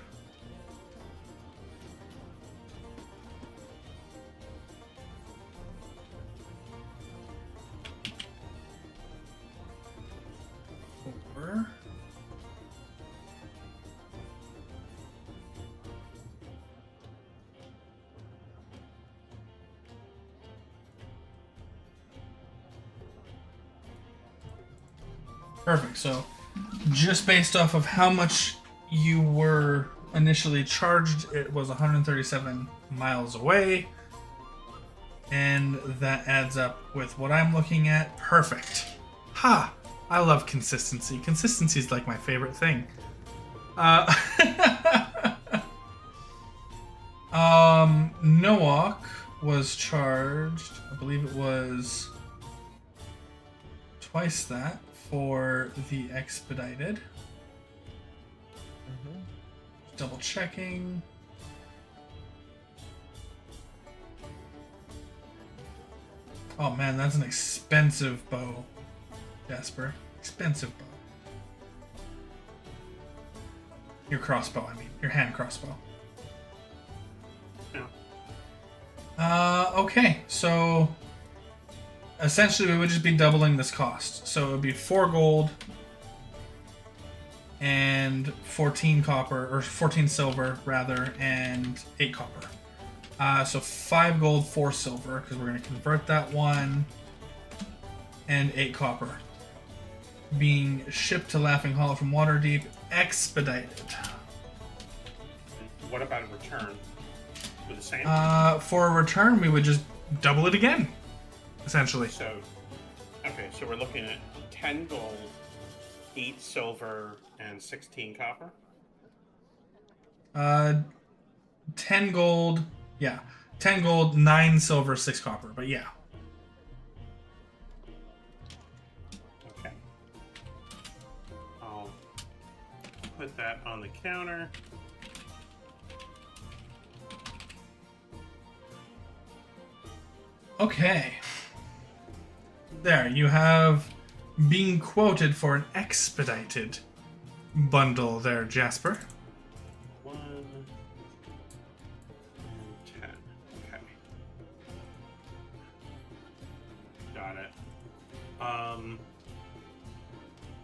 Over. Perfect. So, just based off of how much you were initially charged, it was 137 miles away. And that adds up with what I'm looking at. Perfect. Ha! I love consistency. Consistency is like my favorite thing. Noak was charged, I believe it was twice that for the expedited. Double checking. Oh man, that's an expensive bow, Jasper. Expensive bow. Your crossbow, I mean. Your hand crossbow. Yeah. Okay, so essentially we would just be doubling this cost. So it would be 4 gold and 14 copper, or 14 silver rather, and 8 copper. So 5 gold, 4 silver, because we're going to convert that one, and 8 copper. Being shipped to Laughing Hollow from Waterdeep, expedited. What about a return? For the same? For a return, we would just double it again, essentially. So, okay, so we're looking at 10 gold, 8 silver, and 16 copper? 10 gold, yeah. 10 gold, 9 silver, 6 copper, but yeah. Okay. I'll put that on the counter. Okay. There, you have being quoted for an expedited bundle there, Jasper. 1 and 10. Okay. Got it. I'm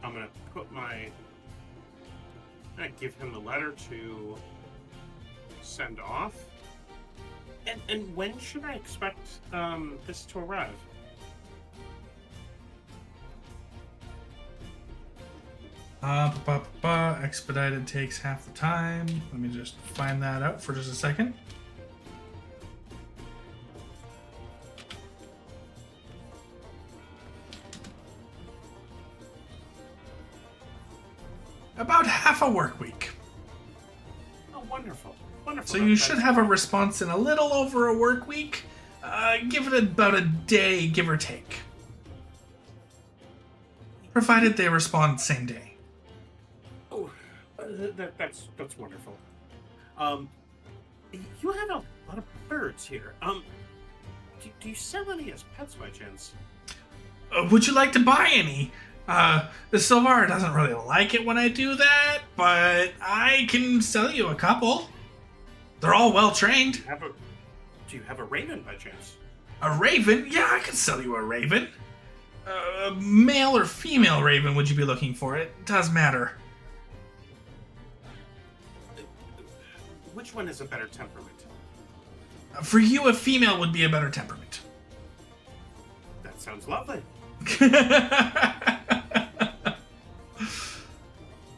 gonna put my... I'm gonna give him the letter to send off. And when should I expect this to arrive? Expedited takes half the time. Let me just find that out for just a second. About half a work week. Oh, wonderful. Wonderful. So you should have a response in a little over a work week. Give it about a day, give or take. Provided they respond same day. Oh, that's wonderful. You have a lot of birds here. Do you sell any as pets by chance? Would you like to buy any? The Silvar doesn't really like it when I do that, but I can sell you a couple. They're all well trained. Do you have a raven by chance? A raven? Yeah, I can sell you a raven. Male or female raven would you be looking for? It does matter. Which one is a better temperament? For you, a female would be a better temperament. That sounds lovely.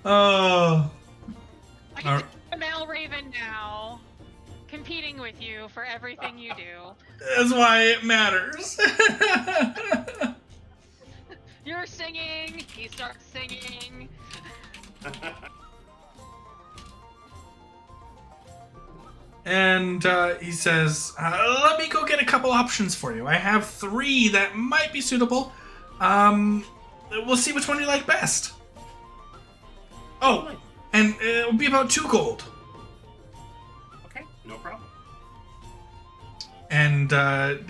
Oh. I can a male raven now, competing with you for everything you do. That's why it matters. You're singing, he starts singing. And he says, let me go get a couple options for you. I have 3 that might be suitable. We'll see which one you like best. Oh, and it'll be about 2 gold. Okay, no problem. And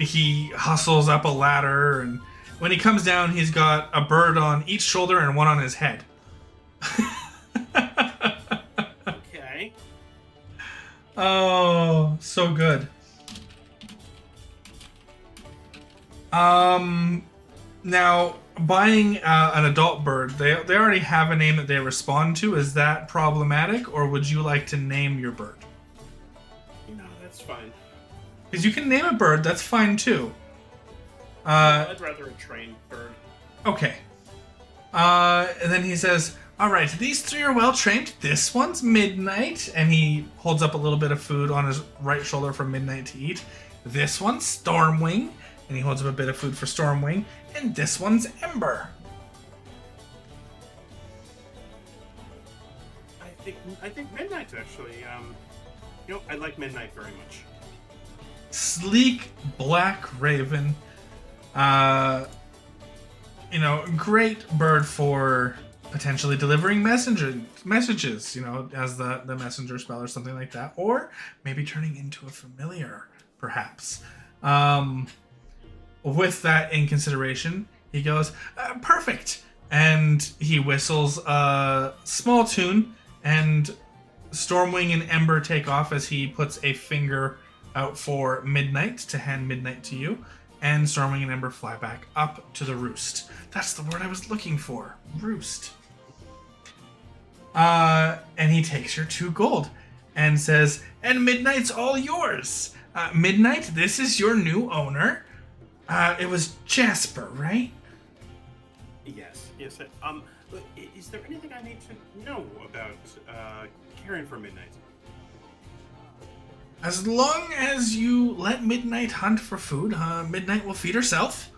he hustles up a ladder, and when he comes down, he's got a bird on each shoulder and one on his head. Okay. Oh, so good. Now, buying an adult bird, they already have a name that they respond to. Is that problematic, or would you like to name your bird? No, that's fine. Because you can name a bird, that's fine too. I'd rather a trained bird. Okay. And then he says, all right, these 3 are well trained. This one's Midnight, and he holds up a little bit of food on his right shoulder for Midnight to eat. This one's Stormwing, and he holds up a bit of food for Stormwing. And this one's Ember. I think Midnight's actually, I like Midnight very much. Sleek black raven. Great bird for potentially delivering messages, as the messenger spell or something like that, or maybe turning into a familiar, perhaps. With that in consideration, he goes, perfect, and he whistles a small tune, and Stormwing and Ember take off as he puts a finger out for Midnight to hand Midnight to you, and Stormwing and Ember fly back up to the roost. That's the word I was looking for. Roost. And he takes your 2 gold and says, and Midnight's all yours. Midnight, this is your new owner. It was Jasper, right? Yes. Is there anything I need to know about caring for Midnight? As long as you let Midnight hunt for food, Midnight will feed herself.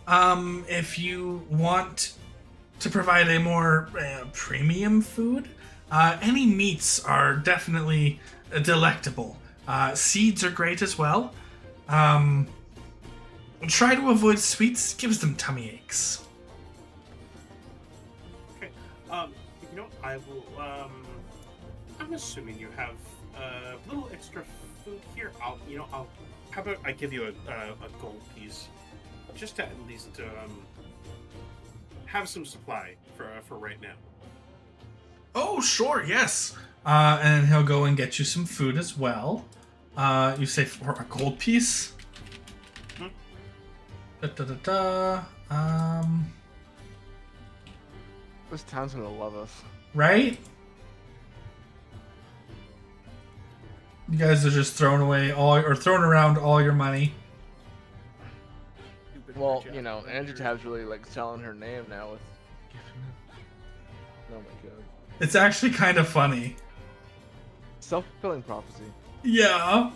If you want to provide a more premium food, any meats are definitely delectable. Seeds are great as well. Try to avoid sweets, gives them tummy aches. Okay. I will. I'm assuming you have a little extra food here. How about I give you a gold piece, just to at least have some supply for right now. Oh, sure, yes. And he'll go and get you some food as well. You say for a gold piece? This town's gonna love us. Right? You guys are just throwing around all your money. Well, Anjatav's really selling her name now with. Oh my god. It's actually kind of funny. Self-fulfilling prophecy. Yeah.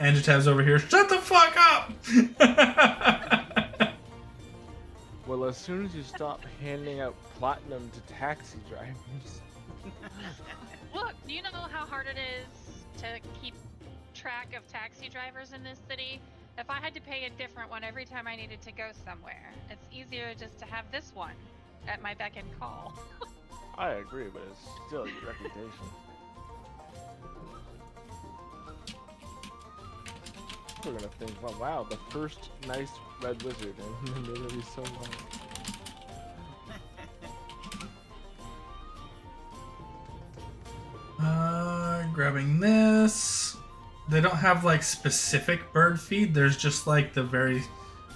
Anjatav's over here. Shut the fuck up! Well, as soon as you stop handing out platinum to taxi drivers. Look, do you know how hard it is to keep track of taxi drivers in this city? If I had to pay a different one every time I needed to go somewhere, it's easier just to have this one at my beck and call. I agree, but it's still your reputation. Jasper gonna think? Well, wow, the first nice red wizard, and they're gonna be so long. Grabbing this. They don't have like specific bird feed. There's just like the very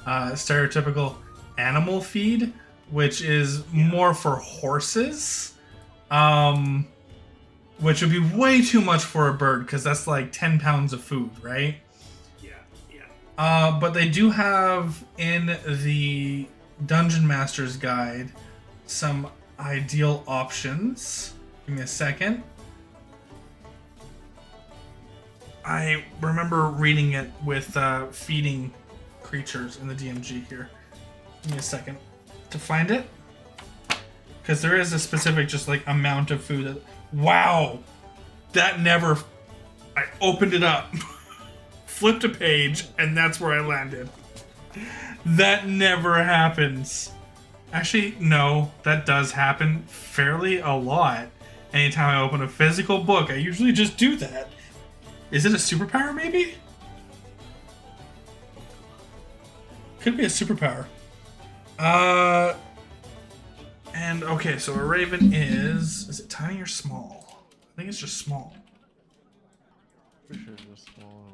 stereotypical animal feed, which is more for horses. Which would be way too much for a bird because that's like 10 pounds of food, right? Yeah. But they do have in the Dungeon Master's Guide some ideal options. Give me a second. I remember reading it with feeding creatures in the DMG here. Give me a second to find it. Because there is a specific just like amount of food that... Wow! That never... I opened it up, flipped a page, and that's where I landed. That never happens. Actually, no, that does happen fairly a lot. Anytime I open a physical book, I usually just do that. Is it a superpower, maybe? Could be a superpower. And, okay, so a raven is... Is it tiny or small? I think it's just small. Pretty sure it's just small.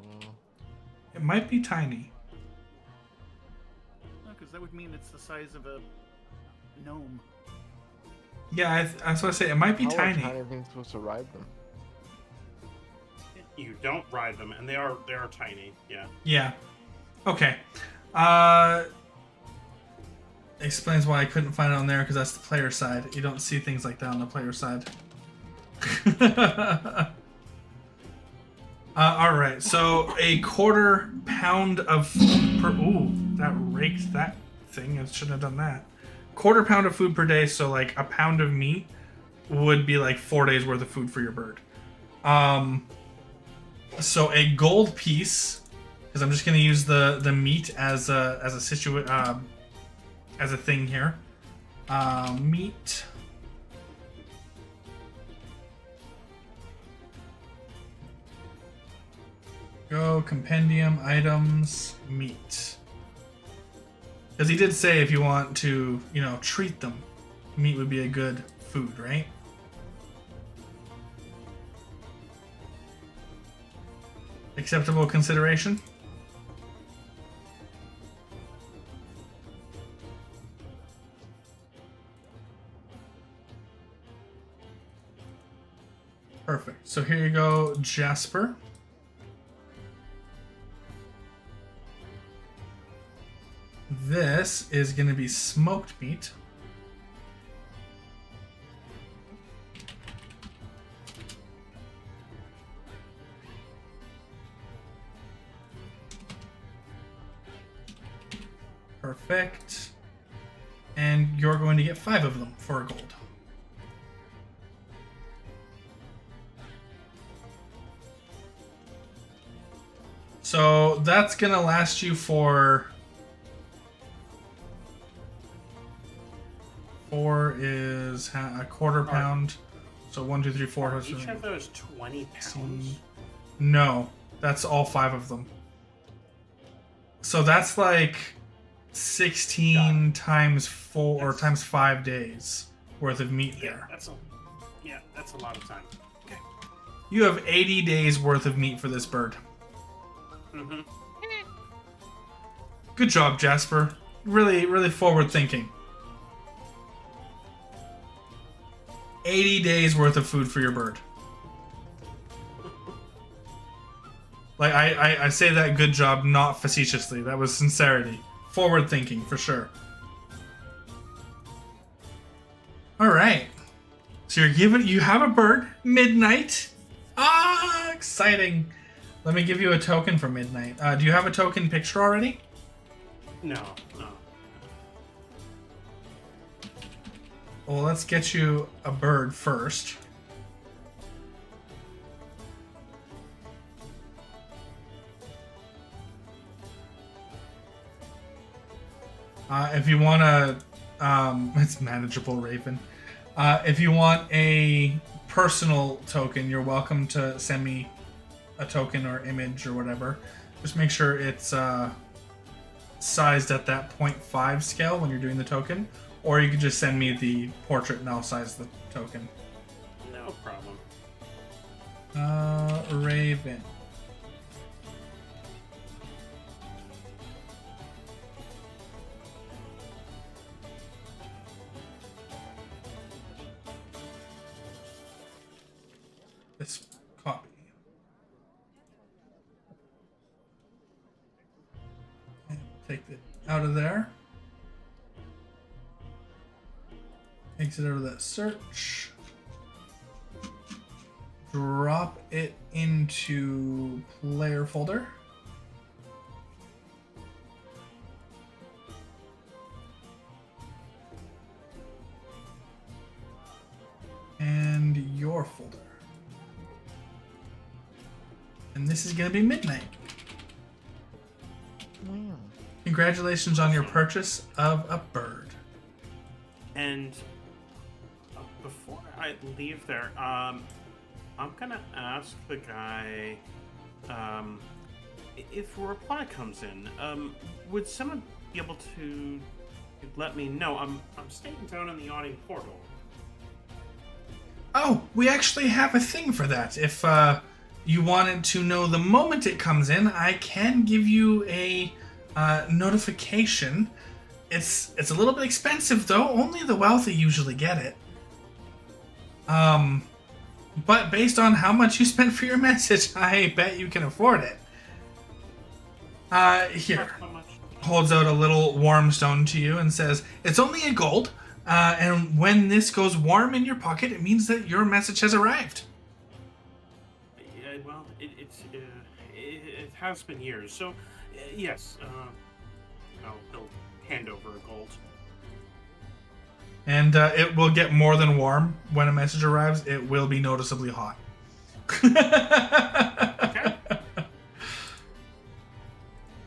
It might be tiny. No, because that would mean it's the size of a gnome. Yeah, that's what I say. It might be How tiny. are tiny things supposed to ride them? You don't ride them, and they are tiny. Yeah. Yeah. Okay. Explains why I couldn't find it on there, because that's the player side. You don't see things like that on the player side. Alright, so a 1/4 pound of food per... Ooh, that raked that thing. I shouldn't have done that. 1/4 pound of food per day, so like a pound of meat would be like 4 days worth of food for your bird. So a gold piece, because I'm just going to use the meat as a as a thing here. Meat. Go compendium items meat. Because he did say if you want to, treat them, meat would be a good food, right? Acceptable consideration? Perfect. So here you go, Jasper. This is going to be smoked meat. Perfect. And you're going to get 5 of them for a gold. So that's going to last you for... 4 is a 1/4 pound. So 1, 2, 3, 4. Are each of those 20 pounds? No, that's all 5 of them. So that's like 16 times 4 or times 5 days worth of meat there. That's a lot of time. Okay. You have 80 days worth of meat for this bird. Mm-hmm. Good job, Jasper. Really, really forward thinking. 80 days worth of food for your bird. Like, I say that good job not facetiously. That was sincerity. Forward thinking, for sure. Alright. So you have a bird. Midnight. Ah, exciting. Let me give you a token for midnight. Do you have a token picture already? No. Well, let's get you a bird first. If you want it's manageable, Raven. If you want a personal token, you're welcome to send me a token or image or whatever. Just make sure it's sized at that 0.5 scale when you're doing the token, or you could just send me the portrait and I'll size the token. No problem. Raven. This copy. And take it out of there. Exit out of that search. Drop it into player folder. And your folder. And this is going to be midnight. Wow. Congratulations on your purchase of a bird. And before I leave there, I'm gonna ask the guy if a reply comes in. Would someone be able to let me know? I'm staying down in the awning portal. Oh, we actually have a thing for that. If you wanted to know the moment it comes in, I can give you a notification. It's a little bit expensive though. Only the wealthy usually get it. But based on how much you spent for your message, I bet you can afford it. Here. How much? Holds out a little warm stone to you and says, "It's only a gold, and when this goes warm in your pocket, it means that your message has arrived." Yeah, well, it has been years, so yes. He'll hand over a gold. And it will get more than warm when a message arrives. It will be noticeably hot. Okay.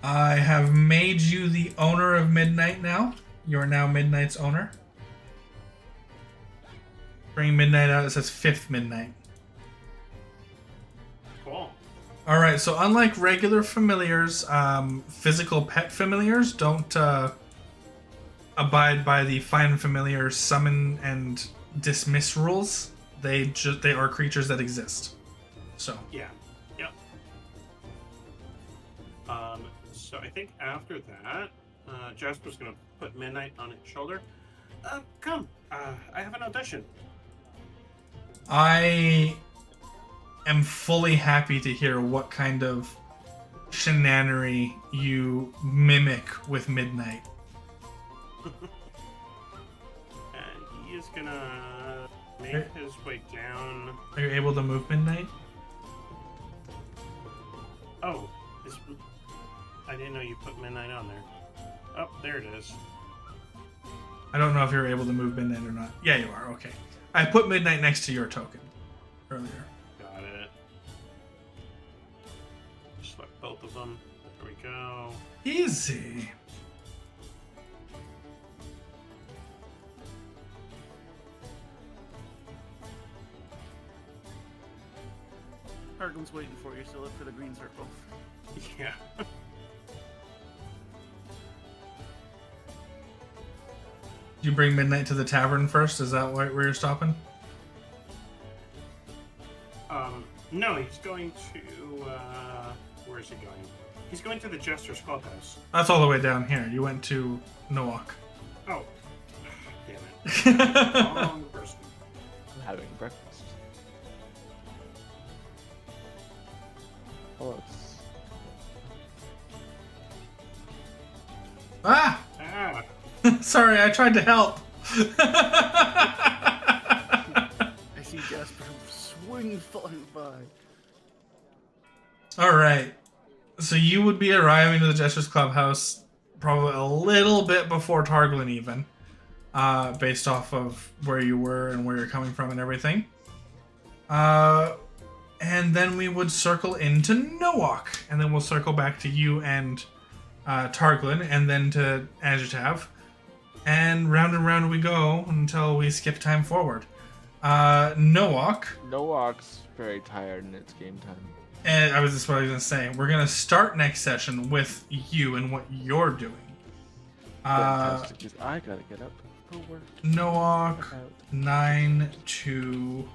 I have made you the owner of Midnight now. You are now Midnight's owner. Bring Midnight out. It says 5th Midnight. Cool. Alright, so unlike regular familiars, physical pet familiars don't abide by the find familiar, summon, and dismiss rules. They are creatures that exist. So. Yeah. Yep. So I think after that, Jasper's gonna put Midnight on its shoulder. Come. I have an audition. I am fully happy to hear what kind of shenanery you mimic with Midnight. And he is gonna make his way down. Are you able to move Midnight? Oh, I didn't know you put Midnight on there. Oh, there it is. I don't know if you're able to move Midnight or not. Yeah, you are. Okay. I put Midnight next to your token earlier. Got it. Select both of them. There we go. Easy. Targlin's waiting for you, so look for the green circle. Yeah. Did you bring Midnight to the tavern first? Is that where you're stopping? No, he's going to, where is he going? He's going to the Jester's Clubhouse. That's all the way down here. You went to Nowak. Oh. Damn it. Wrong person. I'm having breakfast. Oh, it's... Ah! Ah. Sorry, I tried to help. I see Jasper swing flying by. Alright. So you would be arriving to the Jester's Clubhouse probably a little bit before Targlin even. Based off of where you were and where you're coming from and everything. And then we would circle into Nowak. And then we'll circle back to you and Targlin, and then to Anjatav. And round we go until we skip time forward. Nowak. Nowak's very tired and it's game time. And I was just what I was gonna say. We're gonna start next session with you and what you're doing. Fantastic, 'cause I gotta get up for work. Noak, About 9 to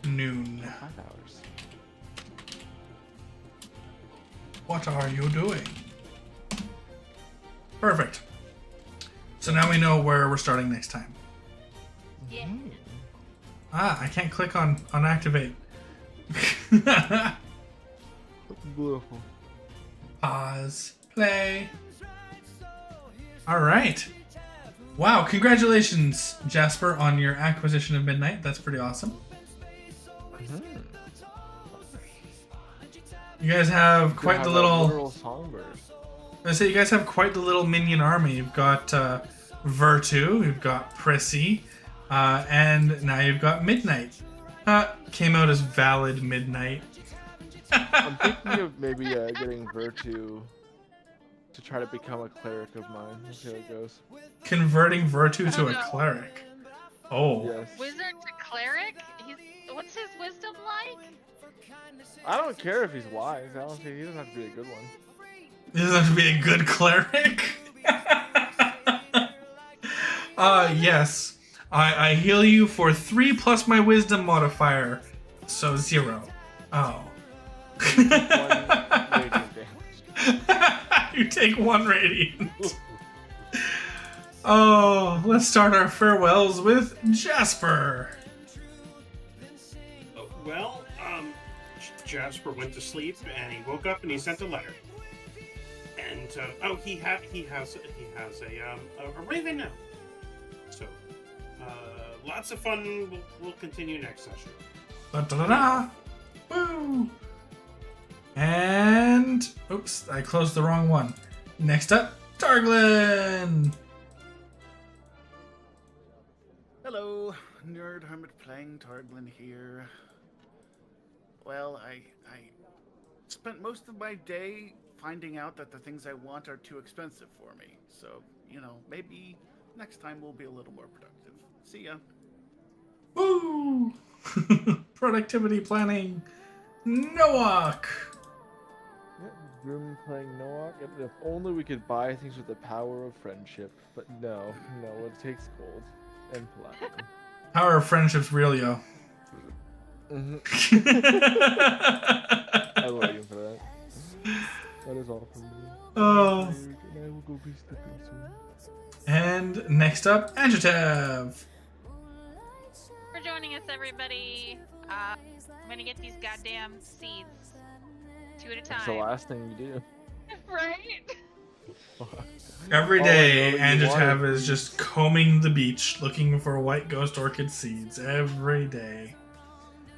noon. 5 hours. What are you doing? Perfect. So now we know where we're starting next time. Yeah. I can't click on activate. Beautiful. Pause. Play. All right. Wow, congratulations, Jasper, on your acquisition of Midnight. That's pretty awesome. You guys have quite the little... songbird. I say you guys have quite the little minion army. You've got Virtu, you've got Prissy, and now you've got Midnight. Came out as valid Midnight. I'm thinking of maybe getting Virtu to try to become a cleric of mine. We'll see how it goes. Converting Virtu to a cleric. Oh. Yes. Wizard to cleric? What's his wisdom like? I don't care if he's wise. I don't think he doesn't have to be a good one. He doesn't have to be a good cleric. Yes. I heal you for 3 plus my wisdom modifier. So 0. Oh. 1 radiant damage. You take 1 radiant. Oh, let's start our farewells with Jasper. Well, Jasper went to sleep and he woke up and he sent a letter. And he has a raven now. So lots of fun. We'll continue next session. Da-da-da-da. Woo! And oops, I closed the wrong one. Next up, Targlin. Hello, Nerd Hermit playing Targlin here. Well, I spent most of my day finding out that the things I want are too expensive for me. So, maybe next time we'll be a little more productive. See ya. Woo! Productivity planning. Noak. Yeah, Grim playing Noak. If only we could buy things with the power of friendship. But no, it takes gold and platinum. Power of friendship's real, yo. I'm waiting for that. That is all from me. Oh. And I will go be stepping soon. And next up, Anjatav. For joining us, everybody. I'm gonna get these goddamn seeds 2 at a That's the time. last thing you do. Right? Every Oh, day, I know, you Anjatav wanted- is just combing the beach looking for white ghost orchid seeds every day.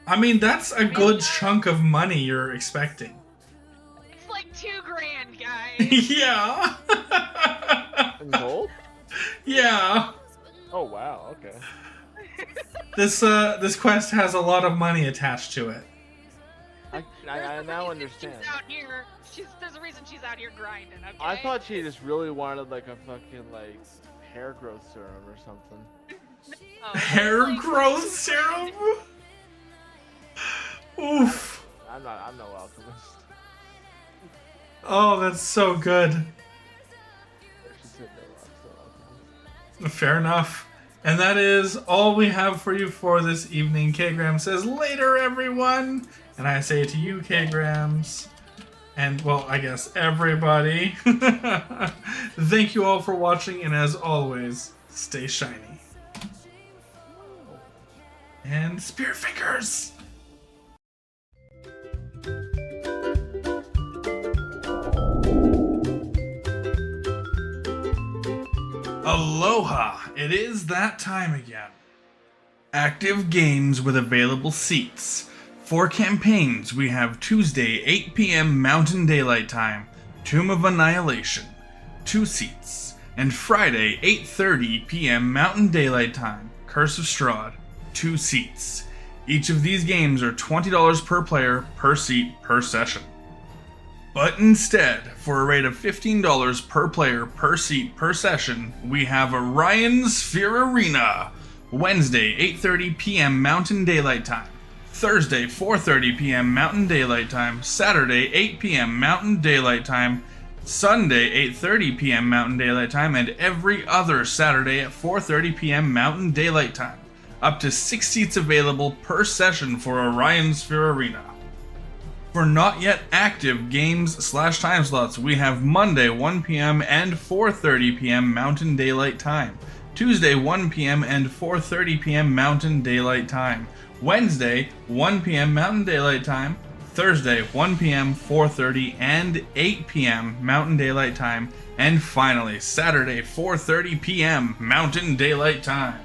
I mean, that's a good chunk of money you're expecting. It's like $2,000, guys. Yeah. In gold? Yeah. Oh wow, okay. This quest has a lot of money attached to it. I now understand. She's out here. There's a reason she's out here grinding. Okay. I thought she just really wanted like a fucking hair growth serum or something. Oh, Hair like- growth serum? Oof. I'm no alchemist. Oh, that's so good. She said no, I'm still alchemist. Fair enough. And that is all we have for you for this evening. K-Gram says, later, everyone. And I say to you, K-Grams, and, well, I guess everybody, thank you all for watching, and as always, stay shiny. And spear fingers! Aloha! It is that time again. Active games with available seats. For campaigns, we have Tuesday, 8 p.m. Mountain Daylight Time, Tomb of Annihilation, 2 seats, and Friday, 8:30 p.m. Mountain Daylight Time, Curse of Strahd, 2 seats. Each of these games are $20 per player, per seat, per session. But instead, for a rate of $15 per player, per seat, per session, we have Orion's Sphere Arena, Wednesday, 8:30 p.m. Mountain Daylight Time, Thursday 4:30 p.m. Mountain Daylight Time, Saturday 8 p.m. Mountain Daylight Time, Sunday 8:30 p.m. Mountain Daylight Time, and every other Saturday at 4:30 p.m. Mountain Daylight Time. Up to 6 seats available per session for Orion Sphere Arena. For not yet active games/time slots, we have Monday 1 p.m. and 4:30 p.m. Mountain Daylight Time, Tuesday 1 p.m. and 4:30 p.m. Mountain Daylight Time, Wednesday 1 p.m. Mountain Daylight Time, Thursday 1 p.m., 4:30, and 8 p.m. Mountain Daylight Time, and finally Saturday 4:30 p.m. Mountain Daylight Time.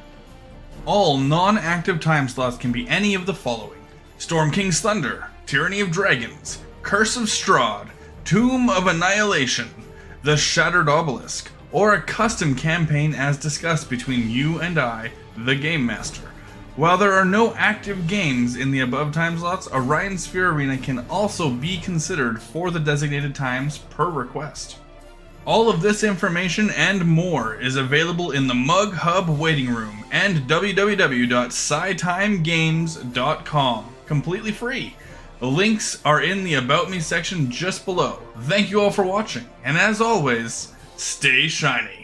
All non-active time slots can be any of the following: Storm King's Thunder, Tyranny of Dragons, Curse of Strahd, Tomb of Annihilation, The Shattered Obelisk, or a custom campaign as discussed between you and I, the Game Master. While there are no active games in the above time slots, Orion Sphere Arena can also be considered for the designated times per request. All of this information and more is available in the Mug Hub waiting room and www.scitimegames.com, completely free. The links are in the About Me section just below. Thank you all for watching, and as always, stay shiny.